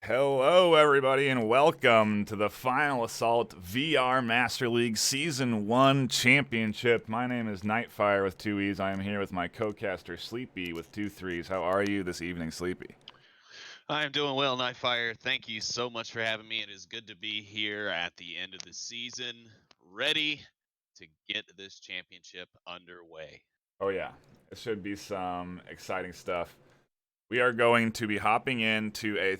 Hello, everybody, and welcome to the Final Assault VR Master League Season 1 Championship. My name is NightFiree with 2 E's. I am here with my co-caster Sleepy with 2 3's. How are you this evening, Sleepy? I am doing well, NightFiree. Thank you so much for having me. It is good to be here at the end of the season, ready to get this championship underway. Oh yeah, it should be some exciting stuff. We are going to be hopping into a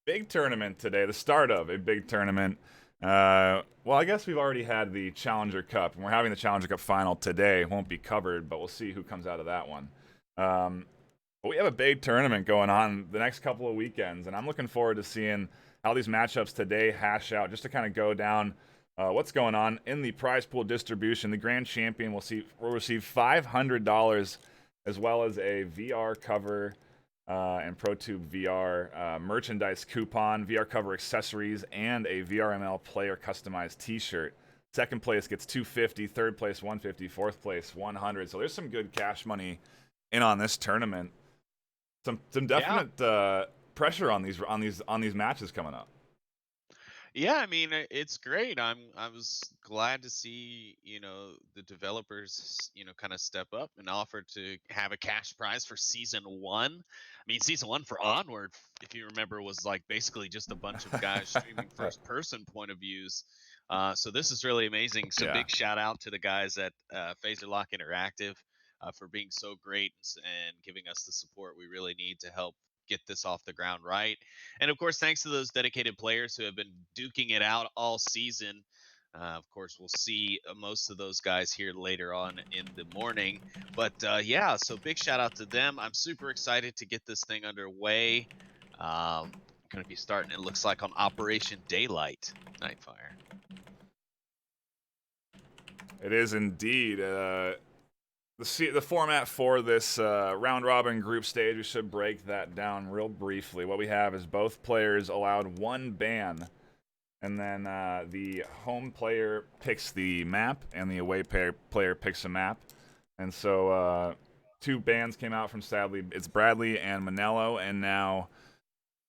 big tournament today, the start of a big tournament. Well, I guess we've already had the Challenger Cup, and we're having the Challenger Cup final today. It won't be covered, but we'll see who comes out of that one. But we have a big tournament going on the next couple of weekends, and I'm looking forward to seeing how these matchups today hash out, just to kind of go down what's going on in the prize pool distribution. The grand champion will receive $500 as well as a VR cover and ProTube VR merchandise coupon, VR cover accessories, and a VRML player customized T-shirt. Second place gets 250, third place 150, fourth place 100. So there's some good cash money in on this tournament. Some Yeah. definite pressure on these matches coming up. Yeah, I mean it's great. I was glad to see, the developers, kind of step up and offer to have a cash prize for season 1. I mean, season 1 for Onward, if you remember, was like basically just a bunch of guys streaming first person point of views. So this is really amazing. So Yeah. big shout out to the guys at Phaser Lock Interactive for being so great and giving us the support we really need to help get this off the ground right. And of course, thanks to those dedicated players who have been duking it out all season. Of course, we'll see most of those guys here later on in the morning. But yeah, so big shout out to them. I'm super excited to get this thing underway. Going to be starting, it looks like, on Operation Daylight, Nightfire. It is indeed. The format for this round robin group stage, we should break that down real briefly. What we have is both players allowed one ban, and then the home player picks the map, and the away player picks a map. And so two bans came out from, sadly, it's Bradley and Manello, and now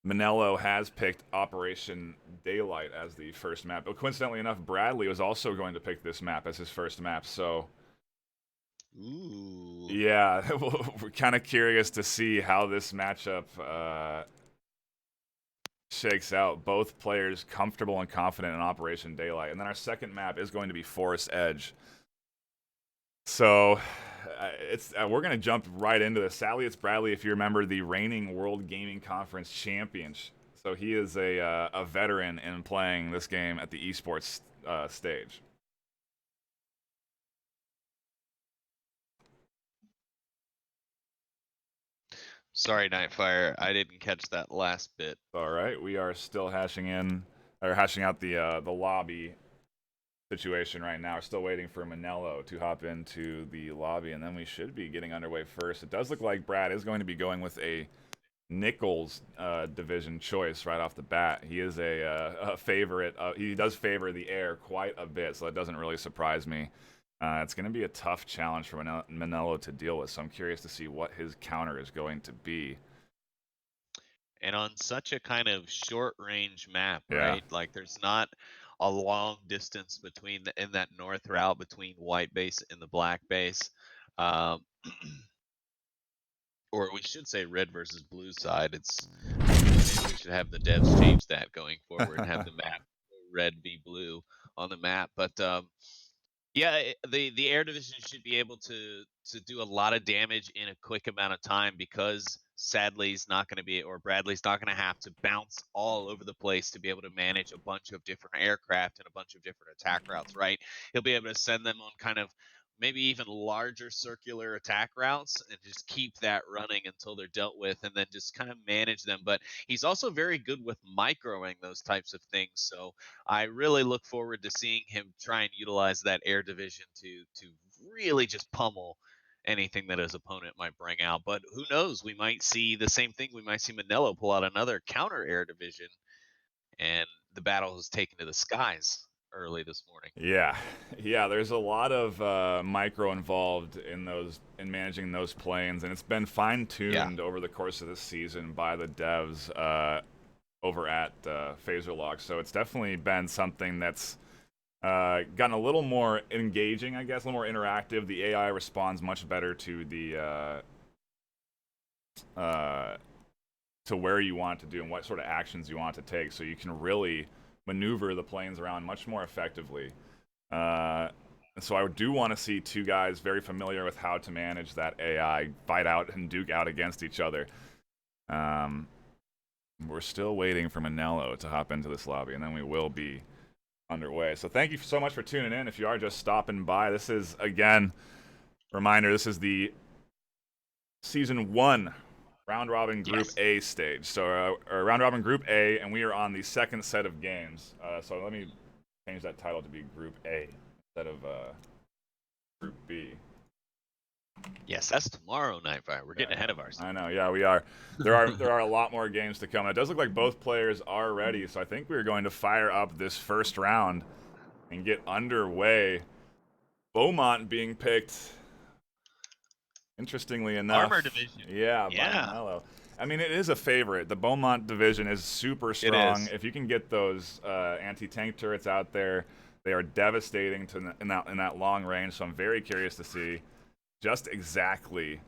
Manello has picked Operation Daylight as the first map. But coincidentally enough, Bradley was also going to pick this map as his first map, so Ooh. yeah, we're kind of curious to see how this matchup shakes out. Both players comfortable and confident in Operation Daylight. And then our second map is going to be Forest Edge. So we're going to jump right into this. Sadly, it's Bradley, if you remember, the reigning World Gaming Conference champion. So he is a veteran in playing this game at the esports stage. Sorry, Nightfire. I didn't catch that last bit. All right, we are still hashing out the lobby situation right now. We're still waiting for Manello to hop into the lobby, and then we should be getting underway first. It does look like Brad is going to be going with a Nichols division choice right off the bat. He is a favorite. He does favor the air quite a bit, so that doesn't really surprise me. It's going to be a tough challenge for Manello to deal with, so I'm curious to see what his counter is going to be. And on such a kind of short range map, Yeah. right? Like there's not a long distance between in that north route between white base and the black base. Um, or we should say red versus blue side. It's maybe we should have the devs change that going forward and have the map red be blue on the map. But yeah, the air division should be able to do a lot of damage in a quick amount of time because sadly he's not going to be, or Bradley's not going to have to bounce all over the place to be able to manage a bunch of different aircraft and a bunch of different attack routes, right? He'll be able to send them on kind of maybe even larger circular attack routes and just keep that running until they're dealt with and then just kind of manage them. But he's also very good with microing those types of things. So I really look forward to seeing him try and utilize that air division to really just pummel anything that his opponent might bring out. But who knows? We might see the same thing. We might see Manello pull out another counter air division, and the battle is taken to the skies early this morning. Yeah, yeah. There's a lot of micro involved in managing those planes, and it's been fine Yeah. tuned over the course of this season by the devs over at Phaser Lock. So it's definitely been something that's gotten a little more engaging, I guess, a little more interactive. The AI responds much better to the to where you want to do and what sort of actions you want to take, so you can really maneuver the planes around much more effectively. So I do want to see two guys very familiar with how to manage that AI fight out and duke out against each other. We're still waiting for Manello to hop into this lobby, and then we will be underway. So thank you so much for tuning in. If you are just stopping by, this is, again, reminder, this is the Season 1 Round Robin Group Yes. A stage. So Round Robin Group A, and we are on the second set of games. So let me change that title to be Group A instead of Group B. Yes, that's tomorrow, NightFiree. We're getting ahead of ourselves. I know. Yeah, we are. There are a lot more games to come. It does look like both players are ready, so I think we're going to fire up this first round and get underway. Beaumont being picked, interestingly enough. Armor division. Yeah, by Yeah, Manello. I mean, it is a favorite. The Beaumont division is super it strong. is. If you can get those anti-tank turrets out there, they are devastating in that long range. So I'm very curious to see just exactly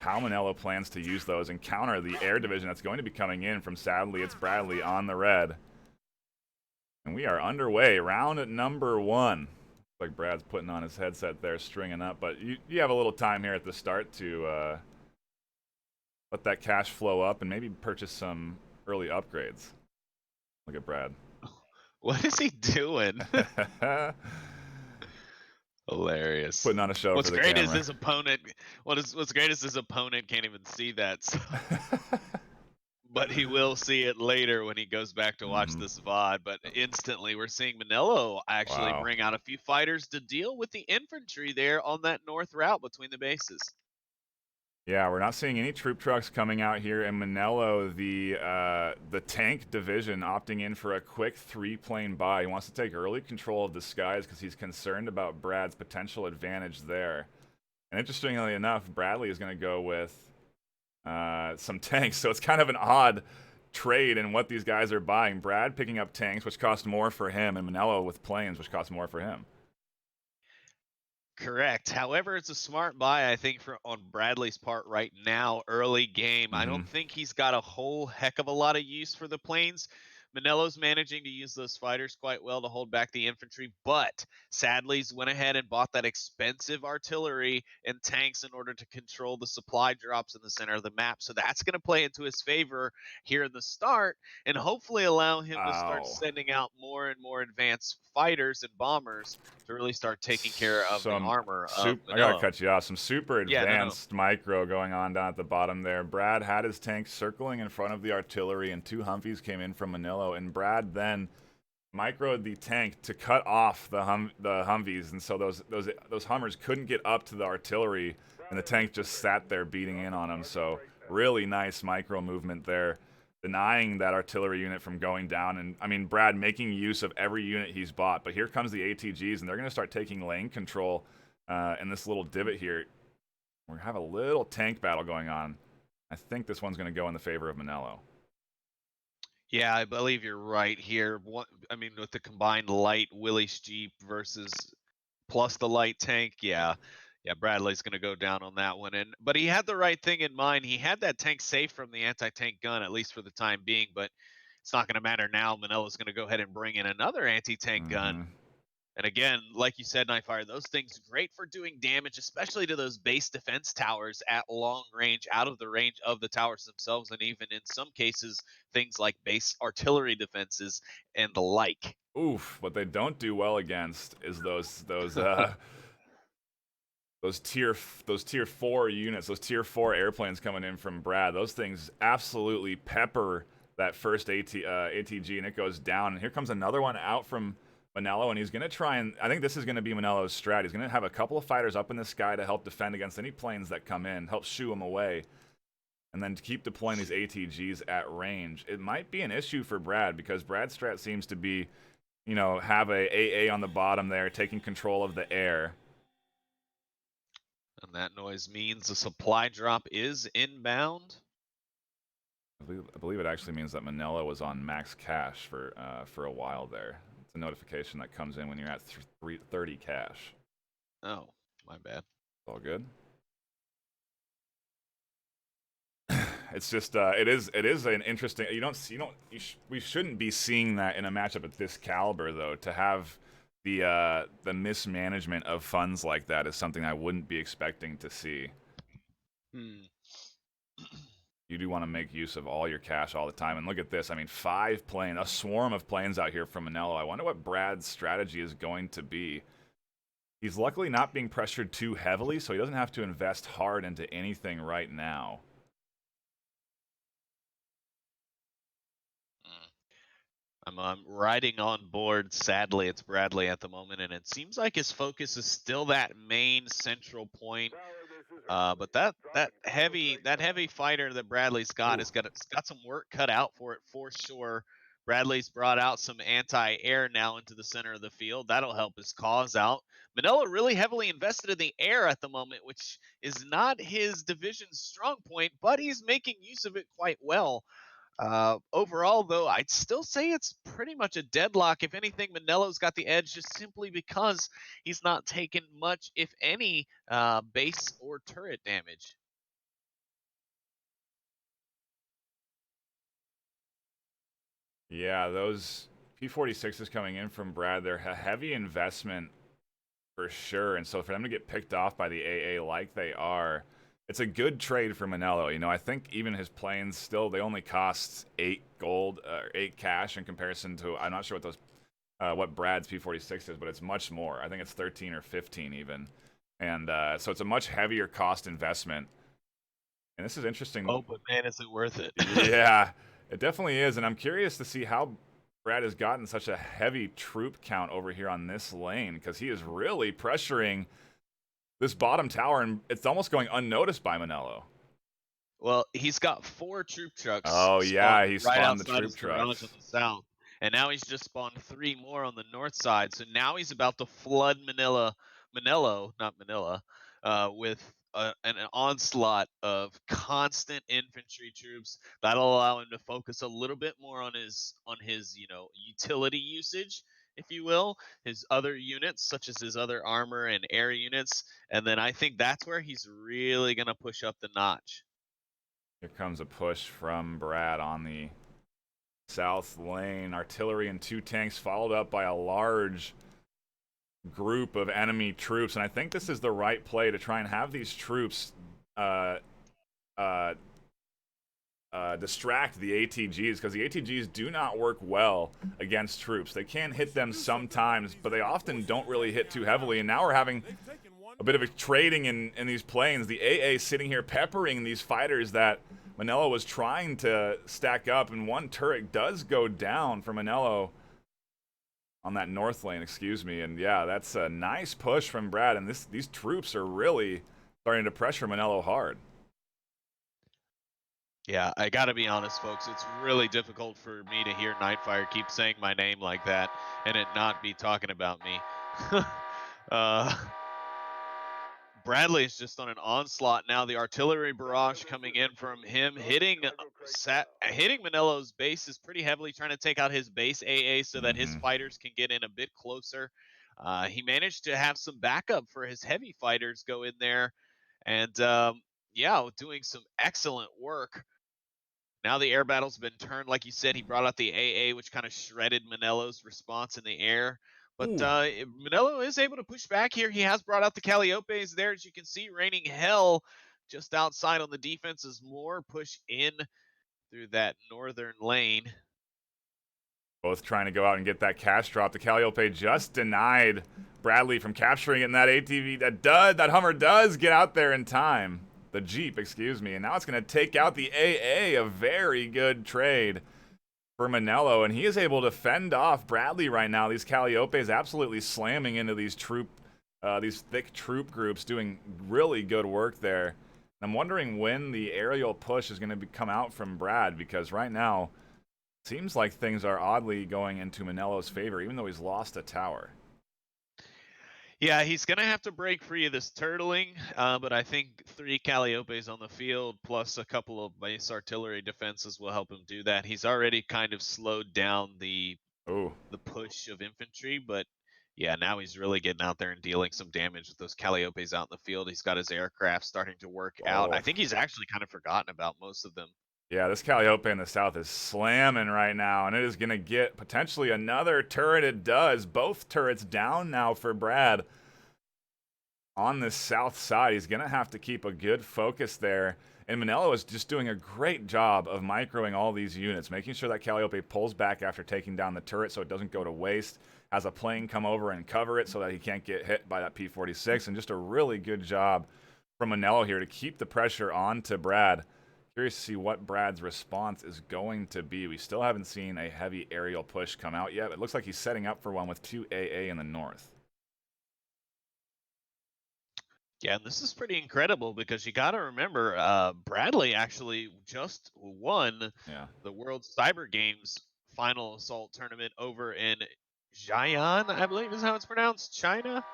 how Manello plans to use those and counter the air division that's going to be coming in from, sadly, it's Bradley on the red. And we are underway. Round number 1. Looks like Brad's putting on his headset there, stringing up. But you have a little time here at the start to let that cash flow up and maybe purchase some early upgrades. Look at Brad. What is he doing? Hilarious. Putting on a show What's for the great is camera. his opponent. What's great is his opponent can't even see that. So, but he will see it later when he goes back to watch this VOD. But instantly, we're seeing Manello actually Wow. bring out a few fighters to deal with the infantry there on that north route between the bases. Yeah, we're not seeing any troop trucks coming out here, and Manello, the tank division, opting in for a quick 3-plane buy. He wants to take early control of the skies because he's concerned about Brad's potential advantage there. And interestingly enough, Bradley is going to go with some tanks, so it's kind of an odd trade in what these guys are buying. Brad picking up tanks, which cost more for him, and Manello with planes, which cost more for him. Correct. However, it's a smart buy, I think, for on Bradley's part right now, early game. I don't think he's got a whole heck of a lot of use for the planes. Manello's managing to use those fighters quite well to hold back the infantry, but sadly, he's went ahead and bought that expensive artillery and tanks in order to control the supply drops in the center of the map. So that's going to play into his favor here in the start and hopefully allow him to start Ow. sending out more and more advanced fighters and bombers to really start taking care of the Some armor of I gotta Manello. cut you off. Some super Yeah, no. advanced micro going on down at the bottom there. Brad had his tanks circling in front of the artillery, and 2 Humvees came in from Manillo, and Brad then microed the tank to cut off the Humvees, and so those Hummers couldn't get up to the artillery, and the tank just sat there beating in on them. So really nice micro movement there, denying that artillery unit from going down. And I mean, Brad making use of every unit he's bought. But here comes the ATGs, and they're going to start taking lane control in this little divot here. We're going to have a little tank battle going on. I think this one's going to go in the favor of Manello. Yeah, I believe you're right here. I mean, with the combined light Willys Jeep versus plus the light tank, yeah. Yeah, Bradley's going to go down on that one. But he had the right thing in mind. He had that tank safe from the anti-tank gun, at least for the time being, but it's not going to matter now. Manella's going to go ahead and bring in another anti-tank gun. And again, like you said, NightFiree, those things great for doing damage, especially to those base defense towers at long range, out of the range of the towers themselves, and even in some cases, things like base artillery defenses and the like. Oof, what they don't do well against is those tier 4 units, those tier 4 airplanes coming in from Brad. Those things absolutely pepper that first ATG, and it goes down. And here comes another one out from Manello, and he's going to try and, I think this is going to be Manello's strat. He's going to have a couple of fighters up in the sky to help defend against any planes that come in, help shoo them away, and then to keep deploying these ATGs at range. It might be an issue for Brad, because Brad's strat seems to be, have a AA on the bottom there, taking control of the air. And that noise means the supply drop is inbound. I believe it actually means that Manello was on max cash for a while there. It's a notification that comes in when you're at 30 cash. Oh, my bad. It's all good. It's just it is an interesting. We shouldn't be seeing that in a matchup at this caliber, though. To have the mismanagement of funds like that is something I wouldn't be expecting to see. You do want to make use of all your cash all the time. And look at this. I mean, 5 planes, a swarm of planes out here from Manello. I wonder what Brad's strategy is going to be. He's luckily not being pressured too heavily, so he doesn't have to invest hard into anything right now. I'm riding on board. Sadly, it's Bradley at the moment, and it seems like his focus is still that main central point. But that heavy fighter that Bradley's got Ooh. has got some work cut out for it for sure. Bradley's brought out some anti-air now into the center of the field. That'll help his cause out. Manila really heavily invested in the air at the moment, which is not his division's strong point, but he's making use of it quite well. Overall, though, I'd still say it's pretty much a deadlock. If anything, Manelo's got the edge just simply because he's not taken much, if any, base or turret damage. Yeah, those P-46s coming in from Brad, they're a heavy investment for sure. And so for them to get picked off by the AA like they are, it's a good trade for Manello. You know, I think even his planes still, they only cost 8 gold, 8 cash in comparison to, I'm not sure what those, what Brad's P-46 is, but it's much more. I think it's 13 or 15 even. And so it's a much heavier cost investment. And this is interesting. Oh, but man, is it worth it? Yeah, it definitely is. And I'm curious to see how Brad has gotten such a heavy troop count over here on this lane, because he is really pressuring this bottom tower, and it's almost going unnoticed by Manello. Well, he's got 4 troop trucks Oh, spawned yeah, he right spawned the outside troop his garage on trucks. the south, and now he's just spawned 3 more on the north side. So now he's about to flood not Manila, with an onslaught of constant infantry troops. That'll allow him to focus a little bit more on his utility usage, if you will, his other units such as his other armor and air units, and then I think that's where he's really gonna push up the notch. Here comes a push from Brad on the south lane. Artillery and 2 tanks, followed up by a large group of enemy troops. And I think this is the right play to try and have these troops uh, uh, distract the ATGs, because the ATGs do not work well against troops. They can hit them sometimes, but they often don't really hit too heavily. And now we're having a bit of a trading in these planes. The AA sitting here peppering these fighters that Manello was trying to stack up, and one turret does go down for Manello on that north lane, excuse me. And yeah, that's a nice push from Brad, and these troops are really starting to pressure Manello hard. Yeah, I gotta be honest, folks. It's really difficult for me to hear NightFiree keep saying my name like that and it not be talking about me. uh, Bradley is just on an onslaught now. The artillery barrage coming in from him, hitting Manello's bases pretty heavily, trying to take out his base AA so that his Mm-hmm. fighters can get in a bit closer. He managed to have some backup for his heavy fighters go in there, and yeah, doing some excellent work. Now the air battle's been turned, like you said. He brought out the AA, which kind of shredded Manello's response in the air. But Ooh. Manello is able to push back here. He has brought out the Calliopes there, as you can see, raining hell just outside on the defense as more push in through that northern lane. Both trying to go out and get that cash drop. The Calliope just denied Bradley from capturing it, and that ATV, that Hummer does get out there in time. The Jeep, excuse me. And now it's going to take out the AA, a very good trade for Manello, and he is able to fend off Bradley right now. These Calliopes absolutely slamming into these thick troop groups, doing really good work there. I'm wondering when the aerial push is going to come out from Brad, because right now seems like things are oddly going into Manello's favor, even though he's lost a tower. Yeah, he's going to have to break free of this turtling, but I think 3 Calliopes on the field plus a couple of base artillery defenses will help him do that. He's already kind of slowed down the Ooh. push of infantry, but yeah, now he's really getting out there and dealing some damage with those Calliopes out in the field. He's got his aircraft starting to work out. I Oh. think he's actually kind of forgotten about most of them. Yeah, this Calliope in the south is slamming right now, and it is going to get potentially another turret. It does. Both turrets down now for Brad on this south side. He's going to have to keep a good focus there. And Manello is just doing a great job of microing all these units, making sure that Calliope pulls back after taking down the turret so it doesn't go to waste, has a plane come over and cover it so that he can't get hit by that P-46, and just a really good job from Manello here to keep the pressure on to Brad. Curious to see what Brad's response is going to be. We still haven't seen a heavy aerial push come out yet. It looks like he's setting up for one with 2 AA in the north. Yeah, and this is pretty incredible because you got to remember, Bradley actually just won Yeah. the World Cyber Games Final Assault tournament over in Xi'an, I believe is how it's pronounced, China.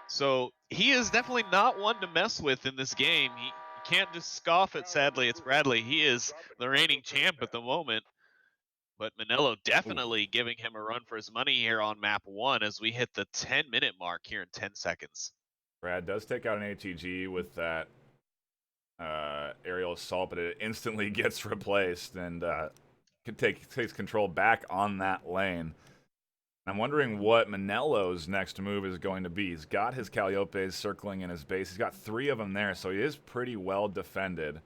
So he is definitely not one to mess with in this game. You can't just scoff at, sadly, it's Bradley. He is the reigning champ at the moment. But Manello Oof. definitely giving him a run for his money here on map 1 as we hit the 10-minute mark here in 10 seconds. Brad does take out an ATG with that aerial assault, but it instantly gets replaced and takes control back on that lane. I'm wondering what Manello's next move is going to be. He's got his Calliopes circling in his base. He's got 3 of them there, so he is pretty well defended.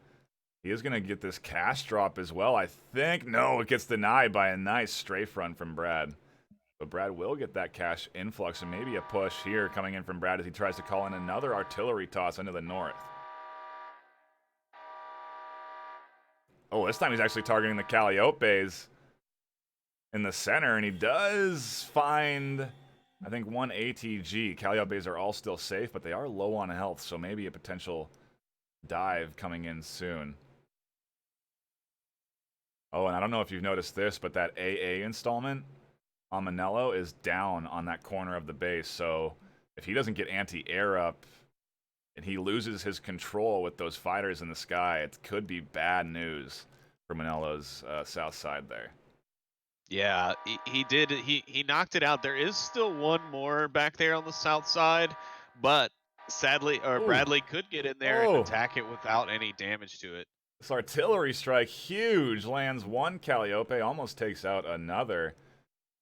He is going to get this cash drop as well, I think. No, it gets denied by a nice strafe run from Brad. But Brad will get that cash influx and maybe a push here coming in from Brad as he tries to call in another artillery toss into the north. Oh, this time he's actually targeting the Calliopes in the center, and he does find, I think, 1 ATG. Calliopes are all still safe, but they are low on health, so maybe a potential dive coming in soon. Oh, and I don't know if you've noticed this, but that AA installment on Manello is down on that corner of the base, so if he doesn't get anti-air up and he loses his control with those fighters in the sky, it could be bad news for Manello's south side there. Yeah, he did. He knocked it out. There is still one more back there on the south side, but sadly, or Ooh. Bradley could get in there and Oh. attack it without any damage to it. This artillery strike, huge, lands 1 Calliope, almost takes out another.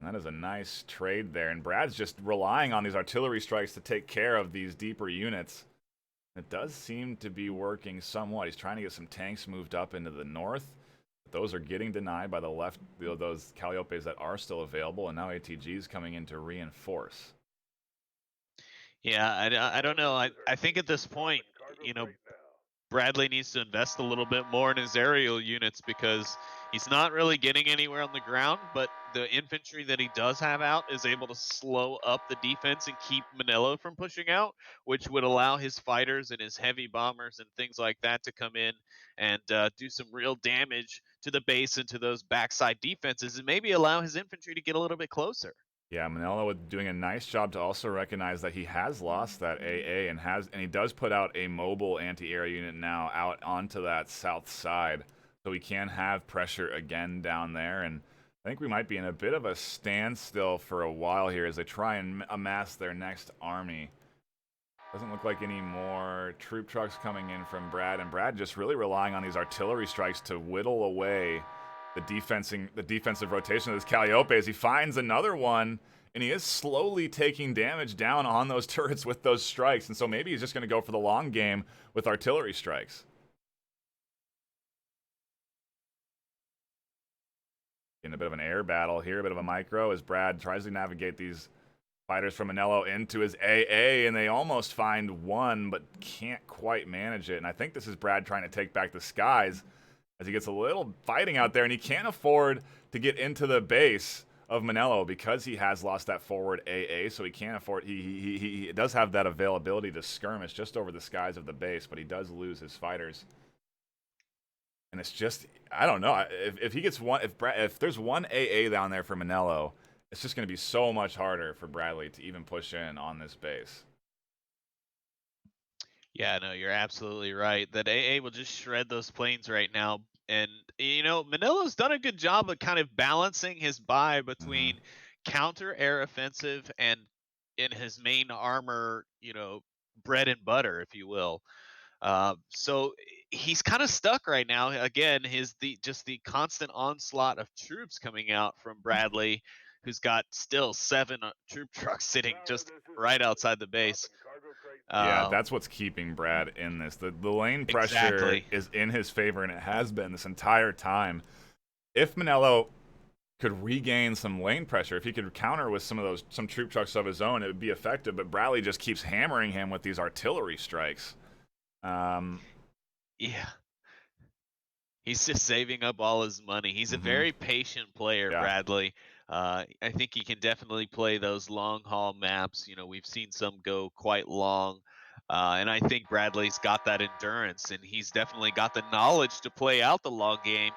And that is a nice trade there. And Brad's just relying on these artillery strikes to take care of these deeper units. It does seem to be working somewhat. He's trying to get some tanks moved up into the north. Those are getting denied by the left, those Calliopes that are still available, and now ATG's coming in to reinforce. Yeah, I don't know. I think at this point, you know, Bradley needs to invest a little bit more in his aerial units because he's not really getting anywhere on the ground, but the infantry that he does have out is able to slow up the defense and keep Manello from pushing out, which would allow his fighters and his heavy bombers and things like that to come in and do some real damage to the base and to those backside defenses and maybe allow his infantry to get a little bit closer. Yeah, Manello doing a nice job to also recognize that he has lost that AA and he does put out a mobile anti-air unit now out onto that south side, so we can have pressure again down there. And I think we might be in a bit of a standstill for a while here as they try and amass their next army. Doesn't look like any more troop trucks coming in from Brad, and Brad just really relying on these artillery strikes to whittle away the defensive rotation of this Calliope as he finds another one, and he is slowly taking damage down on those turrets with those strikes, and so maybe he's just going to go for the long game with artillery strikes. In a bit of an air battle here, a bit of a micro as Brad tries to navigate these fighters from Manello into his AA, and they almost find one, but can't quite manage it. And I think this is Brad trying to take back the skies as he gets a little fighting out there, and he can't afford to get into the base of Manello because he has lost that forward AA, so he can't afford, he does have that availability to skirmish just over the skies of the base, but he does lose his fighters. And it's just, I don't know, if he gets one, if there's one AA down there for Manello, it's just going to be so much harder for Bradley to even push in on this base. Yeah, no, you're absolutely right. That AA will just shred those planes right now. And, you know, Manilo's done a good job of kind of balancing his buy between counter air offensive and in his main armor, you know, bread and butter, if you will. So he's kind of stuck right now. Again, just the constant onslaught of troops coming out from Bradley, who's got still 7 troop trucks sitting just right outside the base. Yeah, that's what's keeping Brad in this. The lane pressure Exactly. is in his favor, and it has been this entire time. If Manello could regain some lane pressure, if he could counter with some troop trucks of his own, it would be effective. But Bradley just keeps hammering him with these artillery strikes. Yeah. He's just saving up all his money. He's a Mm-hmm. very patient player, Yeah. Bradley. I think he can definitely play those long haul maps. You know, we've seen some go quite long. And I think Bradley's got that endurance, and he's definitely got the knowledge to play out the long game.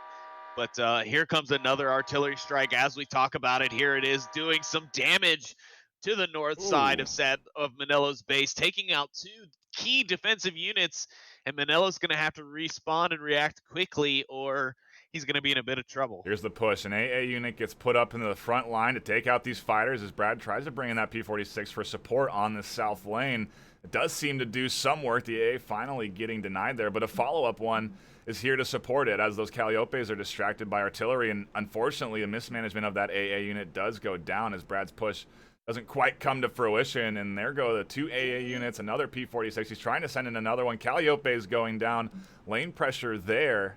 But here comes another artillery strike. As we talk about it, here it is doing some damage to the north side Ooh. of Manelo's base, taking out 2 key defensive units. And Manelo's going to have to respawn and react quickly, or he's going to be in a bit of trouble. Here's the push. An AA unit gets put up into the front line to take out these fighters as Brad tries to bring in that P-46 for support on the south lane. It does seem to do some work. The AA finally getting denied there, but a follow-up one is here to support it as those Calliopes are distracted by artillery, and unfortunately the mismanagement of that AA unit does go down as Brad's push doesn't quite come to fruition, and there go the 2 AA units, another P-46. He's trying to send in another one. Calliopes going down. Lane pressure there.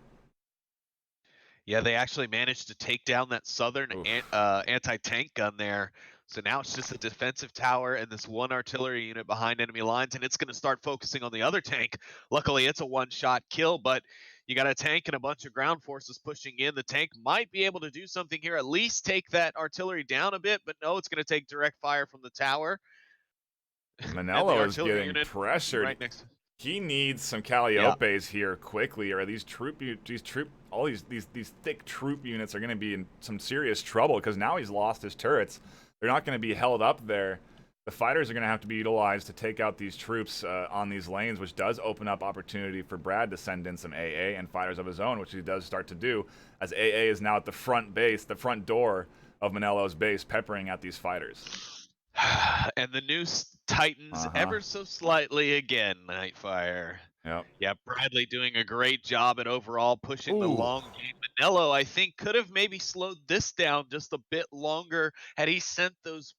Yeah, they actually managed to take down that southern anti-tank gun there. So now it's just a defensive tower and this one artillery unit behind enemy lines, and it's going to start focusing on the other tank. Luckily, it's a one-shot kill, but you got a tank and a bunch of ground forces pushing in. The tank might be able to do something here, at least take that artillery down a bit, but no, it's going to take direct fire from the tower. And the Manello is artillery getting unit pressured. right next. He needs some Yeah. Calliopes here quickly, or all these thick troop units are going to be in some serious trouble because now he's lost his turrets. They're not going to be held up there. The fighters are going to have to be utilized to take out these troops on these lanes, which does open up opportunity for Brad to send in some AA and fighters of his own, which he does start to do, as AA is now at the front door of Manello's base, peppering at these fighters. And the noose tightens ever so slightly again, NightFiree. Yep. Yeah, Bradley doing a great job at overall pushing the Ooh. long game. Manello, I think, could have maybe slowed this down just a bit longer had he sent those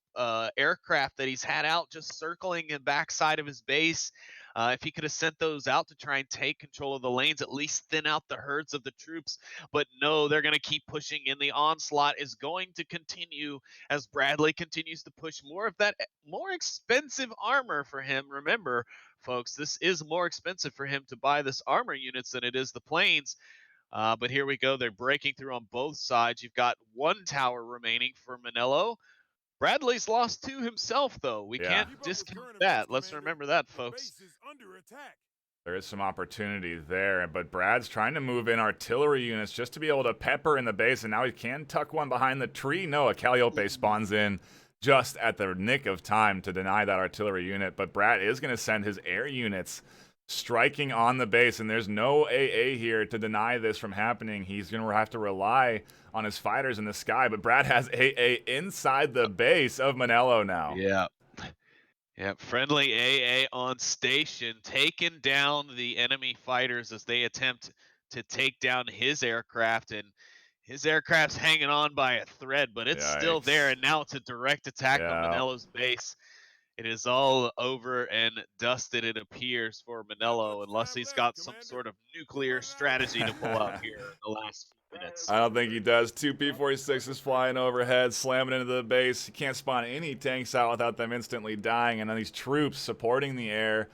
aircraft that he's had out just circling the backside of his base. If he could have sent those out to try and take control of the lanes, at least thin out the herds of the troops. But no, they're going to keep pushing in. The onslaught is going to continue as Bradley continues to push more of that more expensive armor for him. Remember, folks, this is more expensive for him to buy this armor units than it is the planes. But here we go. They're breaking through on both sides. You've got one tower remaining for Manello. Bradley's lost 2 himself, though. We Yeah. can't discount that. Let's remember that, folks. There is some opportunity there, but Brad's trying to move in artillery units just to be able to pepper in the base, and now he can tuck one behind the tree. No, a Calliope spawns in just at the nick of time to deny that artillery unit, but Brad is going to send his air units striking on the base, and there's no AA here to deny this from happening. He's going to have to rely on his fighters in the sky, but Brad has AA inside the base of Manello now. Yeah. Yeah, friendly AA on station, taking down the enemy fighters as they attempt to take down his aircraft, and his aircraft's hanging on by a thread, but it's still there, Yikes. and now it's a direct attack on Yeah. Manello's base. It is all over and dusted, it appears, for Manello, unless he's got some sort of nuclear strategy to pull up here in the last few minutes. I don't think he does. 2 P-46s flying overhead, slamming into the base. He can't spawn any tanks out without them instantly dying. And then these troops supporting the air,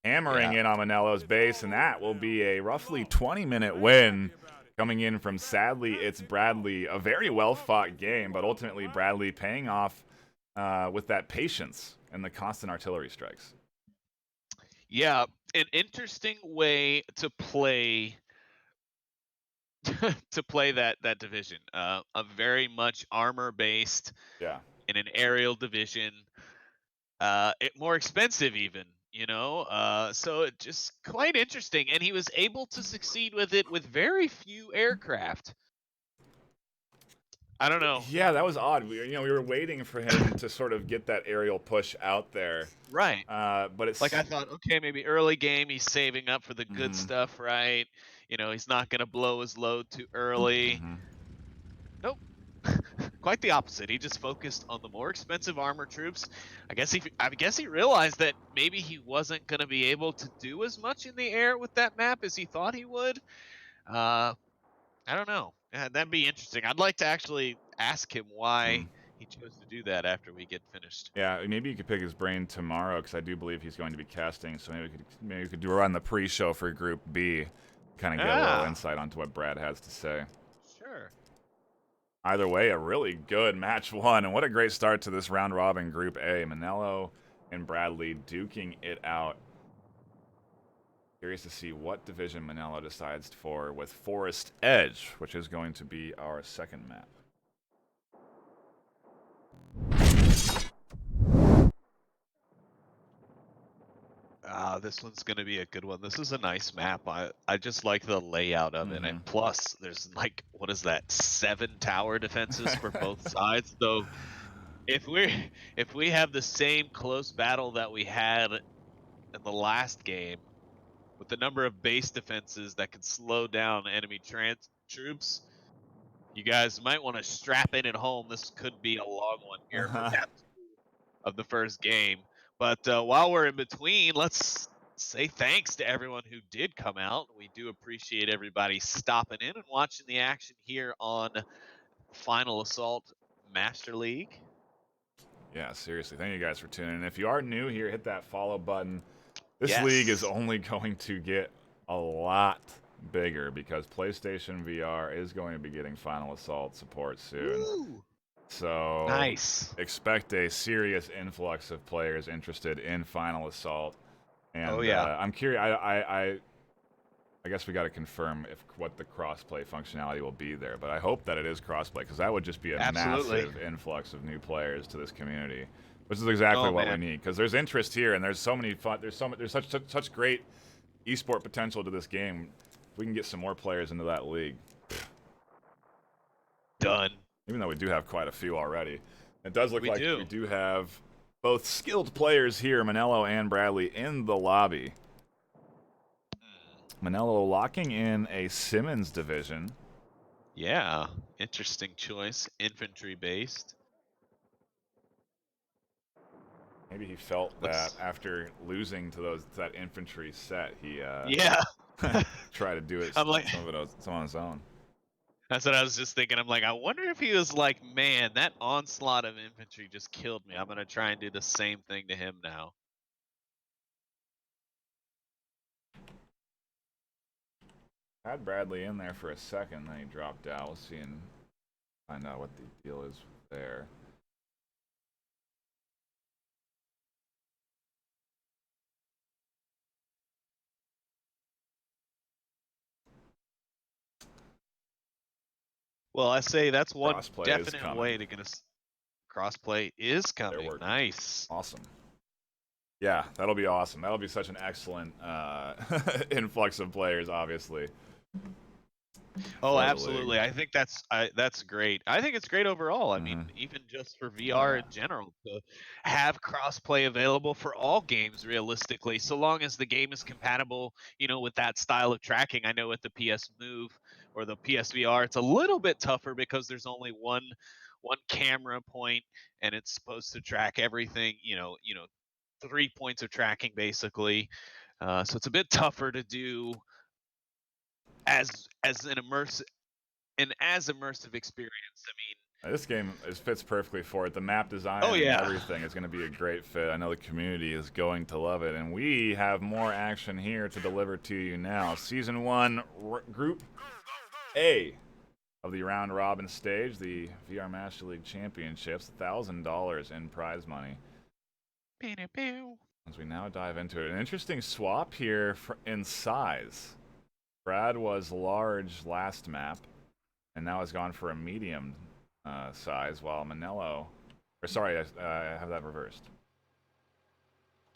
hammering in on Manello's base. And that will be a roughly 20-minute win coming in from, sadly, it's Bradley. A very well-fought game, but ultimately Bradley paying off with that patience and the constant artillery strikes. Yeah, an interesting way to play to play that division. A very much armor based in an aerial division. More expensive even, you know. So it just quite interesting, and he was able to succeed with it with very few aircraft. I don't know. Yeah, that was odd. We were waiting for him to sort of get that aerial push out there. Right. But it's Like I thought, okay, maybe early game he's saving up for the good stuff, right? You know, he's not going to blow his load too early. Nope. Quite the opposite. He just focused on the more expensive armor troops. I guess he realized that maybe he wasn't going to be able to do as much in the air with that map as he thought he would. I don't know. That'd be interesting. I'd like to actually ask him why he chose to do that after we get finished. Yeah, maybe you could pick his brain tomorrow because I do believe he's going to be casting. So maybe we could run the pre-show for Group B. kind of get a little insight onto what Brad has to say. Sure. Either way, a really good match one, and what a great start to this round robin Group A. Manello and Bradley duking it out. Curious to see what division Manello decides for with Forest Edge, which is going to be our second map. This one's going to be a good one. This is a nice map. I just like the layout of it. And plus, there's like, what is that, 7 tower defenses for both sides. So if we have the same close battle that we had in the last game, with the number of base defenses that can slow down enemy troops, you guys might want to strap in at home. This could be a long one here for map 2 of the first game. But while we're in between, let's say thanks to everyone who did come out. We do appreciate everybody stopping in and watching the action here on Final Assault Master League. Yeah, seriously. Thank you guys for tuning in. If you are new here, hit that follow button. This league is only going to get a lot bigger because PlayStation VR is going to be getting Final Assault support soon. Woo! So nice. Expect a serious influx of players interested in Final Assault. And yeah. I'm curious. I guess we got to confirm what the crossplay functionality will be there. But I hope that it is crossplay because that would just be a massive influx of new players to this community, which is exactly what we need. Because there's interest here, and there's so many fun. There's such great esport potential to this game. If we can get some more players into that league. Done. Even though we do have quite a few already. It does look like we do have both skilled players here, Manello and Bradley, in the lobby. Manello locking in a Simmons division. Yeah, interesting choice. Infantry based. Maybe he felt that after losing to that infantry set, he tried to do it some on his own. That's what I was just thinking. I'm like, I wonder if he was like, man, that onslaught of infantry just killed me. I'm going to try and do the same thing to him now. Had Bradley in there for a second, then he dropped out. We'll see and find out what the deal is there. Well, I say that's one definite way to get us. Crossplay is coming. Nice. Awesome. Yeah, that'll be awesome. That'll be such an excellent influx of players, obviously. Oh, absolutely. I think that's great. I think it's great overall. I mean, even just for VR in general, to have crossplay available for all games realistically, so long as the game is compatible, with that style of tracking. I know with the PS Move or the PSVR, it's a little bit tougher because there's only one camera point and it's supposed to track everything, 3 points of tracking basically. So it's a bit tougher to do as an immersive experience. I mean, this game fits perfectly for it. The map design and everything is going to be a great fit. I know the community is going to love it, and we have more action here to deliver to you now. Season 1, Group A of the round robin stage, the VR Master League Championships, $1,000 in prize money. As we now dive into it, an interesting swap here in size. Brad was large last map, and now has gone for a medium size, while Manello... I have that reversed.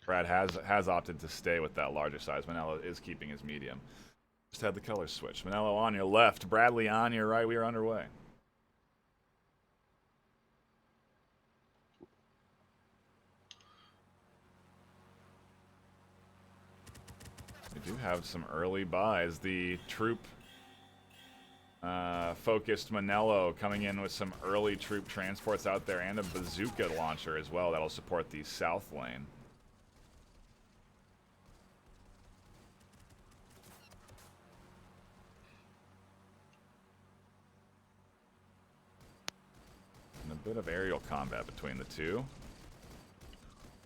Brad has opted to stay with that larger size. Manello is keeping his medium. Just had the colors switch. Manello on your left, Bradley on your right. We are underway. We do have some early buys. The troop focused Manello coming in with some early troop transports out there and a bazooka launcher as well that'll support the south lane. And a bit of aerial combat between the two.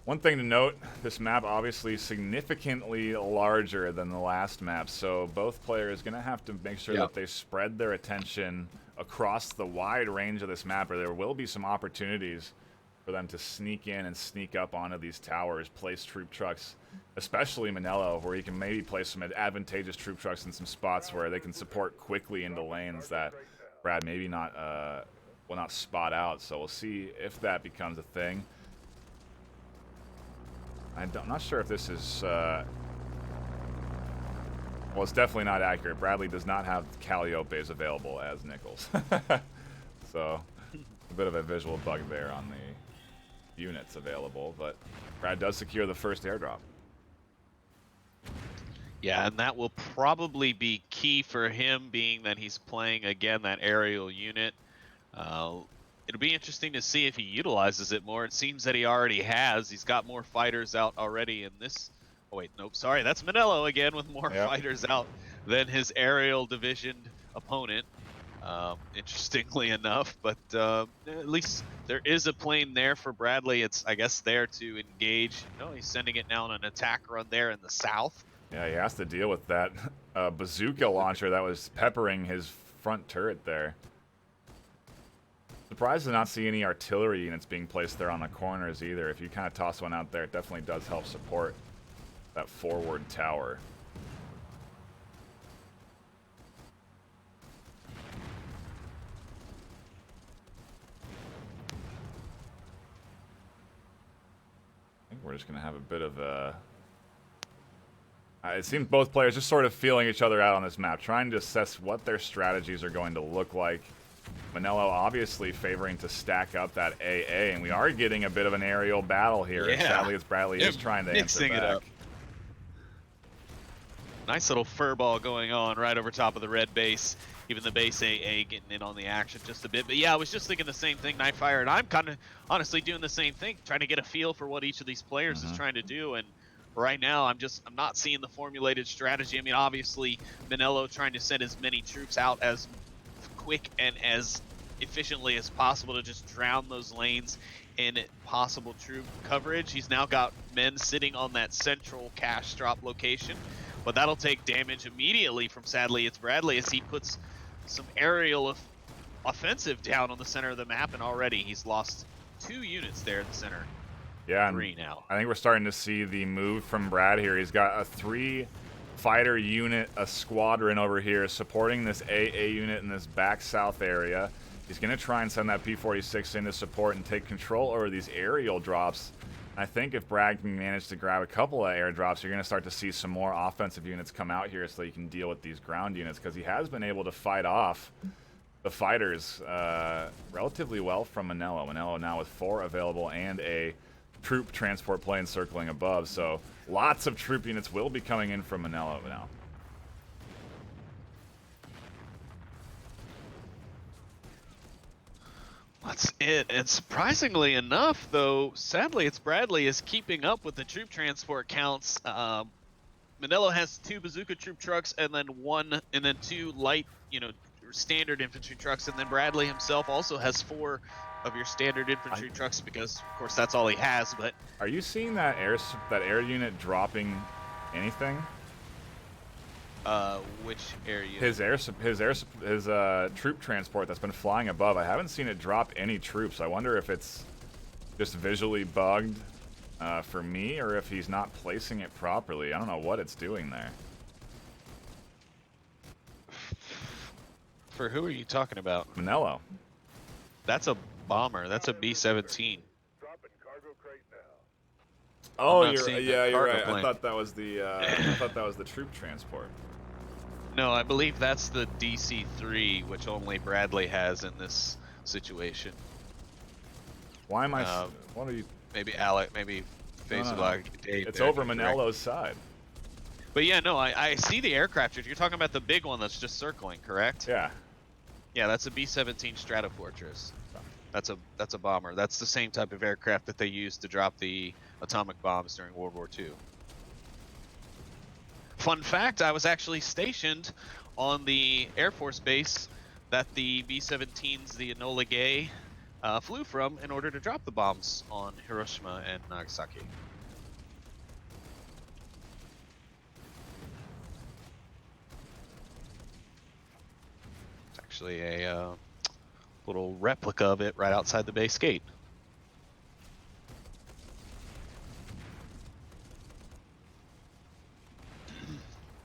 One thing to note, this map obviously significantly larger than the last map, so both players going to have to make sure that they spread their attention across the wide range of this map, or there will be some opportunities for them to sneak in and sneak up onto these towers, place troop trucks, especially Manello, where he can maybe place some advantageous troop trucks in some spots where they can support quickly into lanes that Brad maybe not will not spot out. So we'll see if that becomes a thing. I'm not sure if this is well, it's definitely not accurate. Bradley does not have Calliopes available as Nichols. So a bit of a visual bug there on the units available, but Brad does secure the first airdrop. Yeah, and that will probably be key for him, being that he's playing, again, that aerial unit. It'll be interesting to see if he utilizes it more. It seems that he already has. He's got more fighters out already in this... Oh, wait, nope, sorry. That's Manello again with more fighters out than his aerial divisioned opponent. Interestingly enough, but at least there is a plane there for Bradley. It's, I guess, there to engage. No, he's sending it now on an attack run there in the south. Yeah, he has to deal with that bazooka launcher that was peppering his front turret there. Surprised to not see any artillery units being placed there on the corners either. If you kind of toss one out there, it definitely does help support that forward tower. I think we're just going to have a bit of a... it seems both players just sort of feeling each other out on this map, trying to assess what their strategies are going to look like. Manello obviously favoring to stack up that AA, and we are getting a bit of an aerial battle here. Yeah. Sadly, it's Bradley is trying to answer back. It up. Nice little fur ball going on right over top of the red base. Even the base AA getting in on the action just a bit. But yeah, I was just thinking the same thing, NightFiree, and I'm kind of honestly doing the same thing, trying to get a feel for what each of these players is trying to do. And right now, I'm not seeing the formulated strategy. I mean, obviously, Manello trying to send as many troops out as quick and as efficiently as possible to just drown those lanes in possible troop coverage. He's now got men sitting on that central cash drop location, but that'll take damage immediately from, sadly, it's Bradley, as he puts some aerial offensive down on the center of the map, and already he's lost 2 units there in the center. Yeah, 3 now. I think we're starting to see the move from Brad here. He's got a 3-fighter unit, a squadron over here supporting this AA unit in this back south area. He's going to try and send that P-46 in to support and take control over these aerial drops. I think if Brad can manage to grab a couple of airdrops, you're going to start to see some more offensive units come out here so you can deal with these ground units, because he has been able to fight off the fighters relatively well from Manello. Manello now with 4 available and a troop transport plane circling above, so lots of troop units will be coming in from Manello now. That's it. And surprisingly enough, though, sadly, it's Bradley is keeping up with the troop transport counts. Manello has 2 bazooka troop trucks and then 2 light, standard infantry trucks, and then Bradley himself also has 4 of your standard infantry trucks, because of course that's all he has. But are you seeing that air unit dropping anything? Which air unit? His troop transport that's been flying above. I haven't seen it drop any troops. I wonder if it's just visually bugged for me, or if he's not placing it properly. I don't know what it's doing there. For who are you talking about? Manello. That's a bomber. That's a B-17. Oh, you're right. I thought that was the troop transport. No, I believe that's the DC-3, which only Bradley has in this situation. Why am I? What are you? Maybe Alec. Maybe Facebook. Dave. It's over Manello's side. But yeah, no, I see the aircraft. You're talking about the big one that's just circling, correct? Yeah. Yeah, that's a B-17 Stratofortress. That's a bomber. That's the same type of aircraft that they used to drop the atomic bombs during World War II. Fun fact, I was actually stationed on the Air Force base that the B-17s, the Enola Gay, flew from in order to drop the bombs on Hiroshima and Nagasaki. It's actually a little replica of it right outside the base gate.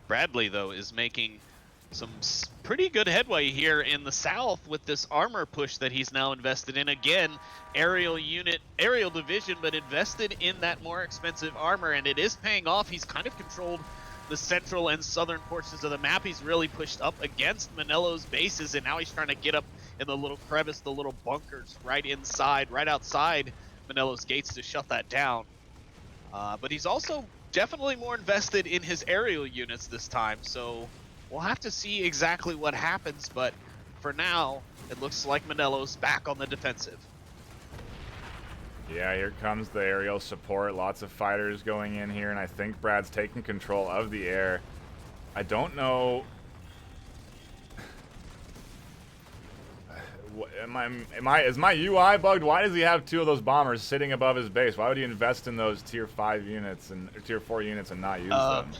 Bradley, though, is making some pretty good headway here in the south with this armor push that he's now invested in. Again, aerial division, but invested in that more expensive armor, and it is paying off. He's kind of controlled the central and southern portions of the map. He's really pushed up against Manello's bases, and now he's trying to get up in the little crevice, the little bunkers right inside, right outside Manello's gates to shut that down. But he's also definitely more invested in his aerial units this time, so we'll have to see exactly what happens, but for now, it looks like Manello's back on the defensive. Yeah, here comes the aerial support. Lots of fighters going in here, and I think Brad's taking control of the air. I don't know. Is my UI bugged? Why does he have 2 of those bombers sitting above his base? Why would he invest in those tier 5 units or tier 4 units and not use them?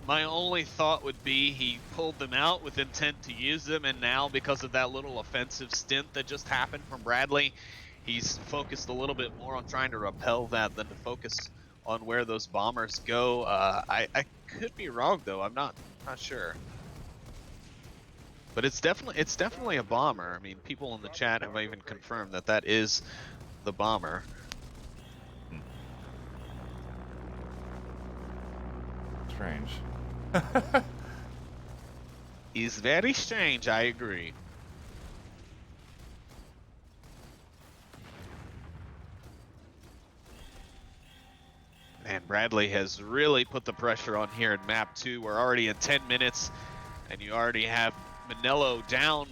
My only thought would be he pulled them out with intent to use them, and now because of that little offensive stint that just happened from Bradley, he's focused a little bit more on trying to repel that than to focus on where those bombers go. I could be wrong though. I'm not sure. But it's definitely a bomber. I mean, people in the chat have even confirmed that that is the bomber. Strange. He's very strange, I agree. And Bradley has really put the pressure on here in map 2. We're already in 10 minutes, and you already have Manello down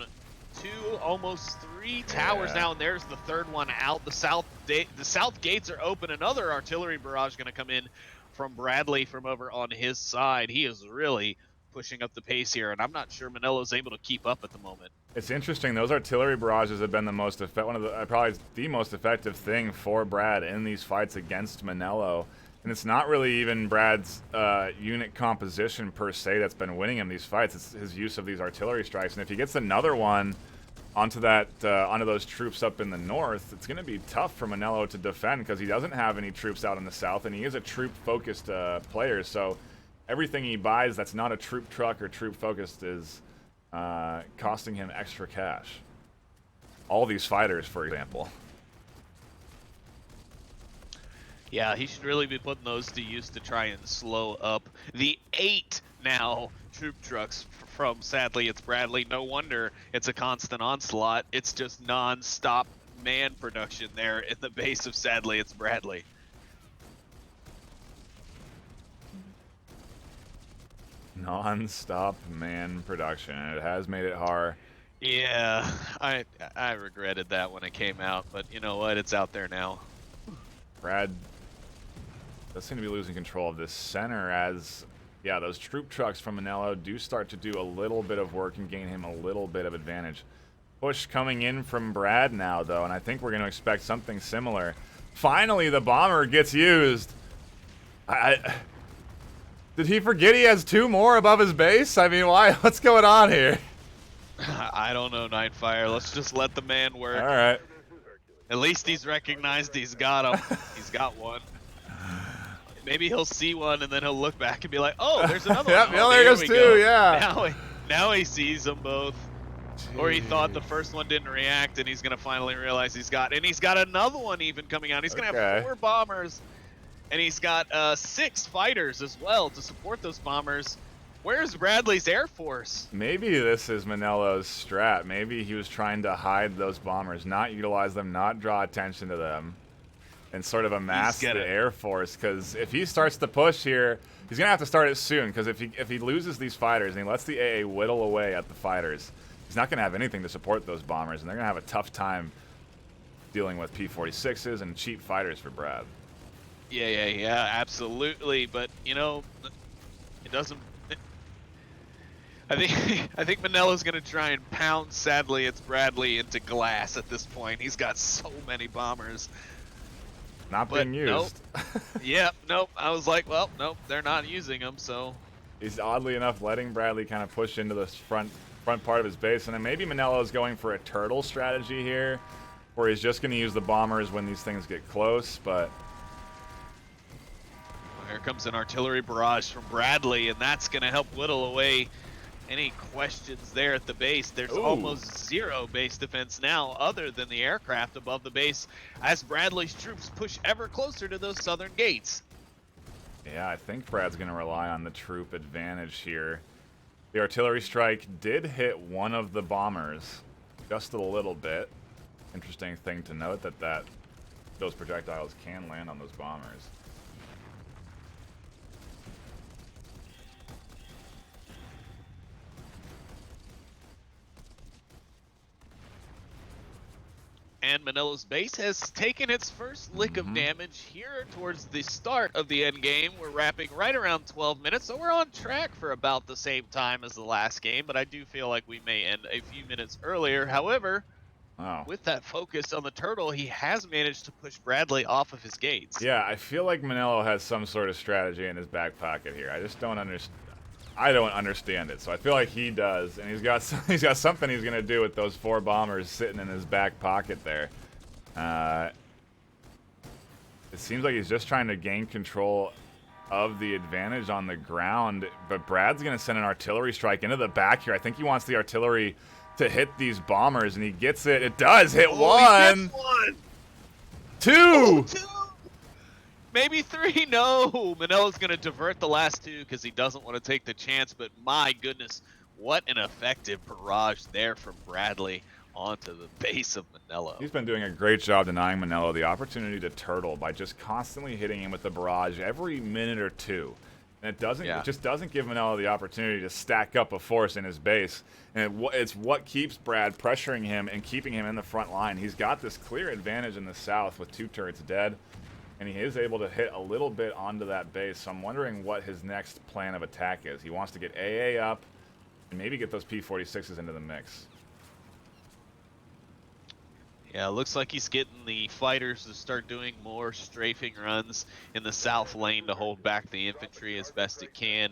2, almost 3 towers now, and there's the third one out. The south gates are open. Another artillery barrage going to come in from Bradley from over on his side. He is really pushing up the pace here, and I'm not sure Manello's able to keep up at the moment. It's interesting. Those artillery barrages have been the most probably the most effective thing for Brad in these fights against Manello. And it's not really even Brad's unit composition per se that's been winning him these fights. It's his use of these artillery strikes. And if he gets another one onto those troops up in the north, it's going to be tough for Manello to defend because he doesn't have any troops out in the south, and he is a troop-focused player. So everything he buys that's not a troop truck or troop-focused is costing him extra cash. All these fighters, for example. Yeah, he should really be putting those to use to try and slow up the 8 now troop trucks from, sadly, it's Bradley. No wonder it's a constant onslaught. It's just non-stop man production there in the base of, sadly, it's Bradley. Non-stop man production. It has made it hard. Yeah, I regretted that when it came out, but you know what? It's out there now. Brad does seem to be losing control of this center as, yeah, those troop trucks from Manello do start to do a little bit of work and gain him a little bit of advantage. Push coming in from Brad now, though, and I think we're going to expect something similar. Finally, the bomber gets used. Did he forget he has 2 more above his base? I mean, why? What's going on here? I don't know, Nightfire. Let's just let the man work. All right. At least he's recognized he's got him. He's got one. Maybe he'll see one and then he'll look back and be like, "Oh, there's another yep, one." Oh, there goes 2. Yeah. Now he sees them both. Jeez. Or he thought the first one didn't react, and he's gonna finally realize he's got another one even coming out. He's gonna have 4 bombers, and he's got 6 fighters as well to support those bombers. Where's Bradley's Air Force? Maybe this is Manello's strat. Maybe he was trying to hide those bombers, not utilize them, not draw attention to them, and sort of amass the Air Force. Because if he starts to push here, he's going to have to start it soon. Because if he loses these fighters and he lets the AA whittle away at the fighters, he's not going to have anything to support those bombers, and they're going to have a tough time dealing with P-46s and cheap fighters for Brad. Yeah, absolutely. But, you know, it doesn't... I think Manelo's gonna try and pound. Sadly, it's Bradley into glass at this point. He's got so many bombers. Not But being nope. used. Yep. Nope. I was like, well, nope. They're not using them. So He's oddly enough letting Bradley kind of push into the front part of his base, and then maybe Manello is going for a turtle strategy here, where he's just going to use the bombers when these things get close. But here comes an artillery barrage from Bradley, and that's going to help whittle away any questions there at the base. There's almost zero base defense now other than the aircraft above the base as Bradley's troops push ever closer to those southern gates. yeah, I think Brad's going to rely on the troop advantage here. The artillery strike did hit one of the bombers just a little bit. Interesting thing to note that those projectiles can land on those bombers. And Manelo's base has taken its first lick of damage here towards the start of the end game. We're wrapping right around 12 minutes, so we're on track for about the same time as the last game, but I do feel like we may end a few minutes earlier. However, with that focus on the turtle, he has managed to push Bradley off of his gates. Yeah, I feel like Manello has some sort of strategy in his back pocket here. I just don't understand. I don't understand it, so I feel like he does, and he's got something he's gonna do with those 4 bombers sitting in his back pocket there. It seems like he's just trying to gain control of the advantage on the ground, but Brad's gonna send an artillery strike into the back here. I think he wants the artillery to hit these bombers, and he gets it. It does hit one. He gets one. 2. Oh, 2. Maybe 3. No, Manelo's going to divert the last 2 because he doesn't want to take the chance. But my goodness, what an effective barrage there from Bradley onto the base of Manello. He's been doing a great job denying Manello the opportunity to turtle by just constantly hitting him with the barrage every minute or 2. And it just doesn't give Manello the opportunity to stack up a force in his base. And it's what keeps Brad pressuring him and keeping him in the front line. He's got this clear advantage in the south with 2 turrets dead. And he is able to hit a little bit onto that base, so I'm wondering what his next plan of attack is. He wants to get AA up and maybe get those P-46s into the mix. Yeah, it looks like he's getting the fighters to start doing more strafing runs in the south lane to hold back the infantry as best it can.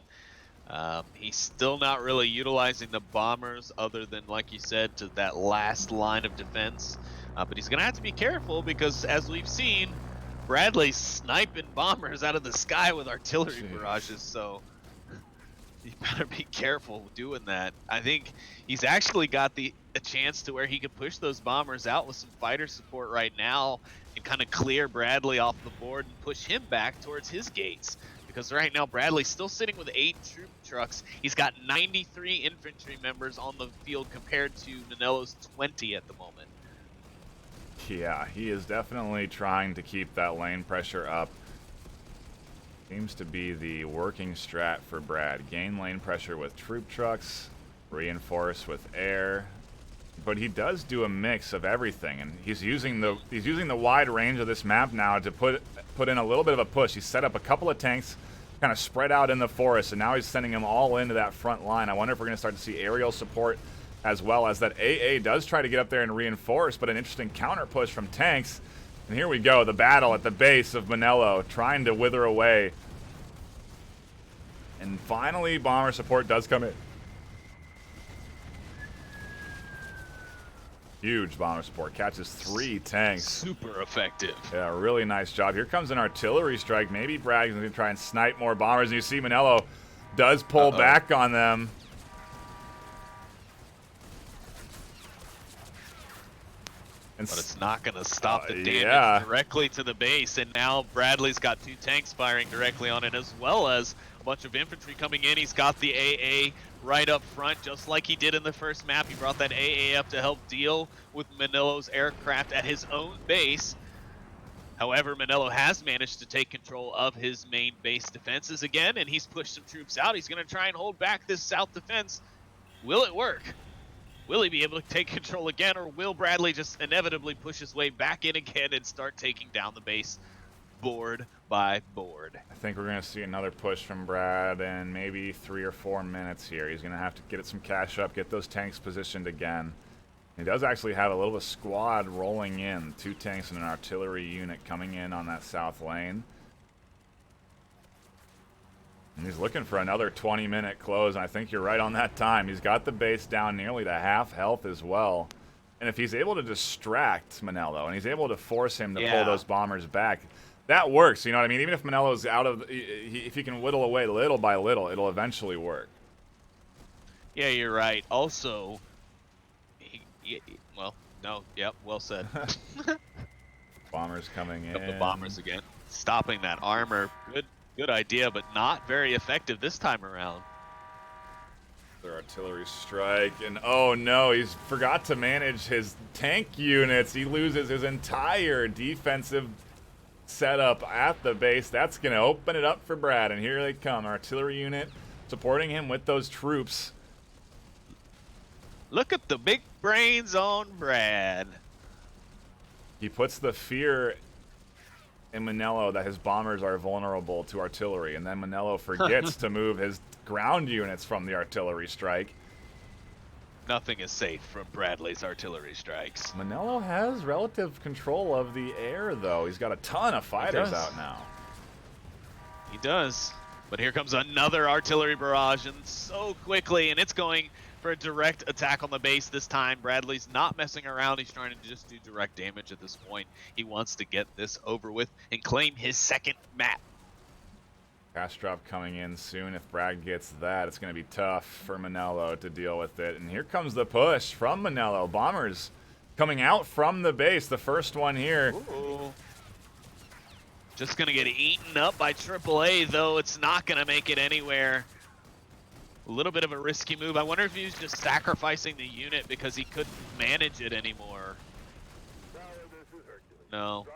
He's still not really utilizing the bombers other than, like you said, to that last line of defense. But he's going to have to be careful because, as we've seen, Bradley's sniping bombers out of the sky with artillery barrages, so you better be careful doing that. I think he's actually got a chance to where he could push those bombers out with some fighter support right now and kind of clear Bradley off the board and push him back towards his gates. Because right now Bradley's still sitting with 8 troop trucks. He's got 93 infantry members on the field compared to Manello's 20 at the moment. Yeah, he is definitely trying to keep that lane pressure up. Seems to be the working strat for Brad. Gain lane pressure with troop trucks, reinforce with air. But he does do a mix of everything, and he's using the wide range of this map now to put in a little bit of a push. He's set up a couple of tanks kind of spread out in the forest, and now he's sending them all into that front line. I wonder if we're going to start to see aerial support as well, as that AA does try to get up there and reinforce, but an interesting counter push from tanks. And here we go, the battle at the base of Manello, trying to wither away. And finally, bomber support does come in. Huge bomber support, catches 3 tanks. Super effective. Yeah, really nice job. Here comes an artillery strike. Maybe Bragg's going to try and snipe more bombers. And you see Manello does pull back on them. But it's not going to stop the damage directly to the base. And now Bradley's got 2 tanks firing directly on it, as well as a bunch of infantry coming in. He's got the AA right up front, just like he did in the first map. He brought that AA up to help deal with Manello's aircraft at his own base. However, Manello has managed to take control of his main base defenses again, and he's pushed some troops out. He's going to try and hold back this south defense. Will it work? Will he be able to take control again, or will Bradley just inevitably push his way back in again and start taking down the base board by board. I think we're going to see another push from Brad in maybe 3 or 4 minutes here. He's going to have to get some cash up, get those tanks positioned again. He does actually have a little bit of squad rolling in. 2 tanks and an artillery unit coming in on that south lane. And he's looking for another 20-minute close, and I think you're right on that time. He's got the base down nearly to half health as well. And if he's able to distract Manello, and he's able to force him to pull those bombers back, that works, you know what I mean? Even if Manello's out of... if he can whittle away little by little, it'll eventually work. Yeah, you're right. Also, well, no, yep, well said. Bombers coming in. The bombers again. Stopping that armor. Good idea, but not very effective this time around. Their artillery strike, and oh no, he's forgot to manage his tank units. He loses his entire defensive setup at the base. That's going to open it up for Brad, and here they come. Artillery unit supporting him with those troops. Look at the big brains on Brad. He puts the fear in Manello that his bombers are vulnerable to artillery, and then Manello forgets to move his ground units from the artillery strike. Nothing is safe from Bradley's artillery strikes. Manello has relative control of the air, though. He's got a ton of fighters out now. He does. But here comes another artillery barrage, and so quickly, and it's going for a direct attack on the base this time. Bradley's not messing around. He's trying to just do direct damage at this point. He wants to get this over with and claim his second map. Cash drop coming in soon. If Brad gets that, it's going to be tough for Manello to deal with it. And here comes the push from Manello. Bombers coming out from the base. The first one here. Ooh. Just going to get eaten up by AAA, though. It's not going to make it anywhere. A little bit of a risky move. I wonder if he was just sacrificing the unit because he couldn't manage it anymore. No,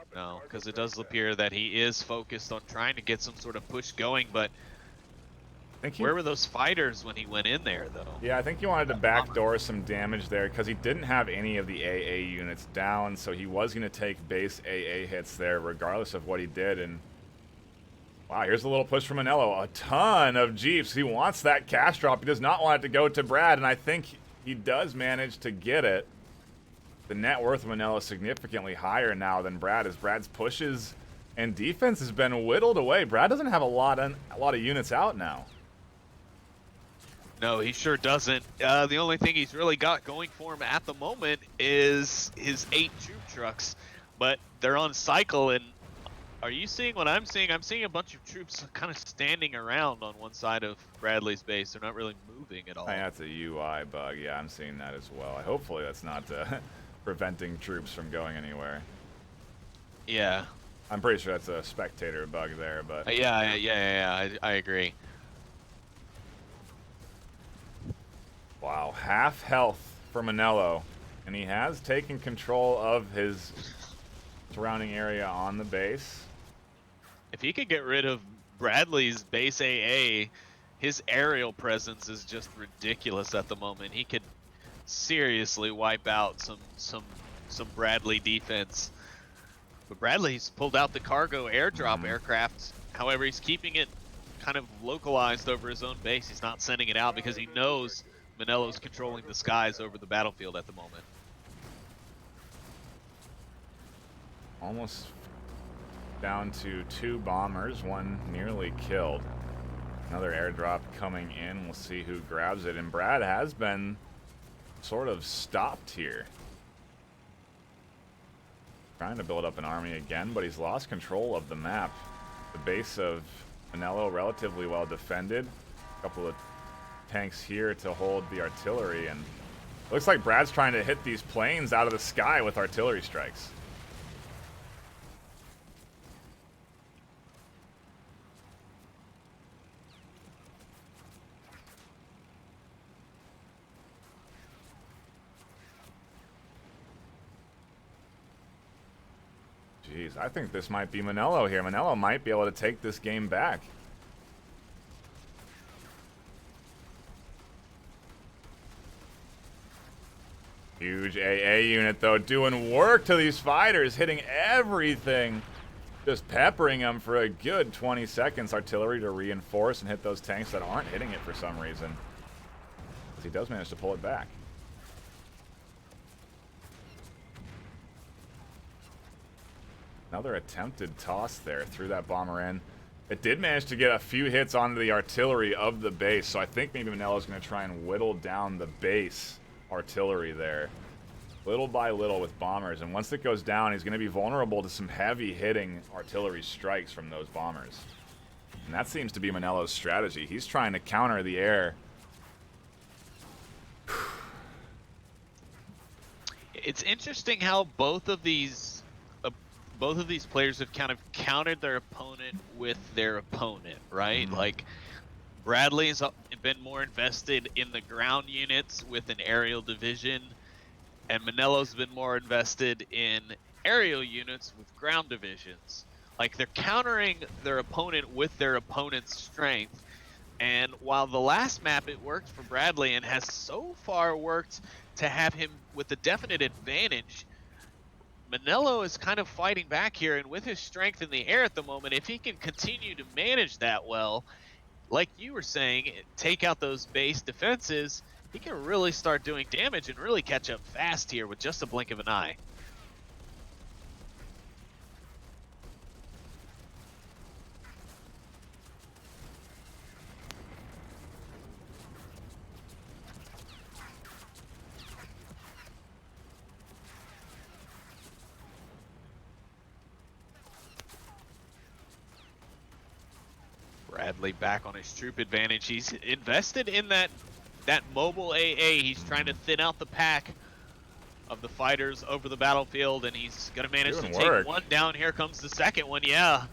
because it does appear that he is focused on trying to get some sort of push going, but where were those fighters when he went in there, though? Yeah, I think he wanted to backdoor some damage there because he didn't have any of the AA units down, so he was going to take base AA hits there regardless of what he did. And wow, here's a little push from Manello. A ton of Jeeps. He wants that cash drop. He does not want it to go to Brad, and I think he does manage to get it. The net worth of Manello is significantly higher now than Brad, as Brad's pushes and defense has been whittled away. Brad doesn't have a lot of units out now. No, he sure doesn't. The only thing he's really got going for him at the moment is his 8 troop trucks, but they're on cycle. And are you seeing what I'm seeing? I'm seeing a bunch of troops kind of standing around on one side of Bradley's base. They're not really moving at all. I think that's a UI bug. Yeah, I'm seeing that as well. Hopefully that's not preventing troops from going anywhere. Yeah. I'm pretty sure that's a spectator bug there, but... Yeah, I agree. Wow, half health for Manello, and he has taken control of his surrounding area on the base. If he could get rid of Bradley's base AA, his aerial presence is just ridiculous at the moment. He could seriously wipe out some Bradley defense. But Bradley's pulled out the cargo airdrop aircraft. However, he's keeping it kind of localized over his own base. He's not sending it out because he knows Manello's controlling the skies over the battlefield at the moment. Almost down to 2 bombers, one nearly killed. Another airdrop coming in. We'll see who grabs it. And Brad has been sort of stopped here. Trying to build up an army again, but he's lost control of the map. The base of Manello relatively well defended. A couple of tanks here to hold the artillery, and it looks like Brad's trying to hit these planes out of the sky with artillery strikes. Jeez, I think this might be Manello here. Manello might be able to take this game back. Huge AA unit, though, doing work to these fighters, hitting everything Just peppering them for a good 20 seconds. Artillery to reinforce and hit those tanks that aren't hitting it for some reason. Because he does manage to pull it back. Another attempted toss there. Threw that bomber in. It did manage to get a few hits onto the artillery of the base. So I think maybe Manelo's going to try and whittle down the base artillery there. Little by little with bombers, and once it goes down, he's going to be vulnerable to some heavy hitting artillery strikes from those bombers. And that seems to be Manelo's strategy. He's trying to counter the air. It's interesting how both of these players have kind of countered their opponent with their opponent, right? Mm-hmm. Like Bradley's been more invested in the ground units with an aerial division, and Manelo's been more invested in aerial units with ground divisions. Like, they're countering their opponent with their opponent's strength. And while the last map it worked for Bradley and has so far worked to have him with a definite advantage, Manelo is kind of fighting back here, and with his strength in the air at the moment, if he can continue to manage that well, like you were saying, take out those base defenses, he can really start doing damage and really catch up fast here with just a blink of an eye. Bradley back on his troop advantage. He's invested in that mobile AA. He's trying to thin out the pack of the fighters over the battlefield, and he's going to manage to take one down. Here comes the second one, yeah.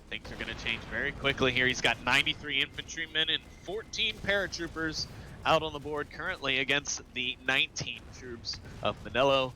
Things are going to change very quickly here. He's got 93 infantrymen and 14 paratroopers out on the board currently against the 19 troops of Manelo.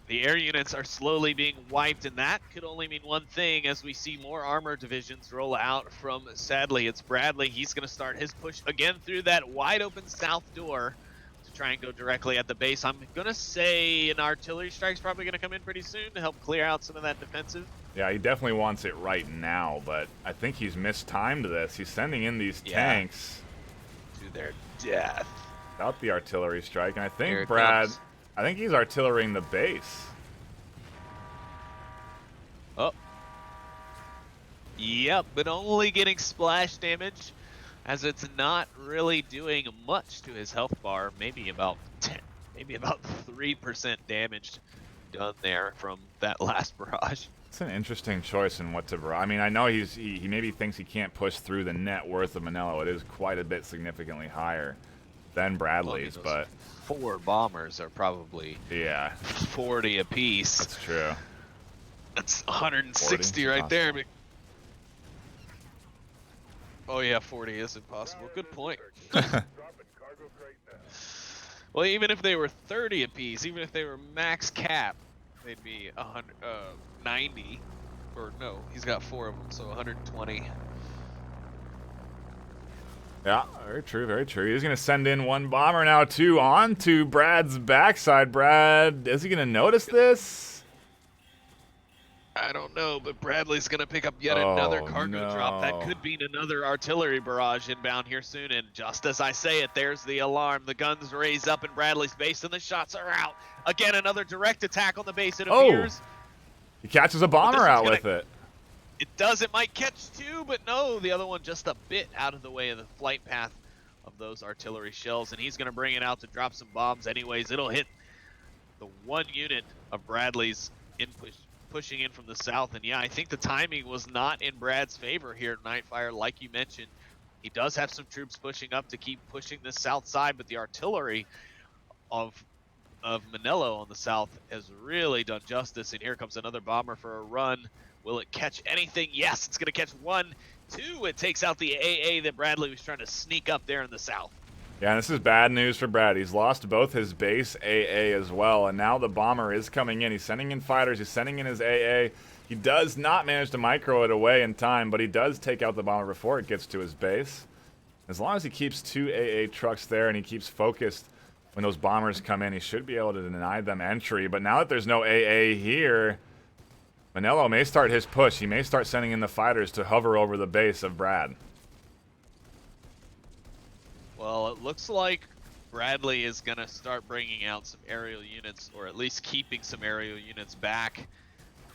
The air units are slowly being wiped, and that could only mean one thing as we see more armor divisions roll out from, sadly, it's Bradley. He's going to start his push again through that wide open south door to try and go directly at the base. I'm going to say an artillery strike's probably going to come in pretty soon to help clear out some of that defensive. Yeah, he definitely wants it right now, but I think he's mistimed this. He's sending in these tanks to their death without the artillery strike, and I think I think he's artillerying the base. Oh. Yep, but only getting splash damage, as it's not really doing much to his health bar. Maybe about 3% damage done there from that last barrage. It's an interesting choice in what to. I mean, I know he maybe thinks he can't push through the net worth of Manelo. It is quite a bit significantly higher than Bradley's, but 4 bombers are probably 40 apiece. That's true. That's 160 right there. Oh yeah, 40 is impossible. Good point. Well, even if they were 30 apiece, even if they were max cap, they'd be 90. Or no, he's got 4 of them, so 120. Yeah, very true, very true. He's going to send in 1 bomber now, too, onto Brad's backside. Brad, is he going to notice this? I don't know, but Bradley's going to pick up yet another cargo drop. That could be another artillery barrage inbound here soon, and just as I say it, there's the alarm. The guns raise up in Bradley's base, and the shots are out. Again, another direct attack on the base, it appears. He catches a bomber out with it. It does. It might catch 2, but no, the other one just a bit out of the way of the flight path of those artillery shells, and he's going to bring it out to drop some bombs anyways. It'll hit the 1 unit of Bradley's pushing in from the south, and yeah, I think the timing was not in Brad's favor here at NightFiree. Like you mentioned, he does have some troops pushing up to keep pushing the south side, but the artillery of Manelo on the south has really done justice, and here comes another bomber for a run. Will it catch anything? Yes, it's going to catch 1, 2. It takes out the AA that Bradley was trying to sneak up there in the south. Yeah, and this is bad news for Brad. He's lost both his base AA as well, and now the bomber is coming in. He's sending in fighters. He's sending in his AA. He does not manage to micro it away in time, but he does take out the bomber before it gets to his base. As long as he keeps 2 AA trucks there and he keeps focused when those bombers come in, he should be able to deny them entry. But now that there's no AA here, Manello may start his push. He may start sending in the fighters to hover over the base of Brad. Well, it looks like Bradley is going to start bringing out some aerial units, or at least keeping some aerial units back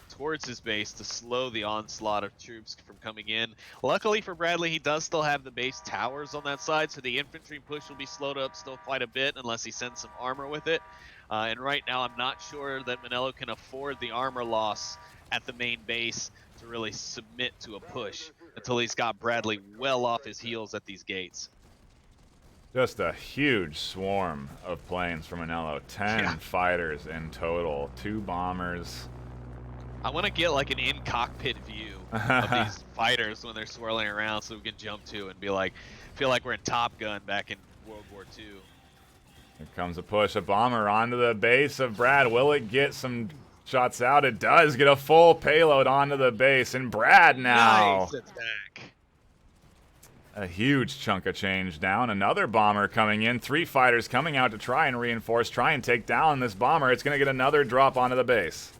towards his base to slow the onslaught of troops from coming in. Luckily for Bradley, he does still have the base towers on that side, so the infantry push will be slowed up still quite a bit unless he sends some armor with it. And right now, I'm not sure that Manello can afford the armor loss at the main base to really submit to a push until he's got Bradley well off his heels at these gates. Just a huge swarm of planes from Manello. 10 fighters in total, 2 bombers. I want to get like an in-cockpit view of these fighters when they're swirling around so we can jump to and be like, feel like we're in Top Gun back in World War II. Here comes a push, a bomber onto the base of Brad. Will it get some shots out? It does get a full payload onto the base, and Brad now. Nice attack. A huge chunk of change down. Another bomber coming in. 3 fighters coming out to try and reinforce, try and take down this bomber. It's going to get another drop onto the base.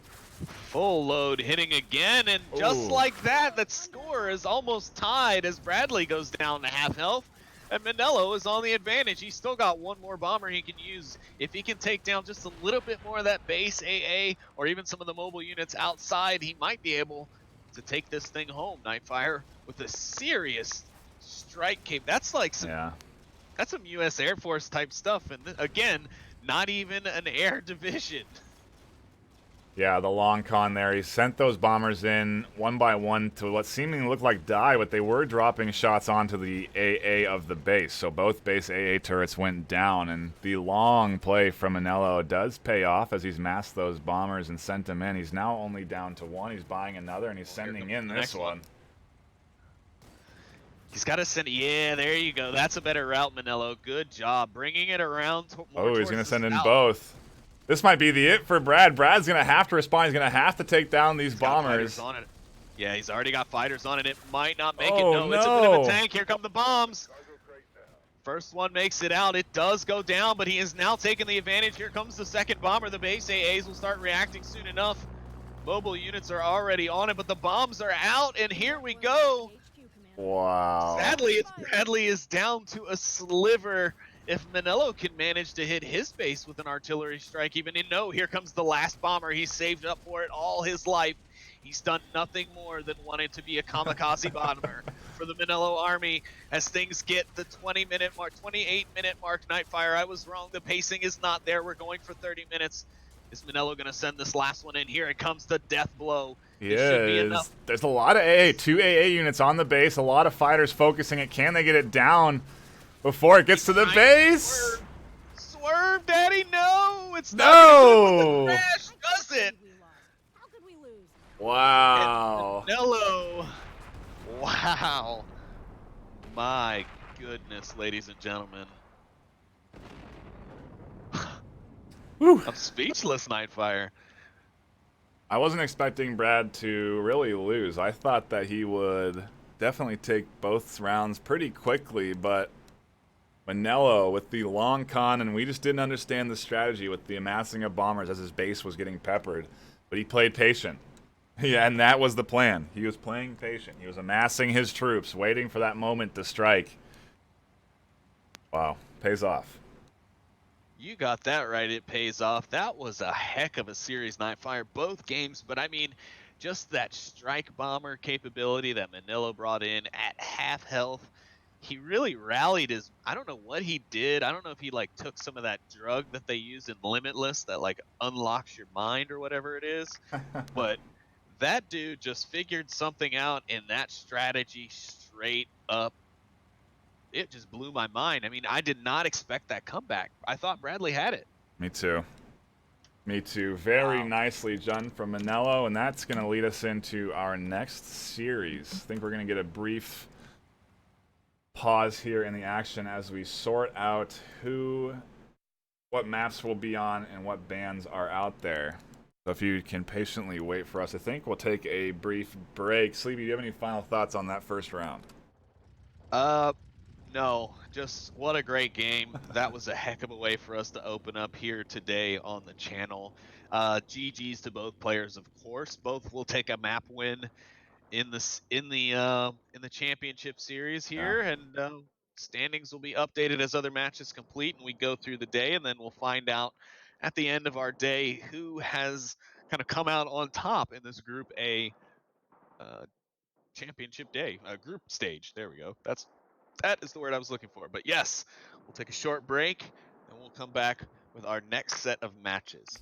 Full load hitting again, and just like that, that score is almost tied as Bradley goes down to half health. And Manello is on the advantage. He's still got one more bomber he can use. If he can take down just a little bit more of that base AA, or even some of the mobile units outside, he might be able to take this thing home, NightFiree, with a serious strike cape. That's like some, that's some U.S. Air Force type stuff. And again, not even an air division. Yeah, the long con there. He sent those bombers in one by one to what seemingly looked like die, but they were dropping shots onto the AA of the base. So both base AA turrets went down, and the long play from Manello does pay off as he's masked those bombers and sent them in. He's now only down to 1. He's buying another, and he's sending in this one. He's got to send. Yeah, there you go. That's a better route, Manello. Good job bringing it around. Oh, he's going to send in both. This might be the it for Brad. Brad's going to have to respond. He's going to have to take down these bombers. On it. Yeah, he's already got fighters on it. It might not make it. No, it's a bit of a tank. Here come the bombs. First one makes it out. It does go down, but he is now taking the advantage. Here comes the second bomber. The base AAs will start reacting soon enough. Mobile units are already on it, but the bombs are out, and here we go. Wow. Sadly, Bradley is down to a sliver. If Manello can manage to hit his base with an artillery strike, even no, here comes the last bomber. He's saved up for it all his life. He's done nothing more than wanting to be a kamikaze bomber for the Manello army as things get the 20-minute mark, 28-minute mark. NightFiree, I was wrong. The pacing is not there. We're going for 30 minutes. Is Manello going to send this last one in? Here it comes, the death blow. Yeah, there's a lot of AA, 2 AA units on the base, a lot of fighters focusing it. Can they get it down before it gets to the base? Swerve, Daddy, no! It's not gonna crash, does it? How could we lose? Wow. Manello. Wow. My goodness, ladies and gentlemen. I'm speechless, NightFiree. I wasn't expecting Brad to really lose. I thought that he would definitely take both rounds pretty quickly, but Manello with the long con, and we just didn't understand the strategy with the amassing of bombers as his base was getting peppered. But he played patient. Yeah, and that was the plan. He was playing patient. He was amassing his troops, waiting for that moment to strike. Wow, pays off. You got that right. It pays off. That was a heck of a series, NightFiree. Both games, but I mean, just that strike bomber capability that Manello brought in at half health. He really rallied his. I don't know what he did. I don't know if he like took some of that drug that they use in Limitless that like unlocks your mind or whatever it is. But that dude just figured something out in that strategy straight up. It just blew my mind. I mean, I did not expect that comeback. I thought Bradley had it. Me too. Me too. Very nicely done from Manello, and that's going to lead us into our next series. I think we're going to get a brief pause here in the action as we sort out what maps we'll be on and what bands are out there. So if you can patiently wait for us, I think we'll take a brief break. Sleepy, do you have any final thoughts on that first round? No, just what a great game. That was a heck of a way for us to open up here today on the channel. GG's to both players, of course. Both will take a map win in the championship series here, and standings will be updated as other matches complete, and we go through the day, and then we'll find out at the end of our day who has kind of come out on top in this Group A championship day, group stage. There we go. That is the word I was looking for. But yes, we'll take a short break, and we'll come back with our next set of matches.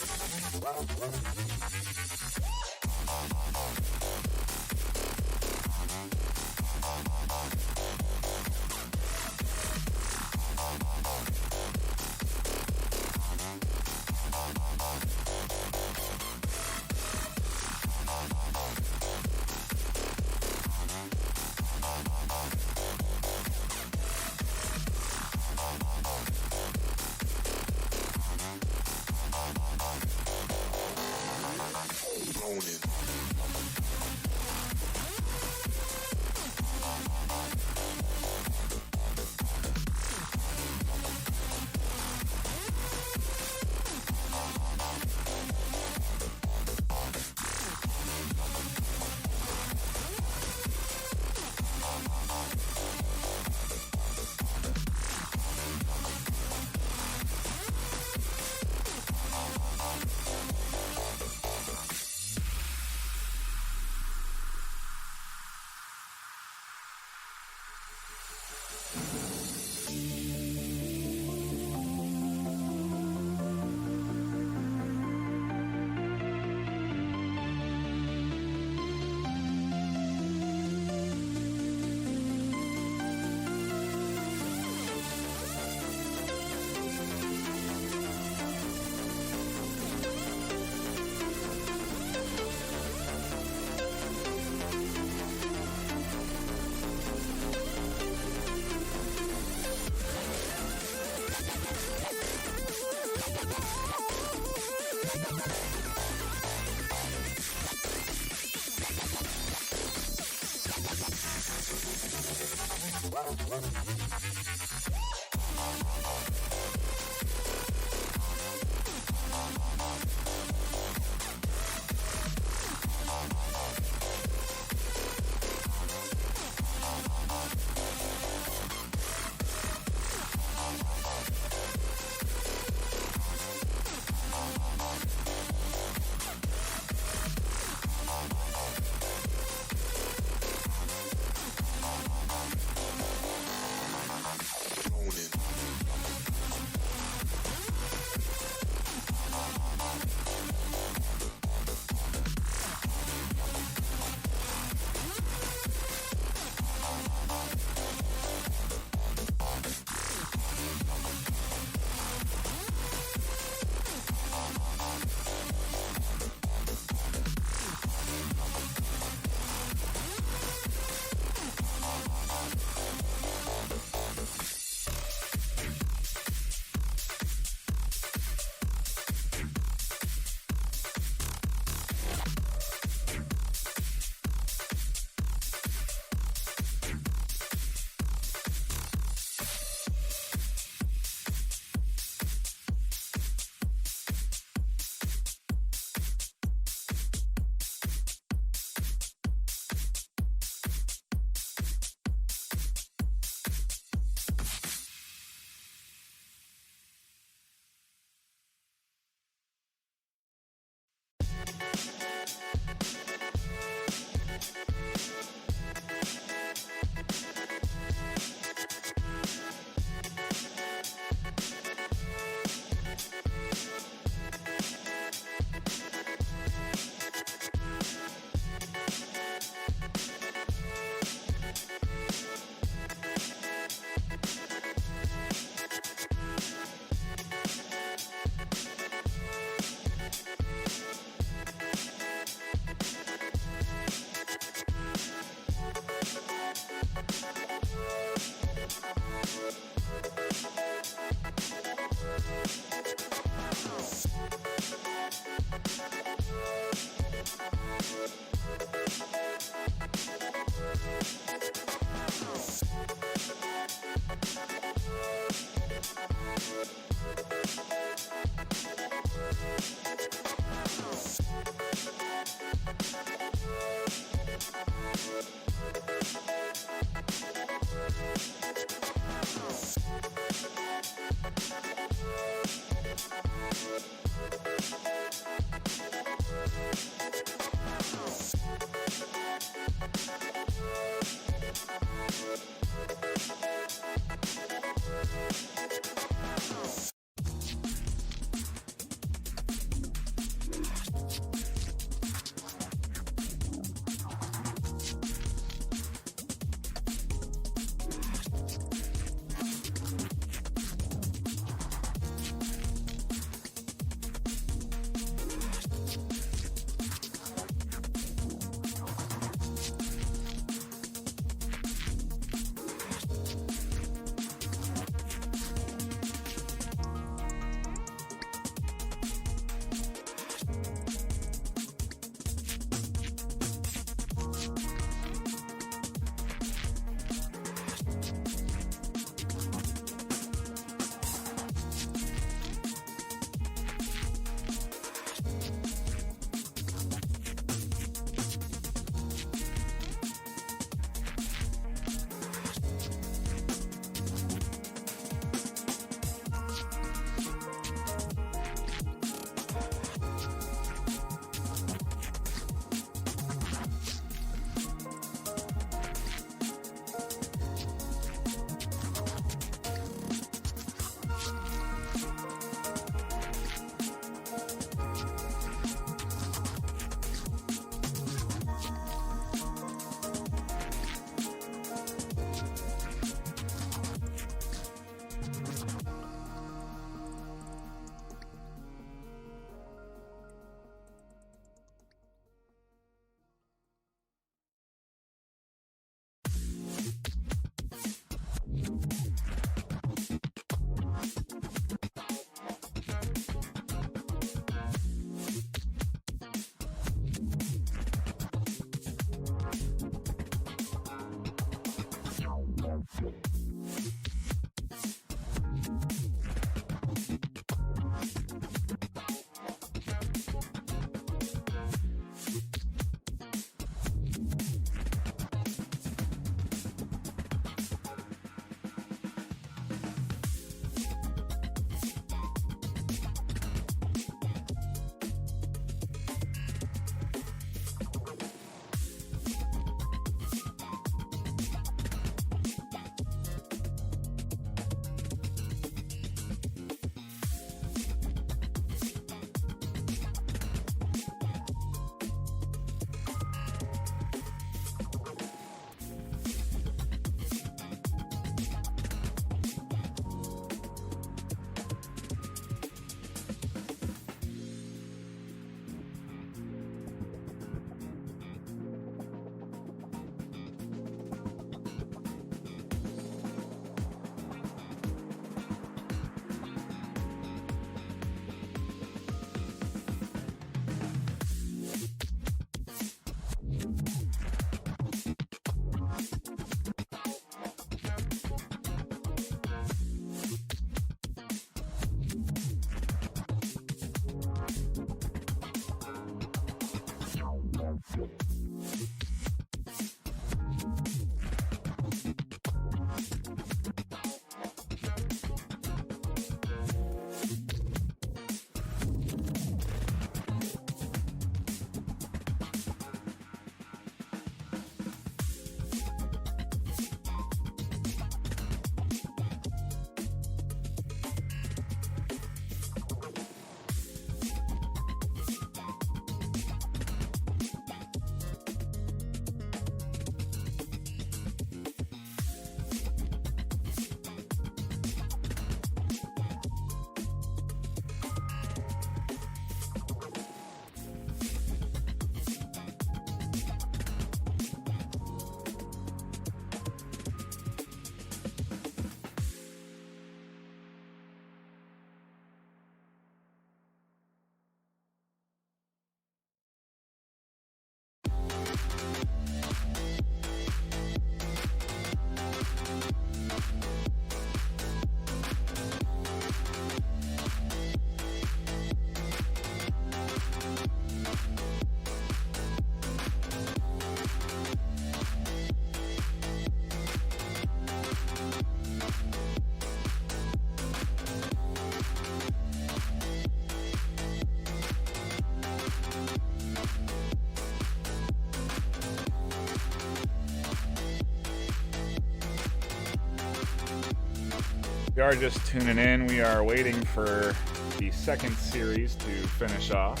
we are just tuning in, we are waiting for the second series to finish off.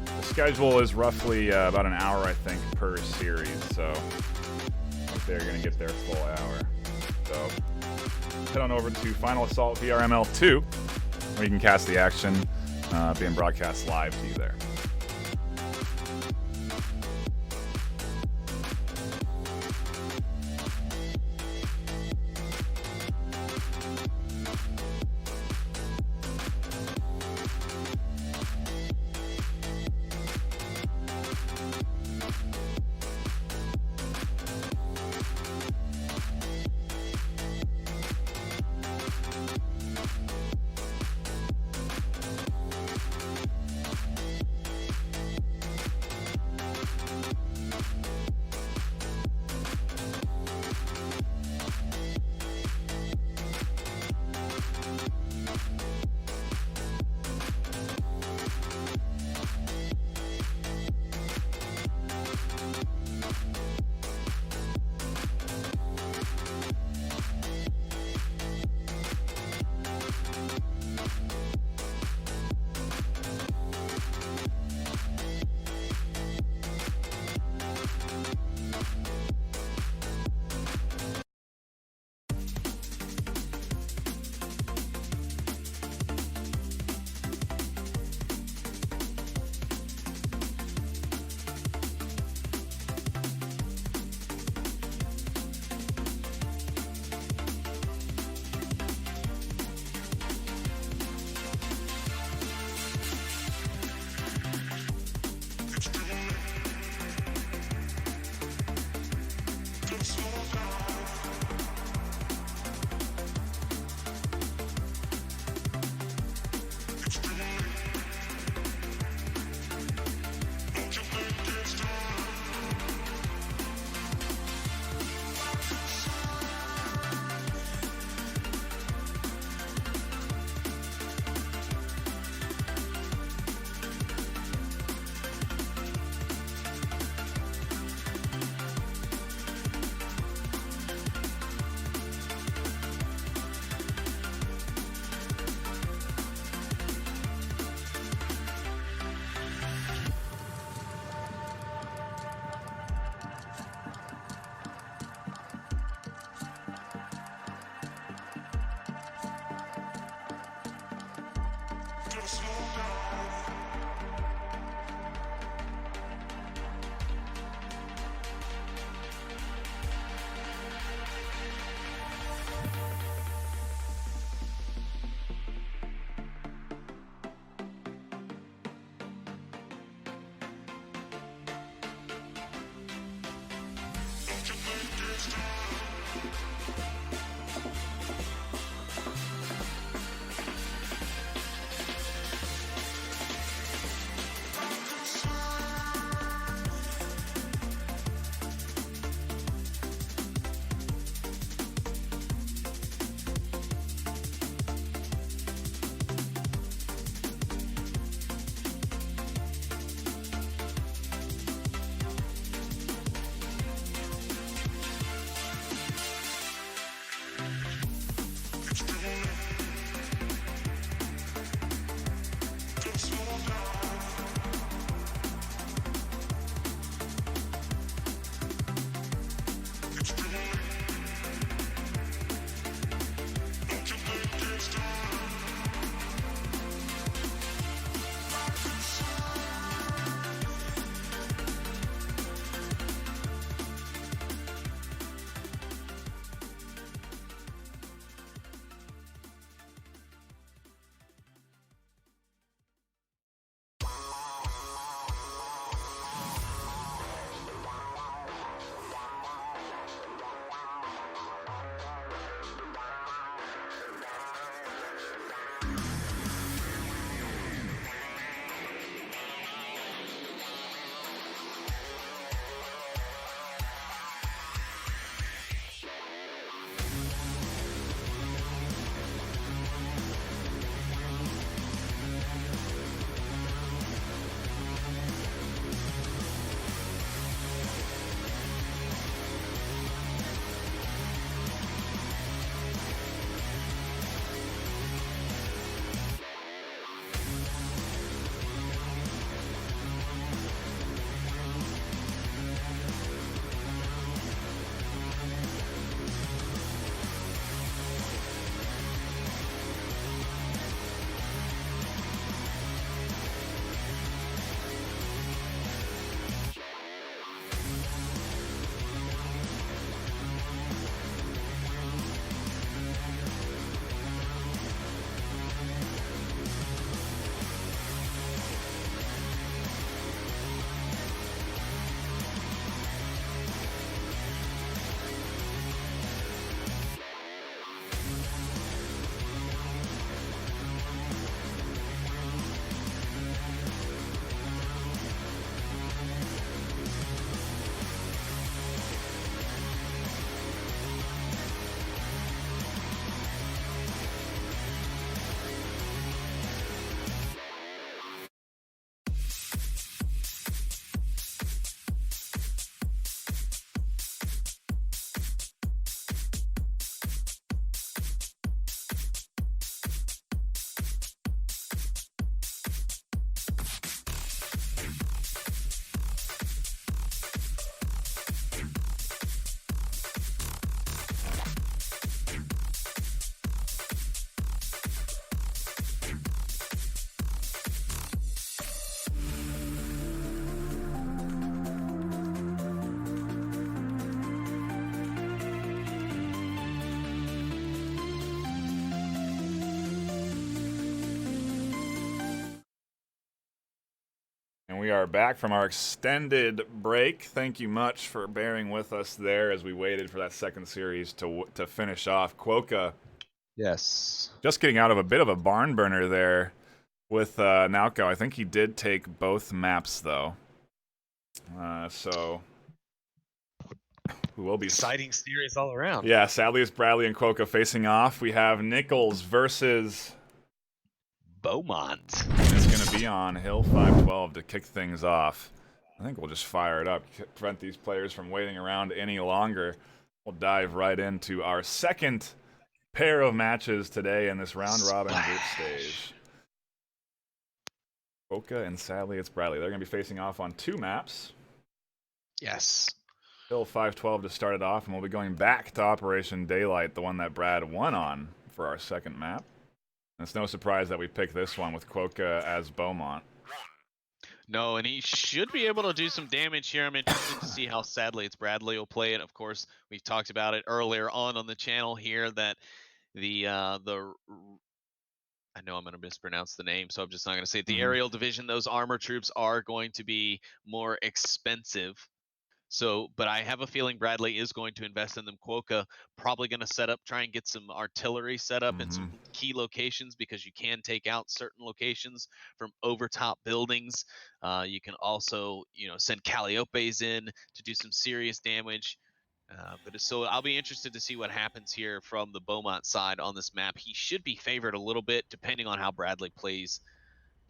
The schedule is roughly about an hour, I think, per series, so I think they're going to get their full hour. So head on over to Final Assault VRML 2, where you can cast the action being broadcast live to you there. We are back from our extended break. Thank you much for bearing with us there as we waited for that second series to finish off. Quokka Yes. just getting out of a bit of a barn burner there with Naoko. I think he did take both maps, though. So we will be... Exciting series all around. Yeah, sadly it's Bradley and Quokka facing off. We have Nichols versus... Beaumont. It's going to be on Hill 512 to kick things off. I think we'll just fire it up, prevent these players from waiting around any longer. We'll dive right into our second pair of matches today in this round-robin group stage. Quokka and sadly it's Bradley. They're going to be facing off on 2 maps. Yes. Hill 512 to start it off, and we'll be going back to Operation Daylight, the one that Brad won on for our second map. And it's no surprise that we picked this one with Quokka as Beaumont. No, and he should be able to do some damage here. I'm interested to see how sadly it's Bradley will play it. Of course, we've talked about it earlier on the channel here that the I know I'm going to mispronounce the name, so I'm just not going to say it. The aerial division, those armor troops are going to be more expensive. So, but I have a feeling Bradley is going to invest in them. Quokka probably going to try and get some artillery set up in some key locations because you can take out certain locations from overtop buildings. You can also, send Calliopes in to do some serious damage. So I'll be interested to see what happens here from the Beaumont side on this map. He should be favored a little bit depending on how Bradley plays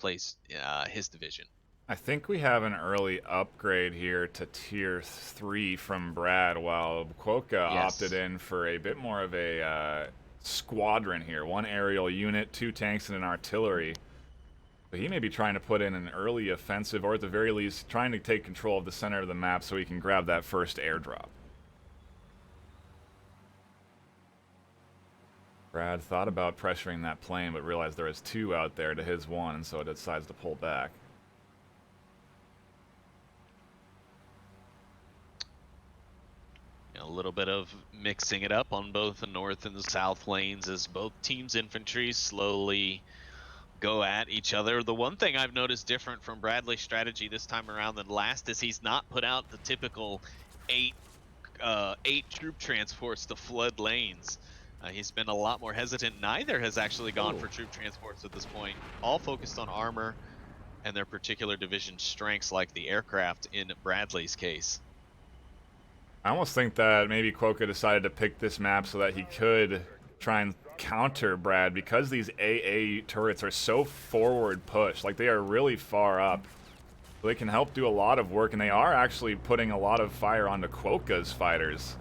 his division. I think we have an early upgrade here to tier 3 from Brad, while Quokka opted in for a bit more of a squadron here. 1 aerial unit, 2 tanks, and an artillery. But he may be trying to put in an early offensive, or at the very least, trying to take control of the center of the map so he can grab that first airdrop. Brad thought about pressuring that plane, but realized there is 2 out there to his 1, and so it decides to pull back. A little bit of mixing it up on both the north and the south lanes as both teams' infantry slowly go at each other. The one thing I've noticed different from Bradley's strategy this time around than last is he's not put out the typical 8 troop transports to flood lanes. He's been a lot more hesitant. Neither has actually gone for troop transports at this point. All focused on armor and their particular division strengths, like the aircraft in Bradley's case. I almost think that maybe Quokka decided to pick this map so that he could try and counter Brad, because these AA turrets are so forward pushed. Like, they are really far up. They can help do a lot of work, and they are actually putting a lot of fire onto Quokka's fighters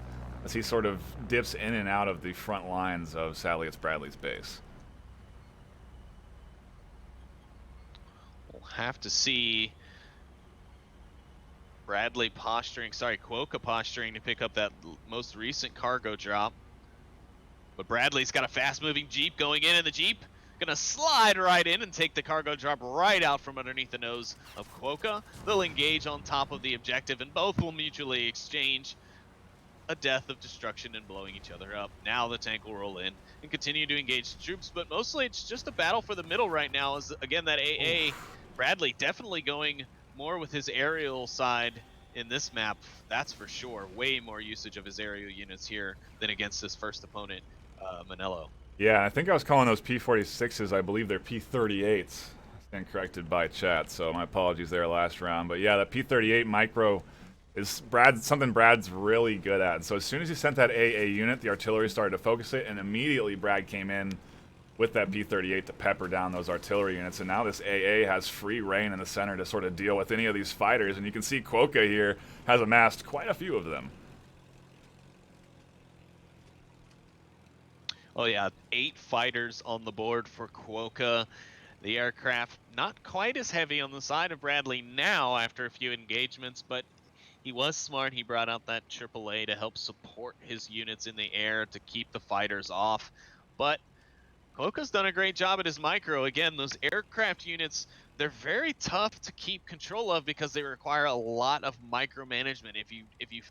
as he sort of dips in and out of the front lines of sadly it's Bradley's base. We'll have to see Quokka posturing to pick up that most recent cargo drop. But Bradley's got a fast-moving Jeep going in, and the Jeep gonna slide right in and take the cargo drop right out from underneath the nose of Quokka. They'll engage on top of the objective, and both will mutually exchange a death of destruction and blowing each other up. Now the tank will roll in and continue to engage the troops, but mostly it's just a battle for the middle right now. As again, that AA, Bradley definitely going more with his aerial side in this map, that's for sure. Way more usage of his aerial units here than against his first opponent, Manello. Yeah, I think I was calling those P-46s. I believe they're P-38s. I stand corrected by chat, so my apologies there last round. But yeah, that P-38 micro is something Brad's really good at. And so as soon as he sent that AA unit, the artillery started to focus it, and immediately Brad came in with that P-38 to pepper down those artillery units. And now this AA has free reign in the center to sort of deal with any of these fighters. And you can see Quokka here has amassed quite a few of them. Oh yeah, 8 fighters on the board for Quokka. The aircraft not quite as heavy on the side of Bradley now after a few engagements, but he was smart. He brought out that AAA to help support his units in the air to keep the fighters off. But Quokka's done a great job at his micro. Again, those aircraft units, they're very tough to keep control of because they require a lot of micromanagement. If you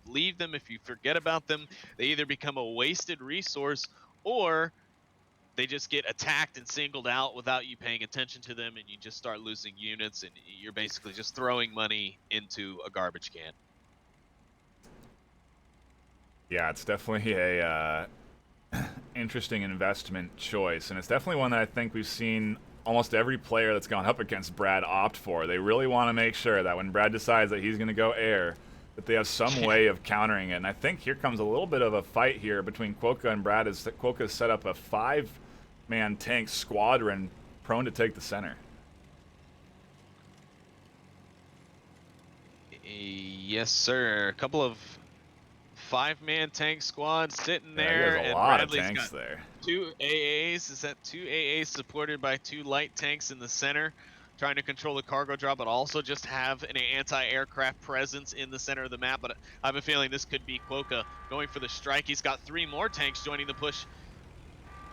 leave them, if you forget about them, they either become a wasted resource or they just get attacked and singled out without you paying attention to them, and you just start losing units, and you're basically just throwing money into a garbage can. Yeah, it's definitely a interesting investment choice, and it's definitely one that I think we've seen almost every player that's gone up against Brad opt for. They really want to make sure that when Brad decides that he's going to go air, that they have some way of countering it. And I think here comes a little bit of a fight here between Quokka and Brad, as Quokka's set up a 5-man tank squadron prone to take the center. Yes, sir. A couple of 5-man tank squads sitting there, Yeah, there's a and lot Bradley's of tanks got there. 2 AAs. Is that 2 AAs supported by 2 light tanks in the center, trying to control the cargo drop, but also just have an anti-aircraft presence in the center of the map. But I have a feeling this could be Quokka going for the strike. He's got 3 more tanks joining the push,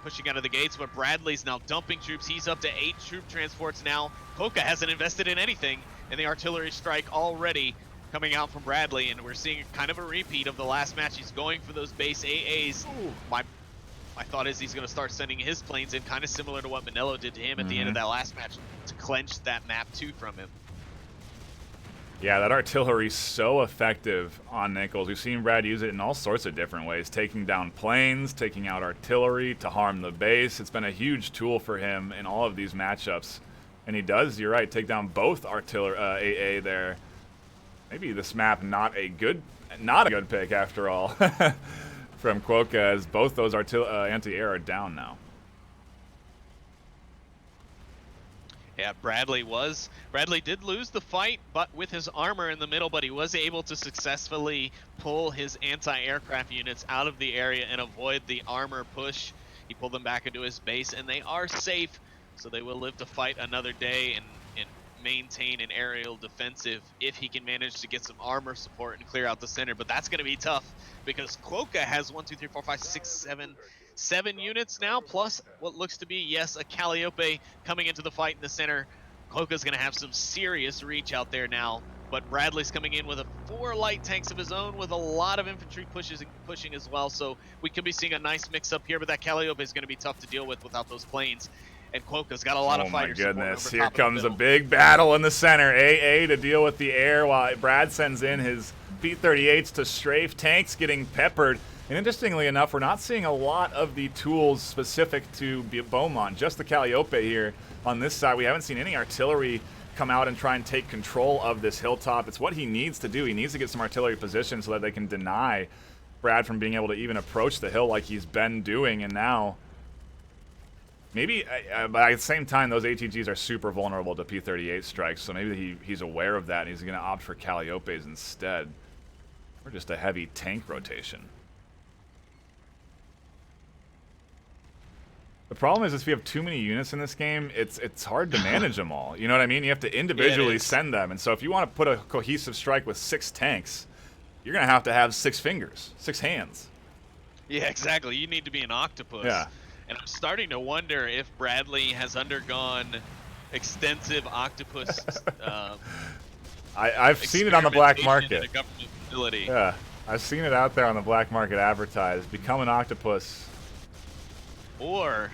pushing out of the gates, but Bradley's now dumping troops. He's up to 8 troop transports now. Quokka hasn't invested in anything, and the artillery strike already coming out from Bradley, and we're seeing kind of a repeat of the last match. He's going for those base AAs. My thought is he's going to start sending his planes in, kind of similar to what Manello did to him at the end of that last match, to clench that map 2 from him. Yeah, that artillery's so effective on Nichols. We've seen Brad use it in all sorts of different ways, taking down planes, taking out artillery to harm the base. It's been a huge tool for him in all of these matchups. And he does, you're right, take down both artillery AA there. Maybe this map not a good pick after all from Quokka, as both those anti-air are down now. Yeah, Bradley did lose the fight, but with his armor in the middle, but he was able to successfully pull his anti-aircraft units out of the area and avoid the armor push. He pulled them back into his base, and they are safe, so they will live to fight another day and maintain an aerial defensive if he can manage to get some armor support and clear out the center. But that's going to be tough, because Quokka has 7 units now, plus what looks to be, yes, a Calliope coming into the fight in the center. Quokka's going to have some serious reach out there now, but Bradley's coming in with 4 light tanks of his own, with a lot of infantry pushing as well, so we could be seeing a nice mix-up here, but that Calliope is going to be tough to deal with without those planes. And Quokka's got a lot of fighters. Oh my goodness, here comes a big battle in the center. AA to deal with the air, while Brad sends in his P-38s to strafe. Tanks getting peppered. And interestingly enough, we're not seeing a lot of the tools specific to Beaumont, just the Calliope here on this side. We haven't seen any artillery come out and try and take control of this hilltop. It's what he needs to do. He needs to get some artillery position so that they can deny Brad from being able to even approach the hill like he's been doing. And now, maybe, but at the same time, those ATGs are super vulnerable to P-38 strikes, so maybe he's aware of that and he's going to opt for Calliopes instead. Or just a heavy tank rotation. The problem is if you have too many units in this game, it's hard to manage them all. You know what I mean? You have to individually send them. And so if you want to put a cohesive strike with 6 tanks, you're going to have 6 fingers, 6 hands. Yeah, exactly. You need to be an octopus. Yeah. And I'm starting to wonder if Bradley has undergone extensive octopus I've seen it on the black market. In a government facility. Yeah, I've seen it out there on the black market advertised. Become an octopus. Or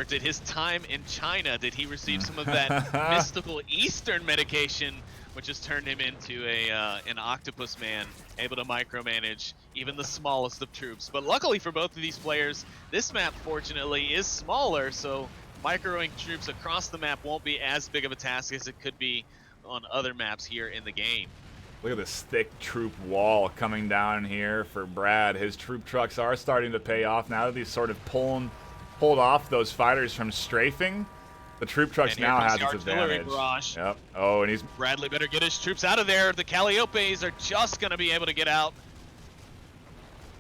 did his time in China, did he receive some of that mystical Eastern medication, which has turned him into an octopus man, able to micromanage even the smallest of troops. But luckily for both of these players, this map, fortunately, is smaller, so microing troops across the map won't be as big of a task as it could be on other maps here in the game. Look at this thick troop wall coming down here for Brad. His troop trucks are starting to pay off now that he's sort of pulled off those fighters from strafing. The troop trucks now have its advantage. Barrage. Yep. Oh, and Bradley better get his troops out of there. The Calliopes are just going to be able to get out.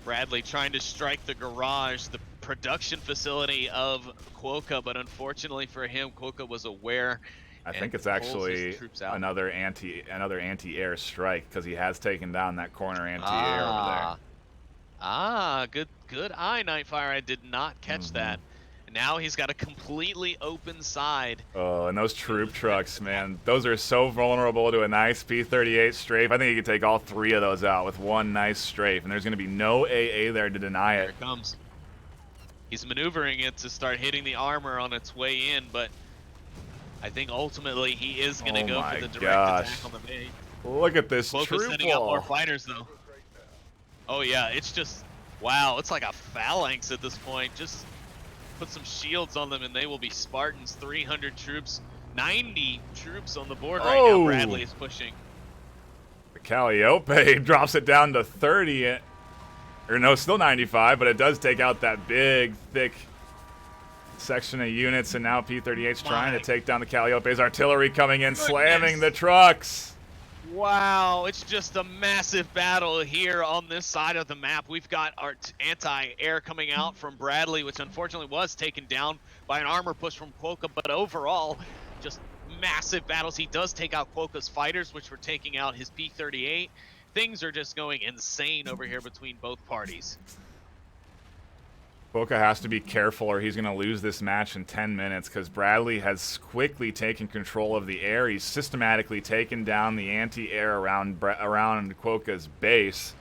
Bradley trying to strike the garage, the production facility of Quokka, but unfortunately for him, Quokka was aware. I think it's actually another anti-air strike, because he has taken down that corner anti-air over there. Good eye, NightFiree. I did not catch that. Now he's got a completely open side. Oh, and those troop trucks, man, those are so vulnerable to a nice P-38 strafe. I think he could take all 3 of those out with one nice strafe, and there's going to be no AA there to deny it. Here it comes. He's maneuvering it to start hitting the armor on its way in, but I think ultimately he is going to Oh go for my the direct gosh. attack on the base. Look at this Quoka's troop sending out more wall. fighters though. Oh yeah, it's just, wow, it's like a phalanx at this point. Just put some shields on them and they will be Spartans. 300 troops, 90 troops on the board right now. Bradley is pushing. The Calliope drops it down to 30. Or no, still 95, but it does take out that big, thick section of units, and now P-38's trying to take down the Calliope's artillery coming in, slamming the trucks. Wow, it's just a massive battle here on this side of the map. We've got our anti-air coming out from Bradley, which unfortunately was taken down by an armor push from Quokka, but overall, just massive battles. He does take out Quokka's fighters, which were taking out his P-38. Things are just going insane over here between both parties. Quokka has to be careful or he's going to lose this match in 10 minutes because Bradley has quickly taken control of the air. He's systematically taken down the anti-air around Quokka's base.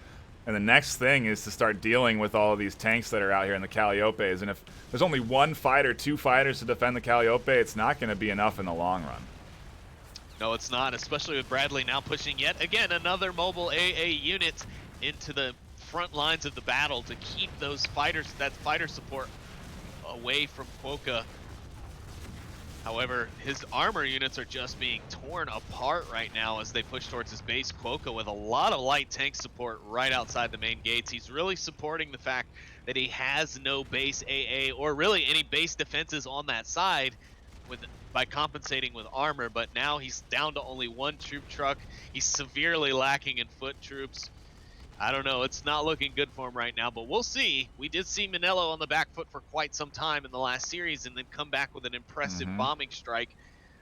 And the next thing is to start dealing with all of these tanks that are out here in the Calliopes. And if there's only one fighter, two fighters to defend the Calliope, it's not going to be enough in the long run. No, it's not, especially with Bradley now pushing yet again another mobile AA unit into the front lines of the battle to keep those fighters, that fighter support away from Quokka. However, his armor units are just being torn apart right now as they push towards his base. Quokka with a lot of light tank support right outside the main gates. He's really supporting the fact that he has no base AA or really any base defenses on that side by compensating with armor, but now he's down to only one troop truck. He's severely lacking in foot troops. I don't know, it's not looking good for him right now, but we'll see. We did see Manello on the back foot for quite some time in the last series and then come back with an impressive bombing strike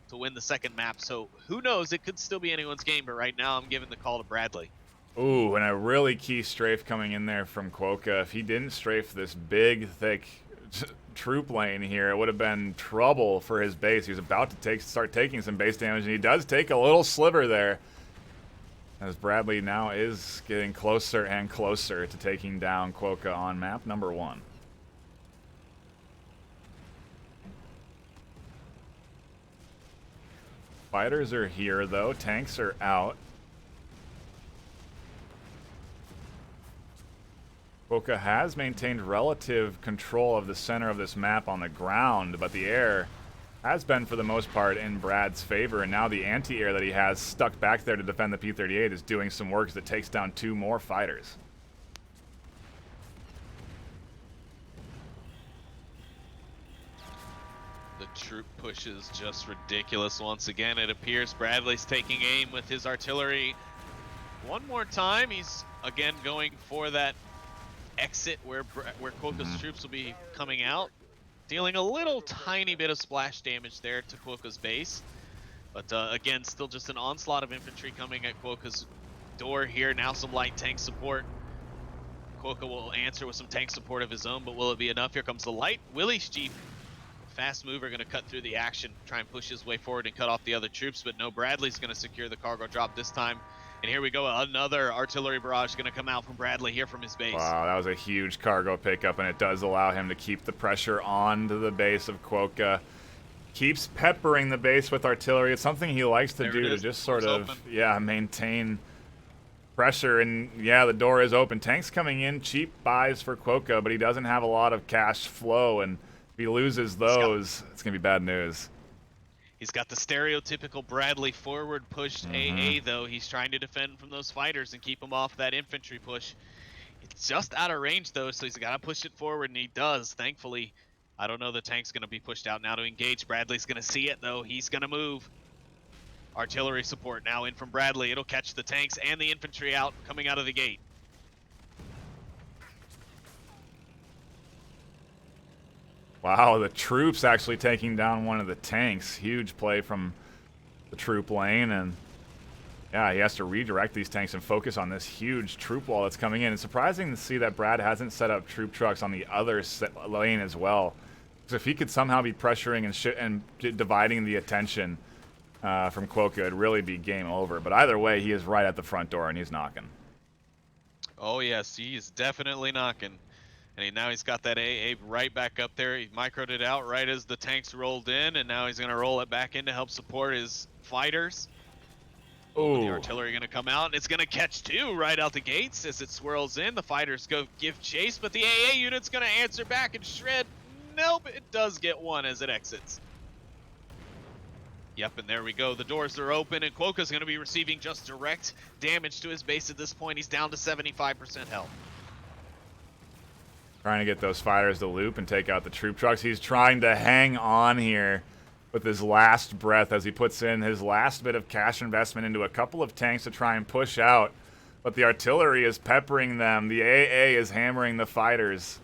to win the second map. So who knows, it could still be anyone's game, but right now I'm giving the call to Bradley. Ooh, and a really key strafe coming in there from Quokka. If he didn't strafe this big, thick troop lane here, it would have been trouble for his base. He was about to start taking some base damage, and he does take a little sliver there. As Bradley now is getting closer and closer to taking down Quokka on map number 1. Fighters are here, though. Tanks are out. Quokka has maintained relative control of the center of this map on the ground, but the air has been, for the most part, in Brad's favor, and now the anti-air that he has stuck back there to defend the P-38 is doing some work that takes down 2 more fighters. The troop push is just ridiculous once again. It appears Bradley's taking aim with his artillery one more time. He's again going for that exit where Quokka's troops will be coming out, dealing a little tiny bit of splash damage there to Quokka's base. But again, still just an onslaught of infantry coming at Quokka's door here. Now some light tank support. Quokka will answer with some tank support of his own, but will it be enough? Here comes the light. Willie's Jeep, fast mover, going to cut through the action, try and push his way forward and cut off the other troops, but no, Bradley's going to secure the cargo drop this time. And here we go, another artillery barrage going to come out from Bradley here from his base. Wow, that was a huge cargo pickup, and it does allow him to keep the pressure onto the base of Quokka. Keeps peppering the base with artillery. It's something he likes to do to just sort of, maintain pressure. And yeah, the door is open. Tanks coming in, cheap buys for Quokka, but he doesn't have a lot of cash flow, and if he loses those, it's going to be bad news. He's got the stereotypical Bradley forward pushed AA, though. He's trying to defend from those fighters and keep them off that infantry push. It's just out of range, though, so he's got to push it forward, and he does, thankfully. I don't know the tank's going to be pushed out now to engage. Bradley's going to see it, though. He's going to move. Artillery support now in from Bradley. It'll catch the tanks and the infantry out coming out of the gate. Wow, the troops actually taking down one of the tanks. Huge play from the troop lane, and yeah, he has to redirect these tanks and focus on this huge troop wall that's coming in. It's surprising to see that Brad hasn't set up troop trucks on the other lane as well. Because if he could somehow be pressuring and dividing the attention from Quokka, it'd really be game over. But either way, he is right at the front door, and he's knocking. Oh, yes, he is definitely knocking. And now he's got that AA right back up there. He microed it out right as the tanks rolled in, and now he's going to roll it back in to help support his fighters. Oh, the Ooh. artillery going to come out, and it's going to catch two right out the gates as it swirls in. The fighters go give chase, but the AA unit's going to answer back and shred. Nope, it does get one as it exits. Yep, and there we go. The doors are open, and Quokka's going to be receiving just direct damage to his base at this point. He's down to 75% health. Trying to get those fighters to loop and take out the troop trucks. He's trying to hang on here with his last breath as he puts in his last bit of cash investment into a couple of tanks to try and push out. But the artillery is peppering them. The AA is hammering the fighters.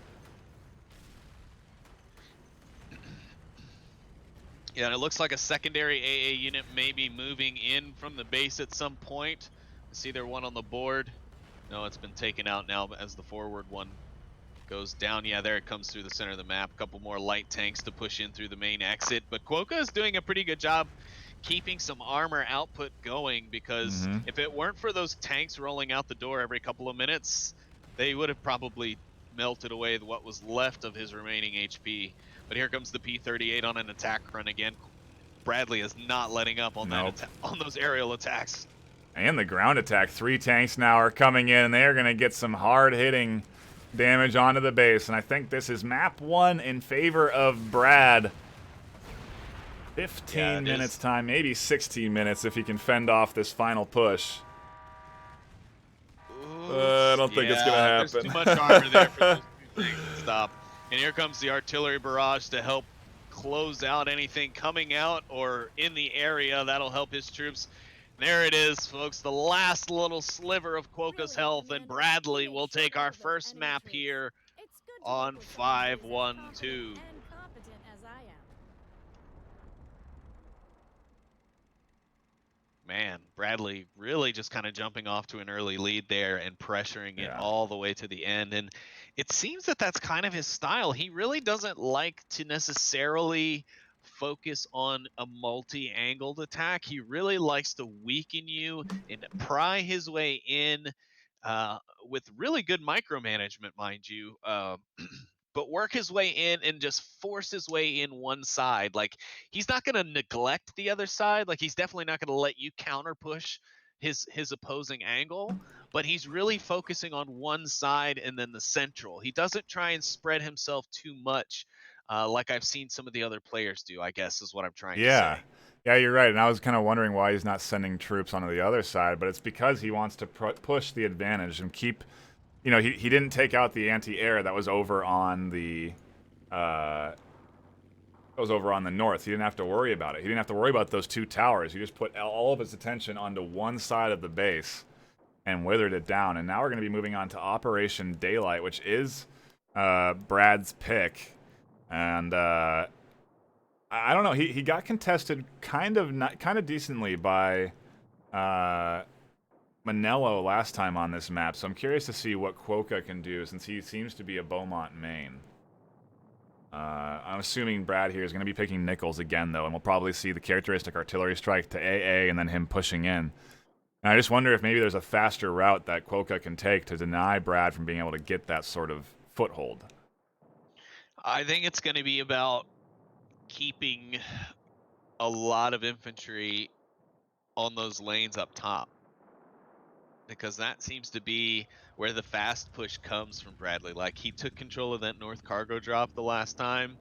Yeah, and it looks like a secondary AA unit may be moving in from the base at some point. I see there one on the board. No, it's been taken out now as the forward one goes down. Yeah, there it comes through the center of the map. A couple more light tanks to push in through the main exit. But Quokka is doing a pretty good job keeping some armor output going, because if it weren't for those tanks rolling out the door every couple of minutes, they would have probably melted away what was left of his remaining HP. But here comes the P-38 on an attack run again. Bradley is not letting up on on those aerial attacks. And the ground attack. 3 tanks now are coming in, and they are going to get some hard-hitting damage onto the base. And I think this is map 1 in favor of Brad. 15 minutes time, maybe 16 minutes if he can fend off this final push. I don't think it's going to happen. There's too much armor there for those two things to stop. And here comes the artillery barrage to help close out anything coming out or in the area. That'll help his troops. There it is, folks, the last little sliver of Quokka's health, and Bradley will take our first map here on 5-1-2. Man, Bradley really just kind of jumping off to an early lead there and pressuring it all the way to the end. And it seems that that's kind of his style. He really doesn't like to necessarily focus on a multi-angled attack. He really likes to weaken you and pry his way in with really good micromanagement, mind you. But work his way in and just force his way in one side. Like, he's not going to neglect the other side. Like, he's definitely not going to let you counter push his opposing angle, but he's really focusing on one side and then the central. He doesn't try and spread himself too much, like I've seen some of the other players do, I guess is what I'm trying to say. Yeah, you're right. And I was kind of wondering why he's not sending troops onto the other side, but it's because he wants to push the advantage and keep... You know, he didn't take out the anti-air that was over on the north. He didn't have to worry about it. He didn't have to worry about those 2 towers. He just put all of his attention onto one side of the base and withered it down. And now we're going to be moving on to Operation Daylight, which is Brad's pick. And I don't know. He got contested kind of decently by Manello last time on this map, so I'm curious to see what Quokka can do since he seems to be a Beaumont main. I'm assuming Brad here is going to be picking Nichols again, though, and we'll probably see the characteristic artillery strike to AA and then him pushing in. And I just wonder if maybe there's a faster route that Quokka can take to deny Brad from being able to get that sort of foothold. I think it's going to be about keeping a lot of infantry on those lanes up top, because that seems to be where the fast push comes from Bradley. Like, he took control of that north cargo drop the last time,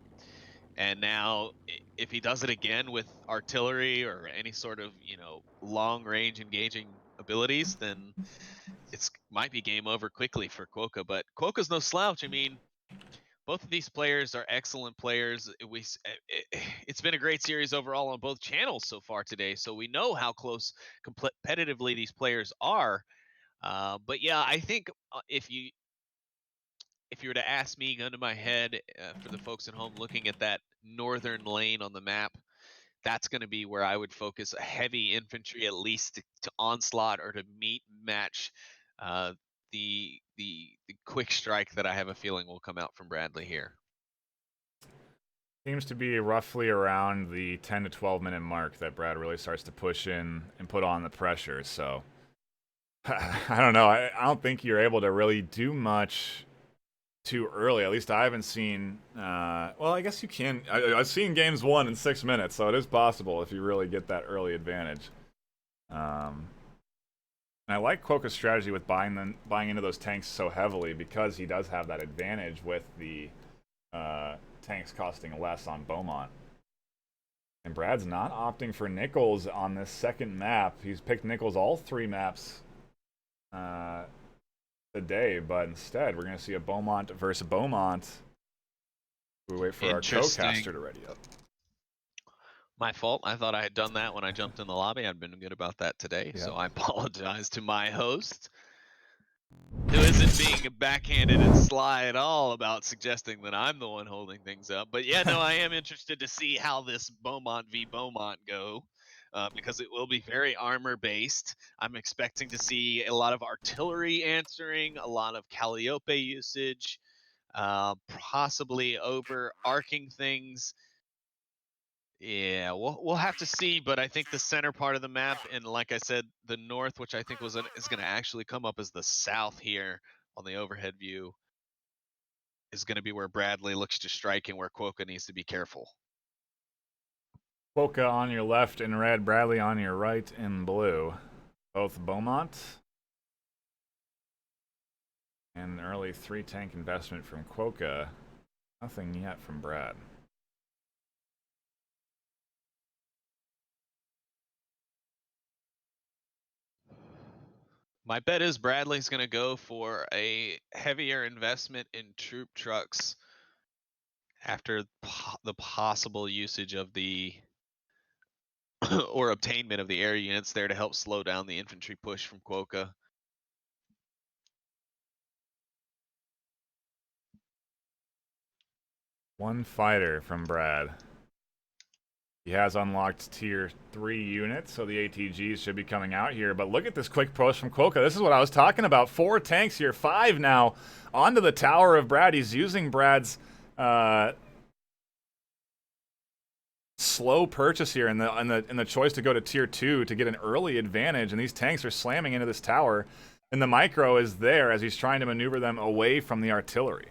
and now if he does it again with artillery or any sort of, you know, long range engaging abilities, then it's might be game over quickly for Quokka. But Quokka's no slouch. I mean, both of these players are excellent players. It's been a great series overall on both channels so far today, so we know how close competitively these players are. But yeah, I think if you were to ask me, gun to my head, for the folks at home looking at that northern lane on the map, that's going to be where I would focus a heavy infantry, at least to onslaught or to match the quick strike that I have a feeling will come out from Bradley here. Seems to be roughly around the 10 to 12 minute mark that Brad really starts to push in and put on the pressure, so I don't know. I don't think you're able to really do much too early. At least I haven't seen. Well, I guess you can. I've seen games won in 6 minutes, so it is possible if you really get that early advantage. And I like Quokka's strategy with buying into those tanks so heavily because he does have that advantage with the tanks costing less on Beaumont. And Brad's not opting for Nichols on this second map. He's picked Nichols all 3 maps today, but instead we're going to see a Beaumont versus Beaumont. We wait for our co-caster to ready up. My fault. I thought I had done that when I jumped in the lobby. I've been good about that today, so I apologize to my host, who isn't being backhanded and sly at all about suggesting that I'm the one holding things up. But yeah, no, I am interested to see how this Beaumont v. Beaumont go, because it will be very armor-based. I'm expecting to see a lot of artillery answering, a lot of Calliope usage, possibly overarching things. Yeah, we'll have to see, but I think the center part of the map, and like I said, the north, which I think is going to actually come up as the south here on the overhead view, is going to be where Bradley looks to strike and where Quokka needs to be careful. Quokka on your left in red, Bradley on your right in blue. Both Beaumont. And an early 3-tank investment from Quokka. Nothing yet from Brad. My bet is Bradley's going to go for a heavier investment in troop trucks after the possible usage of the or obtainment of the air units there to help slow down the infantry push from Quokka. One fighter from Brad. He has unlocked tier 3 units, so the ATGs should be coming out here. But look at this quick push from Quokka. This is what I was talking about. 4 tanks here, 5 now onto the tower of Brad. He's using Brad's slow purchase here in the choice to go to tier 2 to get an early advantage. And these tanks are slamming into this tower. And the micro is there as he's trying to maneuver them away from the artillery.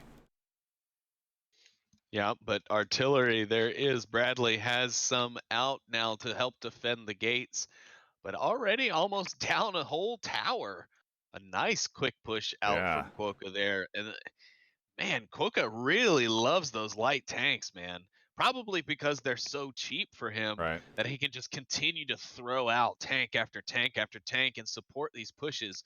Yeah, but artillery, there is. Bradley has some out now to help defend the gates, but already almost down a whole tower. A nice quick push out from Quokka there. And man, Quokka really loves those light tanks, man. Probably because they're so cheap for him that he can just continue to throw out tank after tank after tank and support these pushes.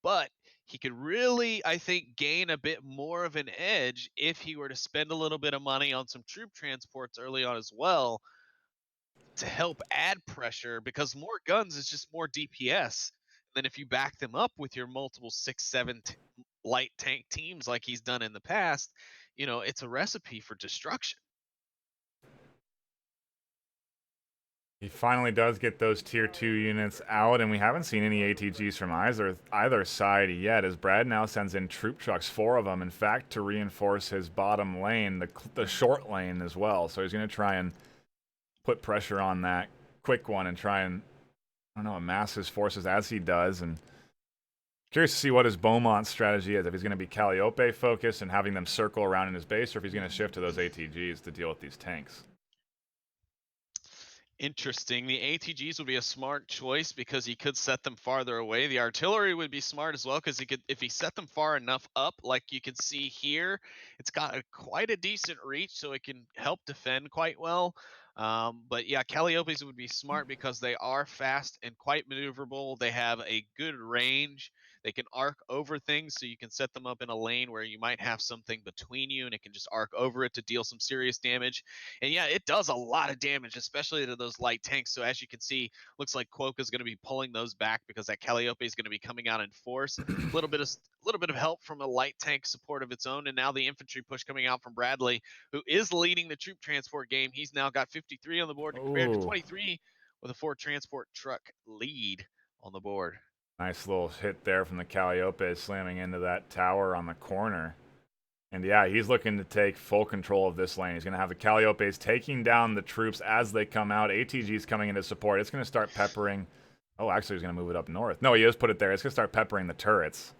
But he could really, I think, gain a bit more of an edge if he were to spend a little bit of money on some troop transports early on as well to help add pressure, because more guns is just more DPS. Then if you back them up with your multiple 6-7 light tank teams like he's done in the past, you know, it's a recipe for destruction. He finally does get those tier 2 units out, and we haven't seen any ATGs from either side yet, as Brad now sends in troop trucks, 4 of them, in fact, to reinforce his bottom lane, the short lane as well. So he's going to try and put pressure on that quick one and try and, I don't know, amass his forces as he does. And curious to see what his Beaumont strategy is, if he's going to be Calliope focused and having them circle around in his base, or if he's going to shift to those ATGs to deal with these tanks. Interesting. The ATGs would be a smart choice because he could set them farther away. The artillery would be smart as well because he could, if he set them far enough up, like you can see here, it's got quite a decent reach, so it can help defend quite well. But yeah, Calliopes would be smart because they are fast and quite maneuverable. They have a good range. They can arc over things, so you can set them up in a lane where you might have something between you, and it can just arc over it to deal some serious damage. And yeah, it does a lot of damage, especially to those light tanks. So as you can see, looks like Quokka is going to be pulling those back because that Calliope is going to be coming out in force. A little bit of help from a light tank support of its own, and now the infantry push coming out from Bradley, who is leading the troop transport game. He's now got 53 on the board compared to 23 with a 4 transport truck lead on the board. Nice little hit there from the Calliope, slamming into that tower on the corner. And yeah, he's looking to take full control of this lane. He's going to have the Calliopes taking down the troops as they come out. ATG's coming into support. It's going to start peppering. Oh, actually, he's going to move it up north. No, he just put it there. It's going to start peppering the turrets.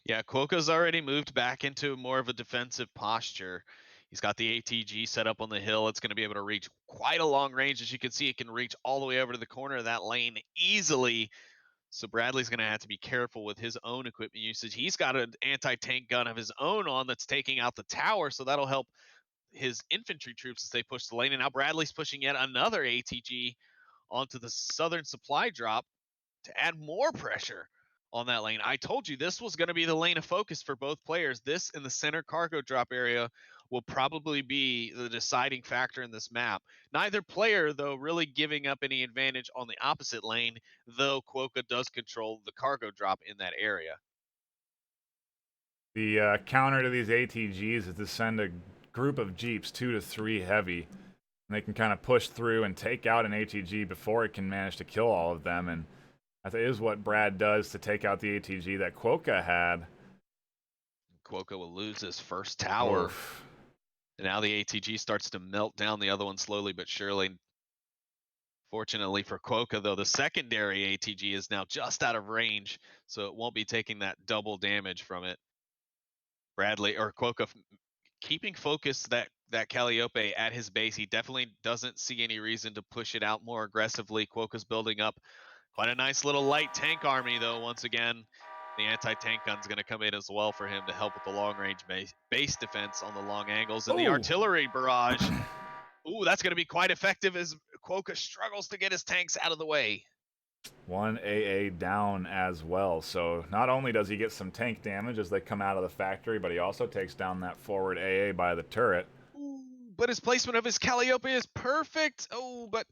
Yeah, Quokka's already moved back into more of a defensive posture. He's got the ATG set up on the hill. It's going to be able to reach quite a long range. As you can see, it can reach all the way over to the corner of that lane easily. So Bradley's going to have to be careful with his own equipment usage. He's got an anti-tank gun of his own on that's taking out the tower, so that'll help his infantry troops as they push the lane. And now Bradley's pushing yet another ATG onto the southern supply drop to add more pressure on that lane. I told you this was going to be the lane of focus for both players. This in the center cargo drop area will probably be the deciding factor in this map. Neither player, though, really giving up any advantage on the opposite lane, though Quokka does control the cargo drop in that area. The counter to these ATGs is to send a group of Jeeps, 2 to 3 heavy, and they can kind of push through and take out an ATG before it can manage to kill all of them. And that is what Brad does to take out the ATG that Quokka had. Quokka will lose his first tower. Oof. And now the ATG starts to melt down the other one slowly but surely. Fortunately for Quokka, though, the secondary ATG is now just out of range, so it won't be taking that double damage from it. Bradley or Quokka keeping focus that Calliope at his base. He definitely doesn't see any reason to push it out more aggressively. Quokka's building up quite a nice little light tank army, though. Once again, the anti-tank gun's going to come in as well for him to help with the long-range base defense on the long angles. And the artillery barrage, ooh, that's going to be quite effective as Quokka struggles to get his tanks out of the way. 1 AA down as well. So not only does he get some tank damage as they come out of the factory, but he also takes down that forward AA by the turret. Ooh, but his placement of his Calliope is perfect. Oh, but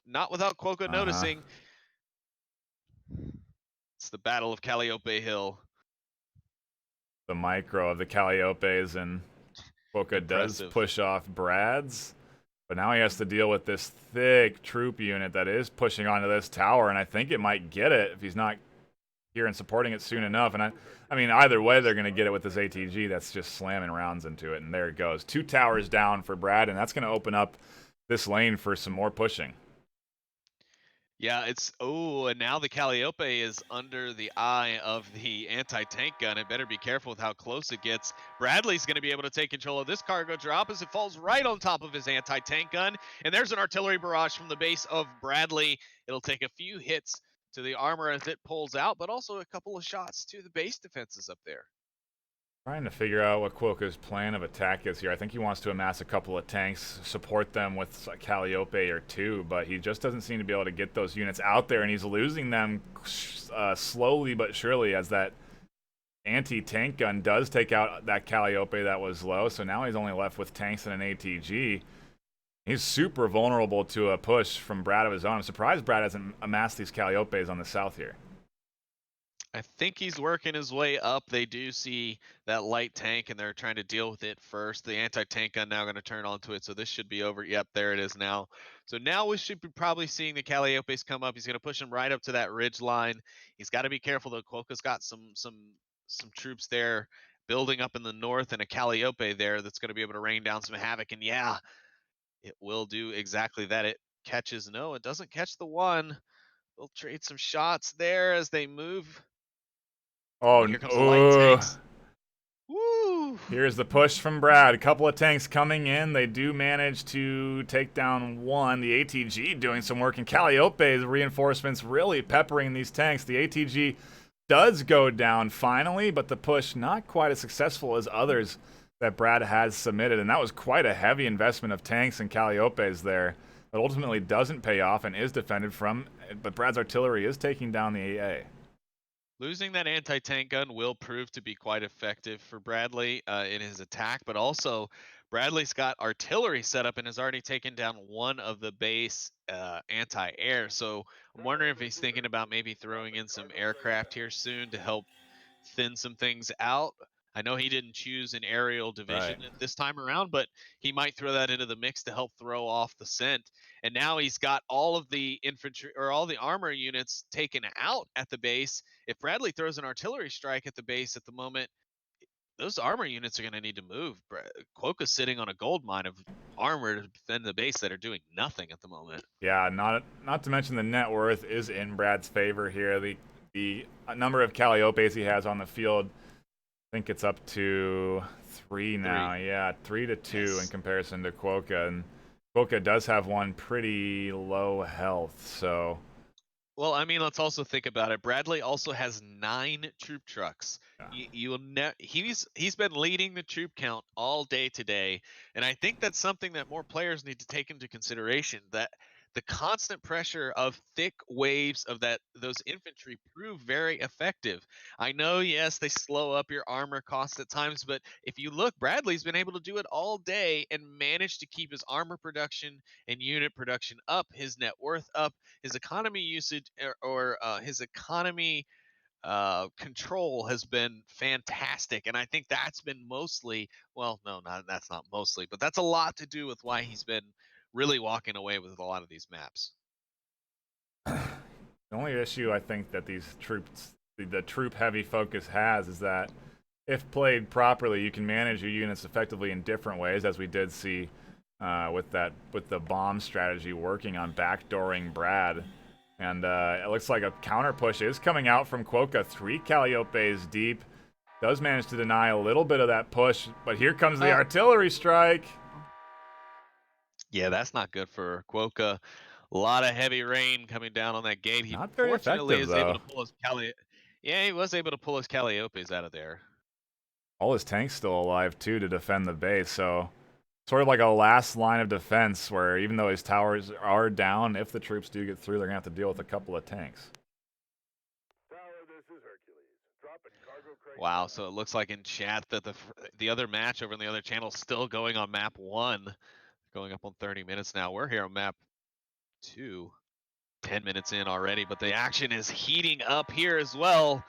not without Quokka noticing. It's the Battle of Calliope Hill. The micro of the Calliopes, and Quokka does push off Brad's. But now he has to deal with this thick troop unit that is pushing onto this tower, and I think it might get it if he's not here and supporting it soon enough. And I mean, either way, they're going to get it with this ATG that's just slamming rounds into it, and there it goes. 2 towers down for Brad, and that's going to open up this lane for some more pushing. Yeah, and now the Calliope is under the eye of the anti-tank gun. It better be careful with how close it gets. Bradley's going to be able to take control of this cargo drop as it falls right on top of his anti-tank gun. And there's an artillery barrage from the base of Bradley. It'll take a few hits to the armor as it pulls out, but also a couple of shots to the base defenses up there. Trying to figure out what Quokka's plan of attack is here. I think he wants to amass a couple of tanks, support them with a Calliope or 2, but he just doesn't seem to be able to get those units out there, and he's losing them slowly but surely as that anti-tank gun does take out that Calliope that was low, so now he's only left with tanks and an ATG. He's super vulnerable to a push from Brad of his own. I'm surprised Brad hasn't amassed these Calliopes on the south here. I think he's working his way up. They do see that light tank, and they're trying to deal with it first. The anti-tank gun now going to turn onto it, so this should be over. Yep, there it is now. So now we should be probably seeing the Calliopes come up. He's going to push him right up to that ridge line. He's got to be careful, though. Quokka's got some troops there building up in the north, and a Calliope there that's going to be able to rain down some havoc. And yeah, it will do exactly that. It catches. No, it doesn't catch the one. They'll trade some shots there as they move. Oh, here comes the light tanks. Woo! Here's the push from Brad. A couple of tanks coming in. They do manage to take down one. The ATG doing some work, and Calliope's reinforcements really peppering these tanks. The ATG does go down finally, but the push not quite as successful as others that Brad has submitted, and that was quite a heavy investment of tanks and Calliopes there that ultimately doesn't pay off and is defended from, but Brad's artillery is taking down the AA. Losing that anti-tank gun will prove to be quite effective for Bradley in his attack, but also Bradley's got artillery set up and has already taken down one of the base anti-air. So I'm wondering if he's thinking about maybe throwing in some aircraft here soon to help thin some things out. I know he didn't choose an aerial division this time around, but he might throw that into the mix to help throw off the scent. And now he's got all of the infantry or all the armor units taken out at the base. If Bradley throws an artillery strike at the base at the moment, those armor units are going to need to move. Quokka's sitting on a gold mine of armor to defend the base that are doing nothing at the moment. Yeah, not to mention the net worth is in Brad's favor here. The the number of Calliopes he has on the field, I think it's up to 3 now. Yeah, 3-2 Yes. in comparison to Quokka. And Quokka does have one pretty low health, so Well, I mean, let's also think about it. Bradley also has 9 troop trucks. yeah. You will he's been leading the troop count all day today, and I think that's something that more players need to take into consideration. That the constant pressure of thick waves of those infantry prove very effective. I know, yes, they slow up your armor costs at times, but if you look, Bradley's been able to do it all day and manage to keep his armor production and unit production up, his net worth up, his economy usage or his economy control has been fantastic, and I think that's been mostly, well, no, not that's not mostly, but that's a lot to do with why he's been really walking away with a lot of these maps. The only issue I think that these troops, the troop heavy focus has, is that if played properly, you can manage your units effectively in different ways, as we did see with the bomb strategy working on backdooring Brad. And it looks like a counter push is coming out from Quokka. 3 Calliopes deep. Does manage to deny a little bit of that push, but here comes the artillery strike. Yeah, that's not good for Quokka. A lot of heavy rain coming down on that gate. He Not very fortunately effective, is able though. to pull his Yeah, he was able to pull his Calliopes out of there. All his tanks still alive, too, to defend the base, so sort of like a last line of defense where even though his towers are down, if the troops do get through, they're going to have to deal with a couple of tanks. Wow, so it looks like in chat that the other match over in the other channel is still going on map 1. Going up on 30 minutes now. We're here on map 2. 10 minutes in already, but the action is heating up here as well.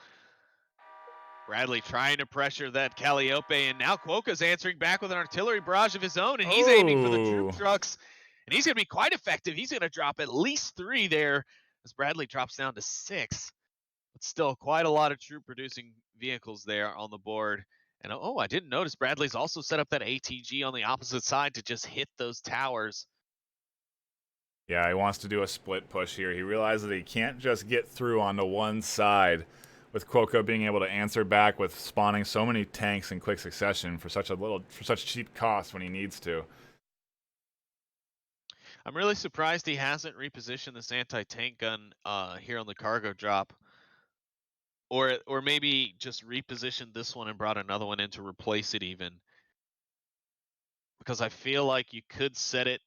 Bradley trying to pressure that Calliope, and now Quokka's answering back with an artillery barrage of his own, and he's aiming for the troop trucks, and he's going to be quite effective. He's going to drop at least 3 there as Bradley drops down to 6. But still, quite a lot of troop-producing vehicles there on the board. And oh, I didn't notice Bradley's also set up that ATG on the opposite side to just hit those towers. Yeah, he wants to do a split push here. He realizes that he can't just get through onto one side, with Quokka being able to answer back with spawning so many tanks in quick succession for such cheap cost when he needs to. I'm really surprised he hasn't repositioned this anti-tank gun here on the cargo drop. Or maybe just repositioned this one and brought another one in to replace it even. Because I feel like you could set it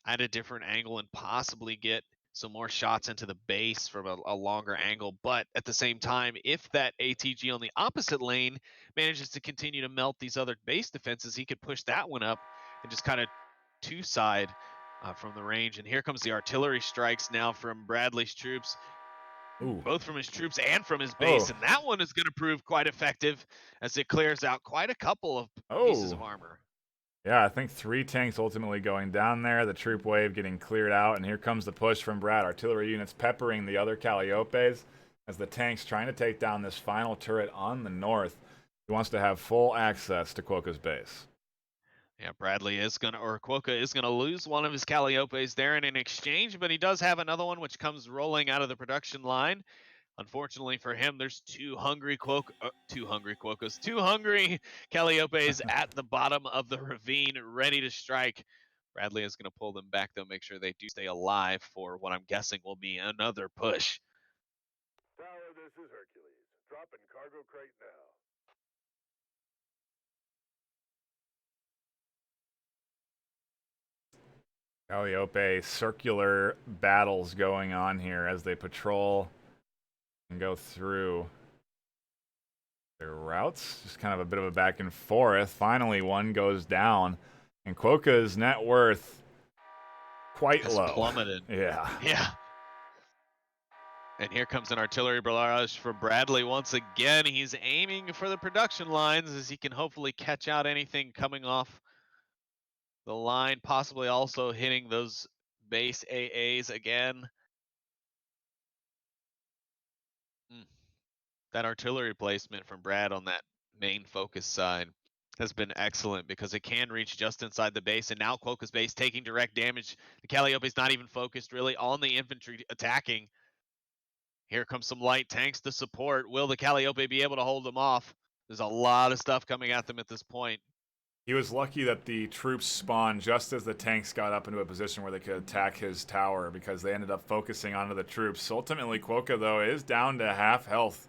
at a different angle and possibly get some more shots into the base from a longer angle. But at the same time, if that ATG on the opposite lane manages to continue to melt these other base defenses, he could push that one up and just kind of two-side from the range. And here comes the artillery strikes now from Bradley's troops. Ooh. Both from his troops and from his base, and that one is going to prove quite effective as it clears out quite a couple of pieces of armor. Yeah, I think 3 tanks ultimately going down there, the troop wave getting cleared out, and here comes the push from Brad. Artillery units peppering the other Calliopes as the tank's trying to take down this final turret on the north. He wants to have full access to Quokka's base. Yeah, Bradley is going to, or Quokka is going to lose one of his Calliopes there in an exchange, but he does have another one which comes rolling out of the production line. Unfortunately for him, there's two hungry Quokkas, 2 hungry Calliopes at the bottom of the ravine, ready to strike. Bradley is going to pull them back, though, make sure they do stay alive for what I'm guessing will be another push. Tower, this is Hercules. Dropping cargo crate now. Calliope circular battles going on here as they patrol and go through their routes. Just kind of a bit of a back and forth. Finally, one goes down, and Quokka's net worth quite Has low. Plummeted. Yeah. And here comes an artillery barrage for Bradley once again. He's aiming for the production lines as he can hopefully catch out anything coming off the line, possibly also hitting those base AAs again. That artillery placement from Brad on that main focus side has been excellent because it can reach just inside the base, and now Quokka's base taking direct damage. The Calliope's not even focused really on the infantry attacking. Here comes some light tanks to support. Will the Calliope be able to hold them off? There's a lot of stuff coming at them at this point. He was lucky that the troops spawned just as the tanks got up into a position where they could attack his tower, because they ended up focusing onto the troops. Ultimately, Quokka, though, is down to half health,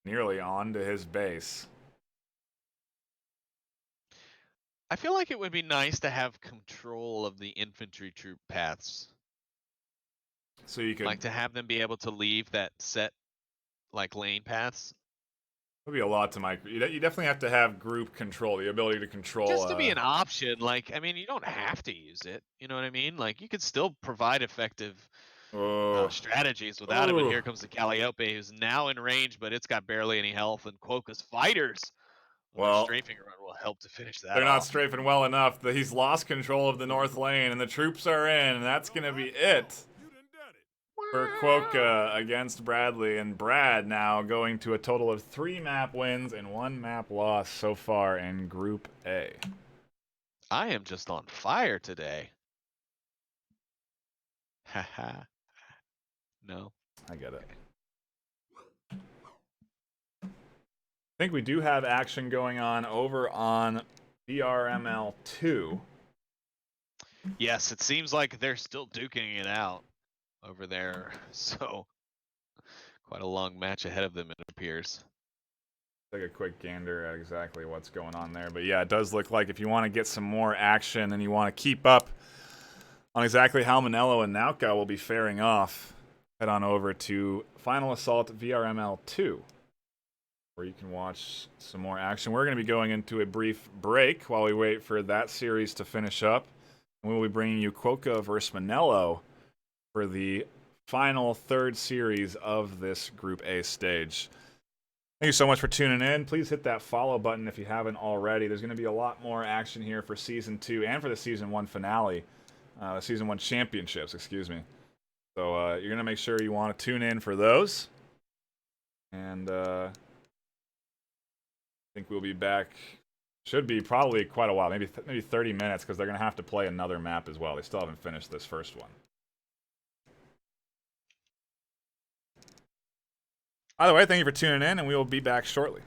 nearly onto his base. I feel like it would be nice to have control of the infantry troop paths. So you could... Like to have them be able to leave that set, like, lane paths. Would be a lot to micro. You definitely have to have group control, the ability to control. Just to be an option, like, I mean, you don't have to use it. You know what I mean? Like, you could still provide effective strategies without it. But here comes the Calliope, who's now in range, but it's got barely any health. And Quokka's fighters, well, strafing run will help to finish that. They're not strafing well enough. He's lost control of the north lane, and the troops are in, and that's gonna be it for Quokka against Bradley. And Brad now going to a total of 3 map wins and 1 map loss so far in Group A. I am just on fire today. Haha. No. I get it. I think we do have action going on over on VRML 2. Yes, it seems like they're still duking it out over there. So, quite a long match ahead of them, it appears. Take a quick gander at exactly what's going on there. But yeah, it does look like if you want to get some more action and you want to keep up on exactly how Manello and Nauka will be faring off, head on over to Final Assault VRML 2, where you can watch some more action. We're going to be going into a brief break while we wait for that series to finish up. And we will be bringing you Quokka versus Manello for the final 3rd series of this Group A stage. Thank you so much for tuning in. Please hit that follow button if you haven't already. There's going to be a lot more action here for Season 2 and for the Season 1 finale. Season 1 championships, excuse me. So you're going to make sure you want to tune in for those. And I think we'll be back. Should be probably quite a while, maybe 30 minutes, because they're going to have to play another map as well. They still haven't finished this first one. Either way, thank you for tuning in, and we will be back shortly.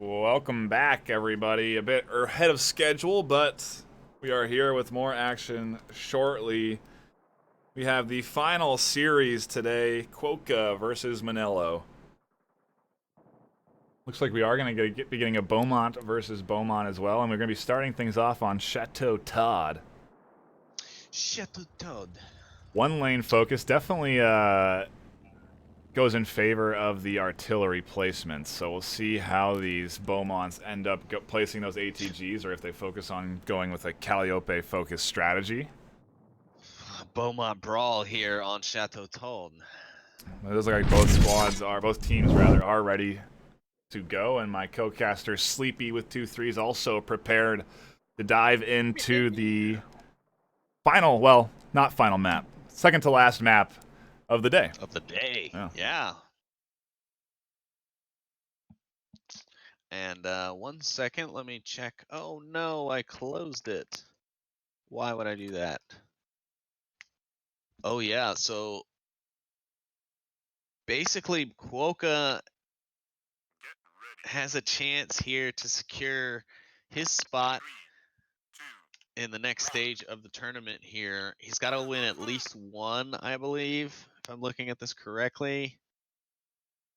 Welcome back, everybody. A bit ahead of schedule, but we are here with more action shortly. We have the final series today, Quokka versus Manello. Looks like we are going to be getting a Beaumont versus Beaumont as well, and we're going to be starting things off on Chateau Todd. Chateau Todd. One lane focus, definitely goes in favor of the artillery placements, so we'll see how these Beaumonts end up placing those ATGs, or if they focus on going with a Calliope focused strategy. Beaumont brawl here on Chateau Todd. It looks like both teams are ready to go, and my co-caster Sleepy with 2-3s also prepared to dive into the final, well, not final map, second to last map of the day. Yeah. And 1 second, let me check. Oh no, I closed it. Why would I do that? Oh yeah, so basically Quokka has a chance here to secure his spot in the next stage of the tournament here. He's got to win at least one, I believe, if I'm looking at this correctly.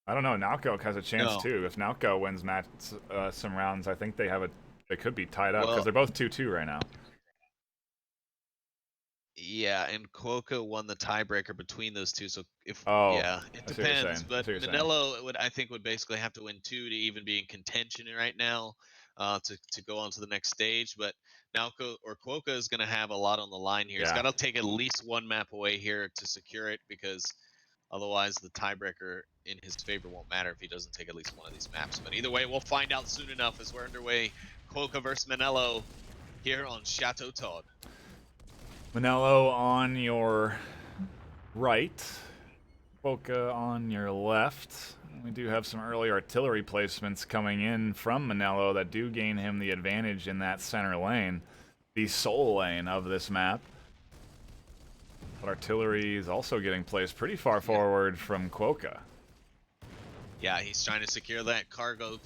I don't know. Nalco has a chance No. too. If Nalco wins some rounds, I think they could be tied up because Well, they're both 2-2 right now. Yeah, and Quokka won the tiebreaker between those two. So it I see what you're depends. saying. But I see what you're Manello I think would basically have to win 2 to even be in contention right now, to go on to the next stage. But Nalco or Quokka is going to have a lot on the line here. He's Yeah. got to take at least one map away here to secure it, because Otherwise, the tiebreaker in his favor won't matter if he doesn't take at least one of these maps. But either way, we'll find out soon enough as we're underway. Quokka versus Manello here on Chateau Todd. Manello on your right, Quokka on your left. We do have some early artillery placements coming in from Manello that do gain him the advantage in that center lane, the soul lane of this map. But artillery is also getting placed pretty far forward from Quokka. Yeah, he's trying to secure that cargo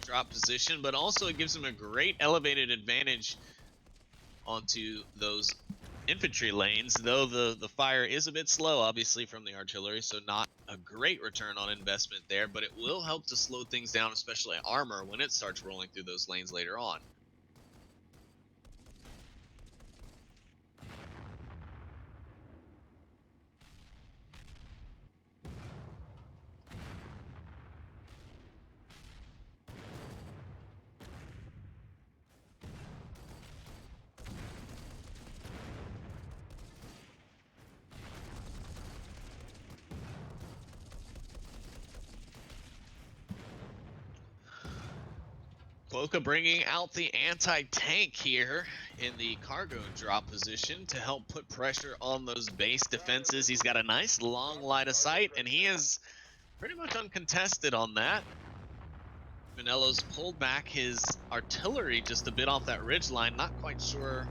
drop position, but also it gives him a great elevated advantage onto those infantry lanes, though the fire is a bit slow, obviously, from the artillery, so not a great return on investment there, but it will help to slow things down, especially armor, when it starts rolling through those lanes later on. Quokka bringing out the anti-tank here in the cargo drop position to help put pressure on those base defenses. He's got a nice long line of sight, and he is pretty much uncontested on that. Manello's pulled back his artillery just a bit off that ridge line. Not quite sure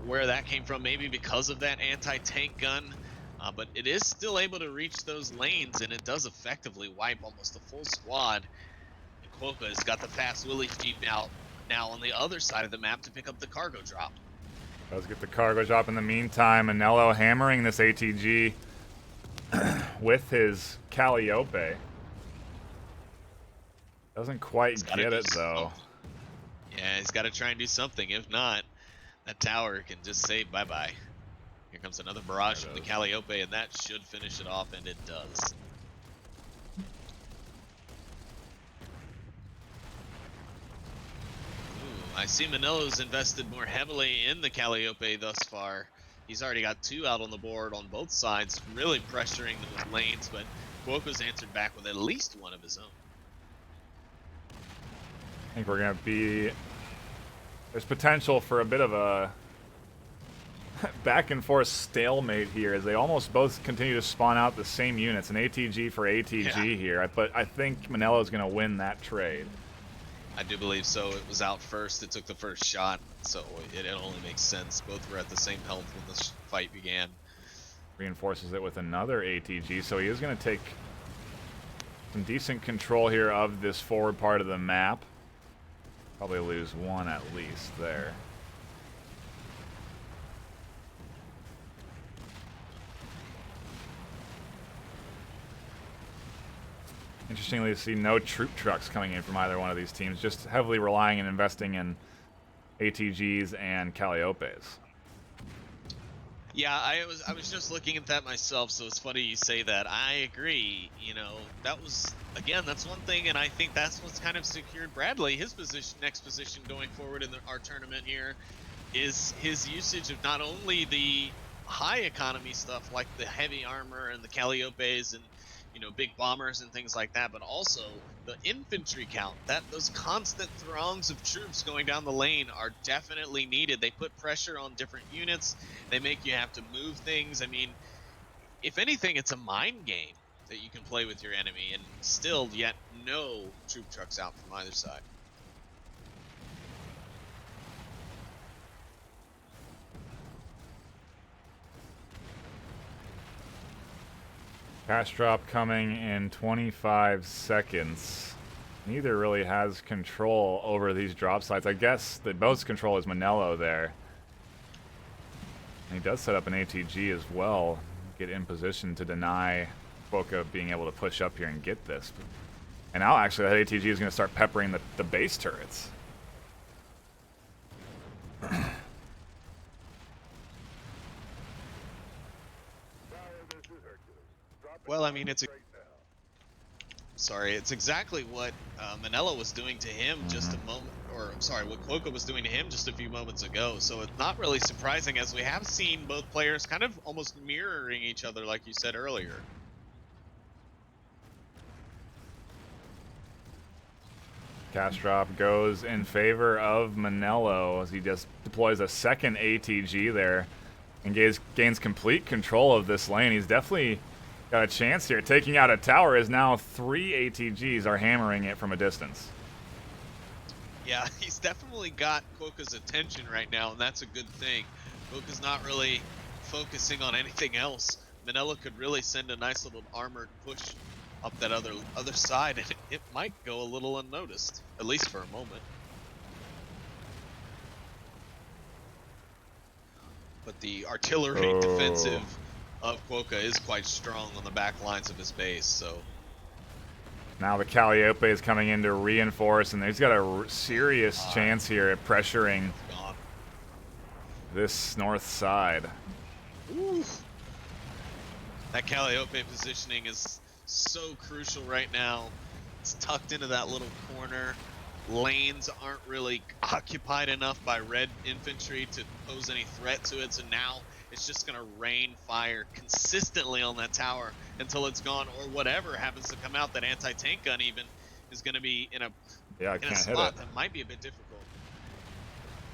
where that came from, maybe because of that anti-tank gun. But it is still able to reach those lanes, and it does effectively wipe almost a full squad. Quokka has got the fast Willy Jeep out now on the other side of the map to pick up the cargo drop. Does get the cargo drop in the meantime. Manello hammering this ATG with his Calliope. Doesn't quite get it though. Yeah, he's got to try and do something. If not, that tower can just say bye-bye. Here comes another barrage from the Calliope, and that should finish it off, and it does. I see Manello's invested more heavily in the Calliope thus far. He's already got 2 out on the board on both sides, really pressuring those lanes, but Quokka's answered back with at least 1 of his own. I think we're going to be... There's potential for a bit of a back and forth stalemate here as they almost both continue to spawn out the same units. An ATG for ATG here, but I think Manello's going to win that trade. I do believe so. It was out first. It took the first shot, so it only makes sense. Both were at the same health when the fight began. Reinforces it with another ATG, so he is going to take some decent control here of this forward part of the map. Probably lose 1 at least there. Interestingly to see no troop trucks coming in from either one of these teams, just heavily relying and investing in ATGs and Calliopes. Yeah, I was just looking at that myself, so it's funny you say that. I agree. You know, that was, again, that's one thing, and I think that's what's kind of secured Bradley. His position, next position going forward in our tournament here is his usage of not only the high economy stuff like the heavy armor and the Calliopes and, you know, big bombers and things like that, but also the infantry count. Those constant throngs of troops going down the lane are definitely needed. They put pressure on different units. They make you have to move things. I mean, if anything, it's a mind game that you can play with your enemy, and still yet no troop trucks out from either side. Cash drop coming in 25 seconds. Neither really has control over these drop sites. I guess the most control is Manello there. And he does set up an ATG as well. Get in position to deny Quokka being able to push up here and get this. And now actually that ATG is going to start peppering the base turrets. Well, I mean, it's exactly what Manello was doing to him just a moment or I'm sorry, what Quokka was doing to him just a few moments ago. So it's not really surprising, as we have seen both players kind of almost mirroring each other, like you said earlier. Cast drop goes in favor of Manello as he just deploys a second ATG there and gains complete control of this lane. He's definitely got a chance here. Taking out a tower is now 3 ATGs are hammering it from a distance. Yeah, he's definitely got Quokka's attention right now, and that's a good thing. Quokka's not really focusing on anything else. Manello could really send a nice little armored push up that other side, and it might go a little unnoticed, at least for a moment. But the artillery defensive of Quokka is quite strong on the back lines of his base, so... Now the Calliope is coming in to reinforce, and he's got a serious chance here at pressuring this north side. Oof. That Calliope positioning is so crucial right now. It's tucked into that little corner. Lanes aren't really occupied enough by red infantry to pose any threat to it, so now it's just going to rain fire consistently on that tower until it's gone, or whatever happens to come out. That anti-tank gun even is going to be in a spot that might be a bit difficult.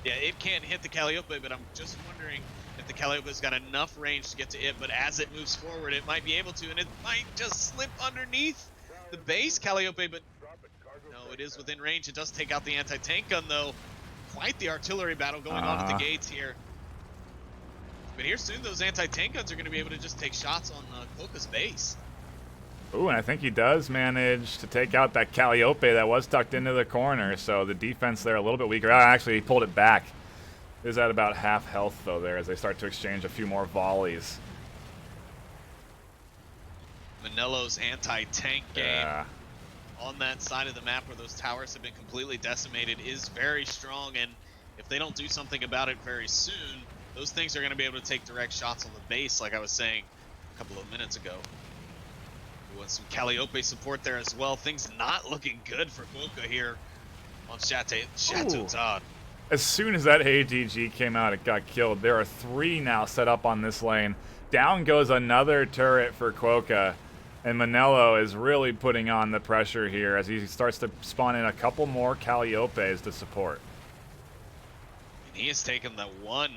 Yeah, it can't hit the Calliope, but I'm just wondering if the Calliope's got enough range to get to it, but as it moves forward, it might be able to, and it might just slip underneath the base Calliope, but no, it is within range. It does take out the anti-tank gun, though. Quite the artillery battle going on at the gates here. But here soon, those anti-tank guns are going to be able to just take shots on Quokka's base. Ooh, and I think he does manage to take out that Calliope that was tucked into the corner, so the defense there a little bit weaker. Actually, he pulled it back. Is at about half health, though, there, as they start to exchange a few more volleys. Manello's anti-tank game on that side of the map where those towers have been completely decimated is very strong, and if they don't do something about it very soon, those things are going to be able to take direct shots on the base, like I was saying a couple of minutes ago. We want some Calliope support there as well. Things not looking good for Quokka here on Chateau Todd. As soon as that ATG came out, it got killed. There are 3 now set up on this lane. Down goes another turret for Quokka, and Manello is really putting on the pressure here as he starts to spawn in a couple more Calliopes to support. And he has taken the one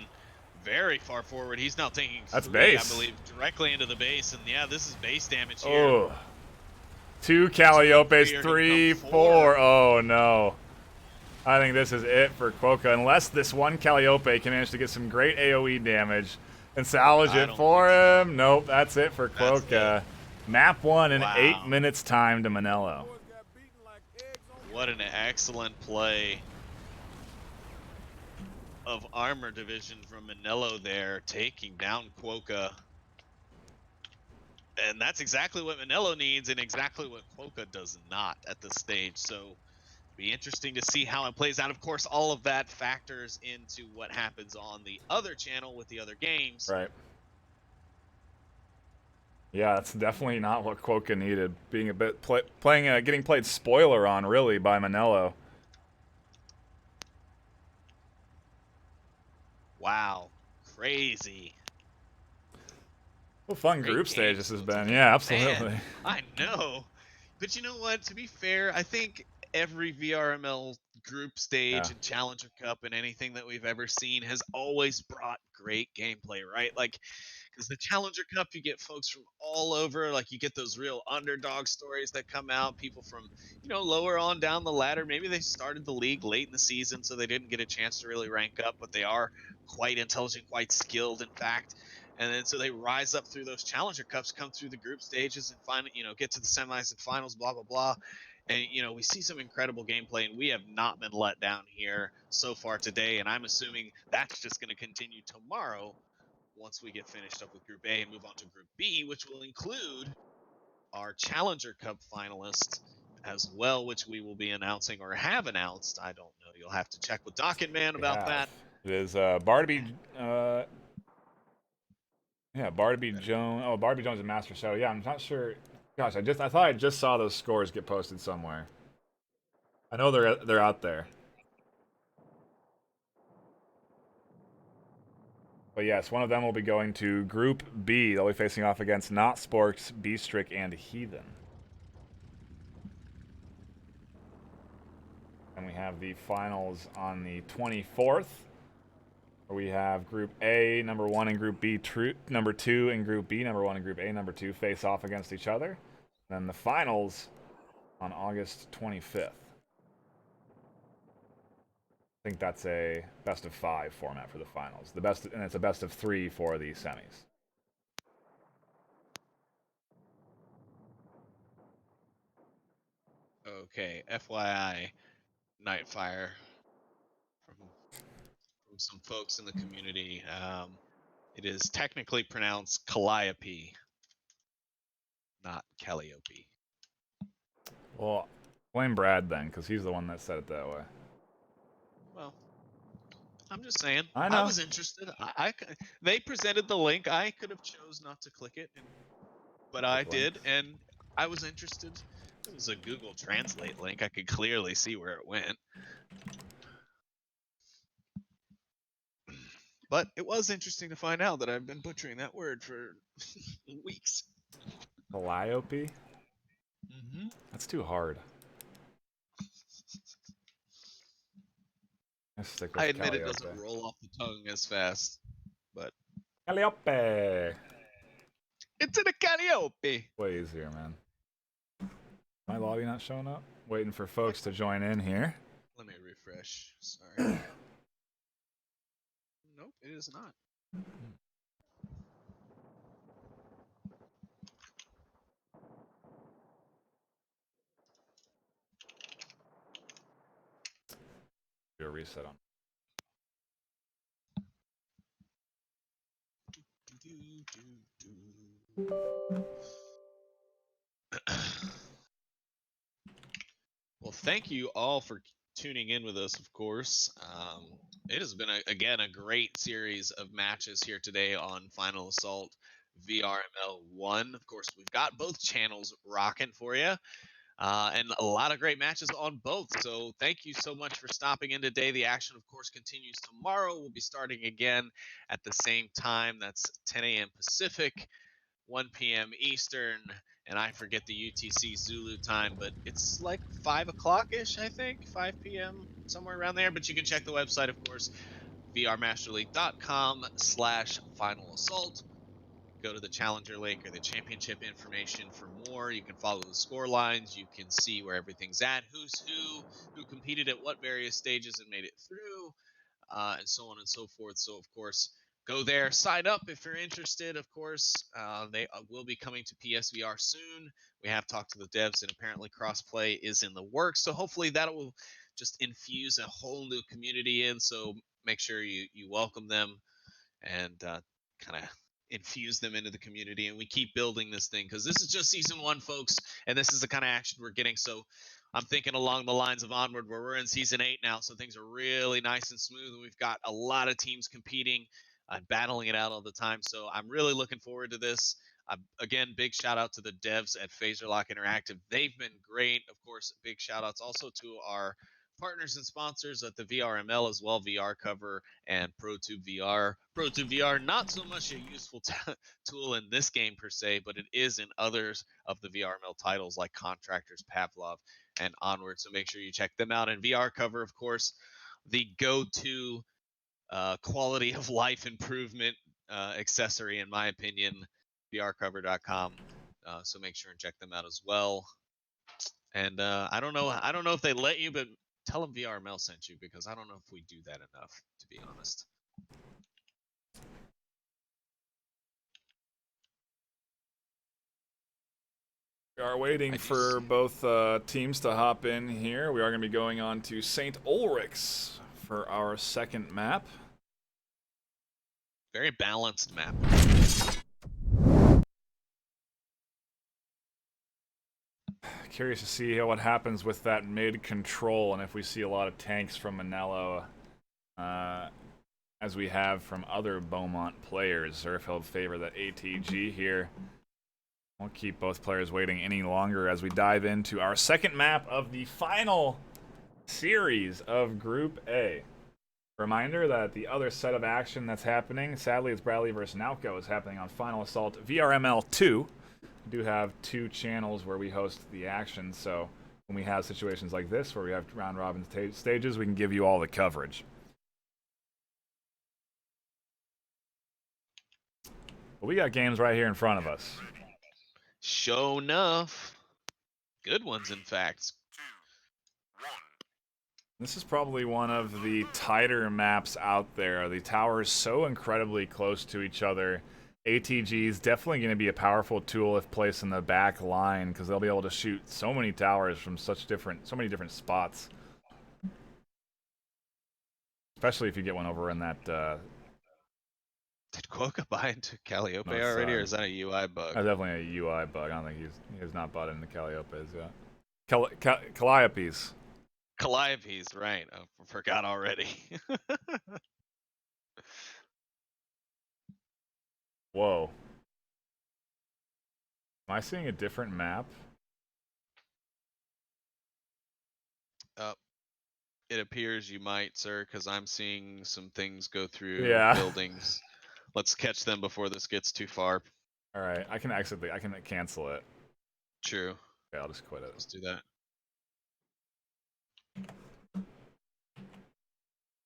very far forward. He's now taking 3, base. I believe, directly into the base, and yeah, this is base damage here. Oh, 2 Calliopes, 3, 4. Oh no. I think this is it for Quokka, unless this one Calliope can manage to get some great AoE damage and salvage it for him. Nope, that's it for Quokka. Map 1 in 8 minutes time to Manello. What an excellent play of Armor Division from Manello there, taking down Quokka. And that's exactly what Manello needs and exactly what Quokka does not at this stage. So be interesting to see how it plays out. Of course, all of that factors into what happens on the other channel with the other games. Right. Yeah, that's definitely not what Quokka needed. Being a bit getting played spoiler on really by Manello. Wow, crazy. What fun group stage this has been. Yeah, absolutely. Man, I know. But you know what? To be fair, I think every VRML group stage and Challenger Cup and anything that we've ever seen has always brought great gameplay, right? Like, because the Challenger Cup, you get folks from all over. Like, you get those real underdog stories that come out. People from, lower on down the ladder. Maybe they started the league late in the season, so they didn't get a chance to really rank up, but they are quite intelligent, quite skilled, in fact. And then so they rise up through those Challenger Cups, come through the group stages, and get to the semis and finals, blah, blah, blah. And, we see some incredible gameplay, and we have not been let down here so far today. And I'm assuming that's just going to continue tomorrow once we get finished up with Group A and move on to Group B, which will include our Challenger Cup finalists as well, which we will be announcing or have announced. I don't know. You'll have to check with Docket Man about that. It is Barnaby... Yeah, Barnaby Jones. Oh, Barnaby Jones and Master Shadow. Yeah, I'm not sure. Gosh, I thought I just saw those scores get posted somewhere. I know they're out there. But yes, one of them will be going to Group B. They'll be facing off against Not Sporks, Beastrick, and Heathen. And we have the finals on the 24th. Where we have Group A, number 1, and Group B, number 2, and Group B, number 1, and Group A, number 2, face off against each other. And then the finals on August 25th. I think that's a best of 5 format for the finals. And it's a best of 3 for the semis. Okay, FYI, NightFiree from some folks in the community. It is technically pronounced Calliope, not Calliope. Well, blame Brad then, because he's the one that said it that way. Well, I'm just saying. I know. I was interested. They presented the link. I could have chose not to click it, but I did, and I was interested. It was a Google Translate link. I could clearly see where it went. But it was interesting to find out that I've been butchering that word for weeks. Calliope? Mm-hmm. That's too hard. I admit it doesn't roll off the tongue as fast, but Calliope. It's in a Calliope. Way easier, man. My lobby not showing up? Waiting for folks to join in here. Let me refresh. Sorry. Nope, it is not. Do a reset on. Well, thank you all for tuning in with us, of course. It has been, again, a great series of matches here today on Final Assault VRML 1. Of course, we've got both channels rocking for you. And a lot of great matches on both. So thank you so much for stopping in today. The action, of course, continues tomorrow. We'll be starting again at the same time. That's 10 a.m. Pacific, 1 p.m. Eastern, and I forget the UTC Zulu time, but it's like 5 o'clock-ish, I think, 5 p.m., somewhere around there. But you can check the website, of course, vrmasterleague.com/Final Assault. Go to the challenger link or the championship information for more. You can follow the score lines. You can see where everything's at, who's who competed at what various stages and made it through, and so on and so forth. So, of course, go there, sign up if you're interested. Of course, they will be coming to PSVR soon. We have talked to the devs, and apparently crossplay is in the works. So hopefully that will just infuse a whole new community in. So make sure you welcome them and kind of infuse them into the community, and we keep building this thing because this is just season 1, folks, and this is the kind of action we're getting. So I'm thinking along the lines of Onward, where we're in season 8 now, so things are really nice and smooth, and we've got a lot of teams competing and battling it out all the time. So I'm really looking forward to this. Again, big shout out to the devs at Phaserlock Interactive. They've been great. Of course, big shout outs also to our partners and sponsors at the VRML as well, VR Cover and ProTube VR. ProTube VR, not so much a useful tool in this game per se, but it is in others of the VRML titles like Contractors, Pavlov, and Onward. So make sure you check them out. And VR Cover, of course, the go-to quality of life improvement accessory, in my opinion, vrcover.com. So make sure and check them out as well. And I don't know if they let you, but tell them VRML sent you, because I don't know if we do that enough, to be honest. We are waiting for both teams to hop in here. We are going to be going on to St. Ulrich's for our second map. Very balanced map. Curious to see what happens with that mid control and if we see a lot of tanks from Manello as we have from other Beaumont players, or if he'll favor that ATG here. Won't keep both players waiting any longer as we dive into our second map of the final series of Group A. Reminder that the other set of action that's happening, sadly, it's Bradley versus Naoko, is happening on Final Assault VRML 2. We do have 2 channels where we host the action, so when we have situations like this where we have round robin stages, we can give you all the coverage. But we got games right here in front of us. Show enough. Good ones, in fact. This is probably one of the tighter maps out there. The towers so incredibly close to each other. ATG is definitely going to be a powerful tool if placed in the back line, because they'll be able to shoot so many towers from so many different spots. Especially if you get one over in that. Did Quokka buy into Calliope No, already, or is that a UI bug? That's definitely a UI bug. I don't think he has not bought into Calliopes yet. Calliopes. Calliopes, right. I forgot already. Whoa. Am I seeing a different map? It appears you might, sir, because I'm seeing some things go through Yeah. buildings. Let's catch them before this gets too far. All right, I can exit I can cancel it. True. Okay, I'll just quit it. Let's do that.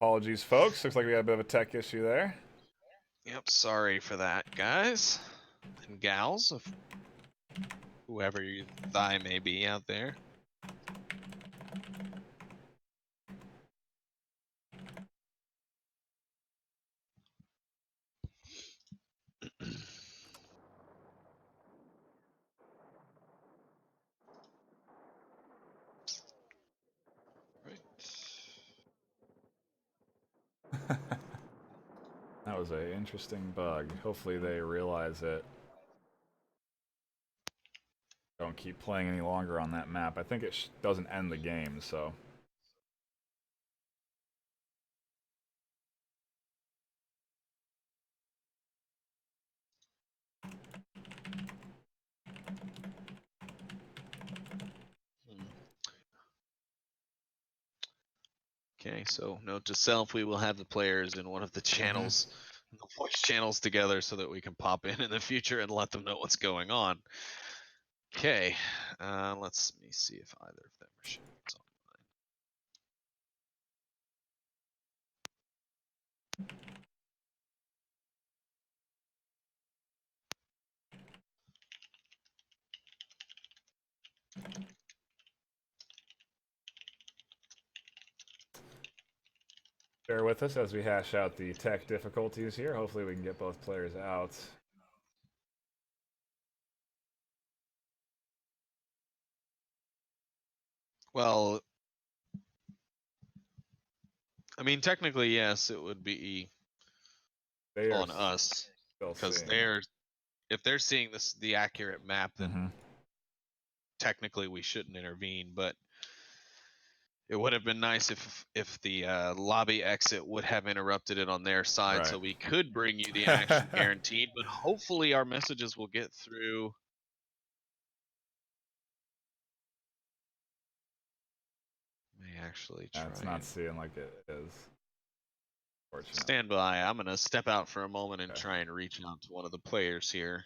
Apologies, folks. Looks like we got a bit of a tech issue there. Yep, sorry for that, guys and gals, of whoever you thigh may be out there. Right. That was an interesting bug. Hopefully they realize it. Don't keep playing any longer on that map. I think it doesn't end the game, so. Okay, so note to self, we will have the players in one of the channels, the voice channels together so that we can pop in the future and let them know what's going on. Okay, let me see if either of them are showing what's online. Bear with us as we hash out the tech difficulties here. Hopefully we can get both players out. Well, I mean, technically, yes, it would be They are on us still because seeing. if they're seeing the accurate map, then Mhm. technically we shouldn't intervene. But it would have been nice if the lobby exit would have interrupted it on their side, Right. so we could bring you the action guaranteed. But hopefully our messages will get through. May actually try. Yeah, it's not seeing like it is. Fortunately. Stand by. I'm gonna step out for a moment and Okay. try and reach out to one of the players here.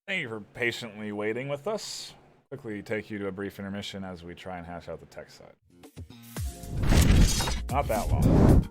Thank you for patiently waiting with us. Quickly take you to a brief intermission as we try and hash out the tech side. Not that long.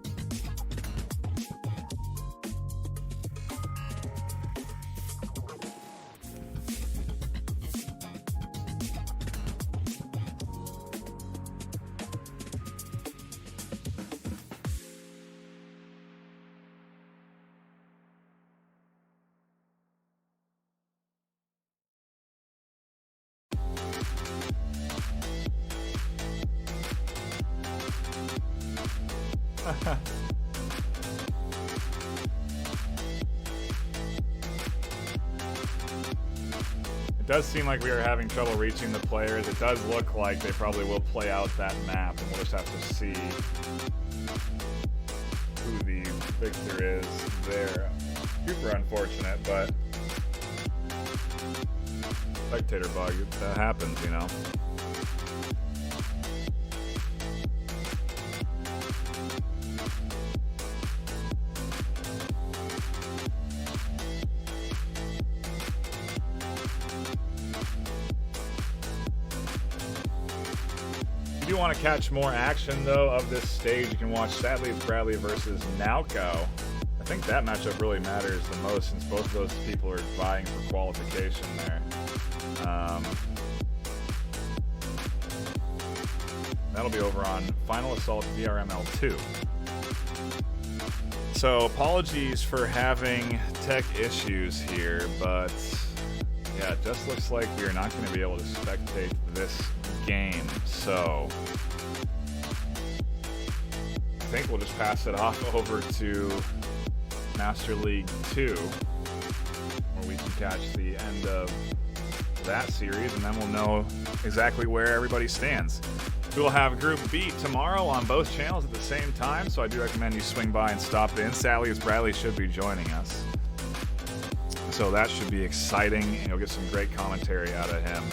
does seem like we are having trouble reaching the players. It does look like they probably will play out that map, and we'll just have to see who the victor is there. Super unfortunate, but spectator bug, that happens, you know. If you want to catch more action, though, of this stage, you can watch Sadly It's Bradley versus Nalco. I think that matchup really matters the most since both of those people are vying for qualification there. That'll be over on Final Assault VRML 2. So apologies for having tech issues here, but yeah, it just looks like we are not going to be able to spectate this game. So I think we'll just pass it off over to Master League 2, where we can catch the end of that series, and then we'll know exactly where everybody stands. We will have Group B tomorrow on both channels at the same time, so I do recommend you swing by and stop in. Sadly, as Bradley should be joining us, so that should be exciting, and you'll get some great commentary out of him.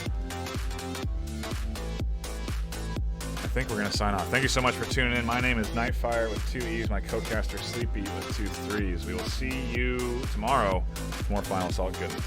I think we're going to sign off. Thank you so much for tuning in. My name is NightFiree with 2 E's, my co-caster Sleepy with 2 3's. We will see you tomorrow with more Final Assault goodness.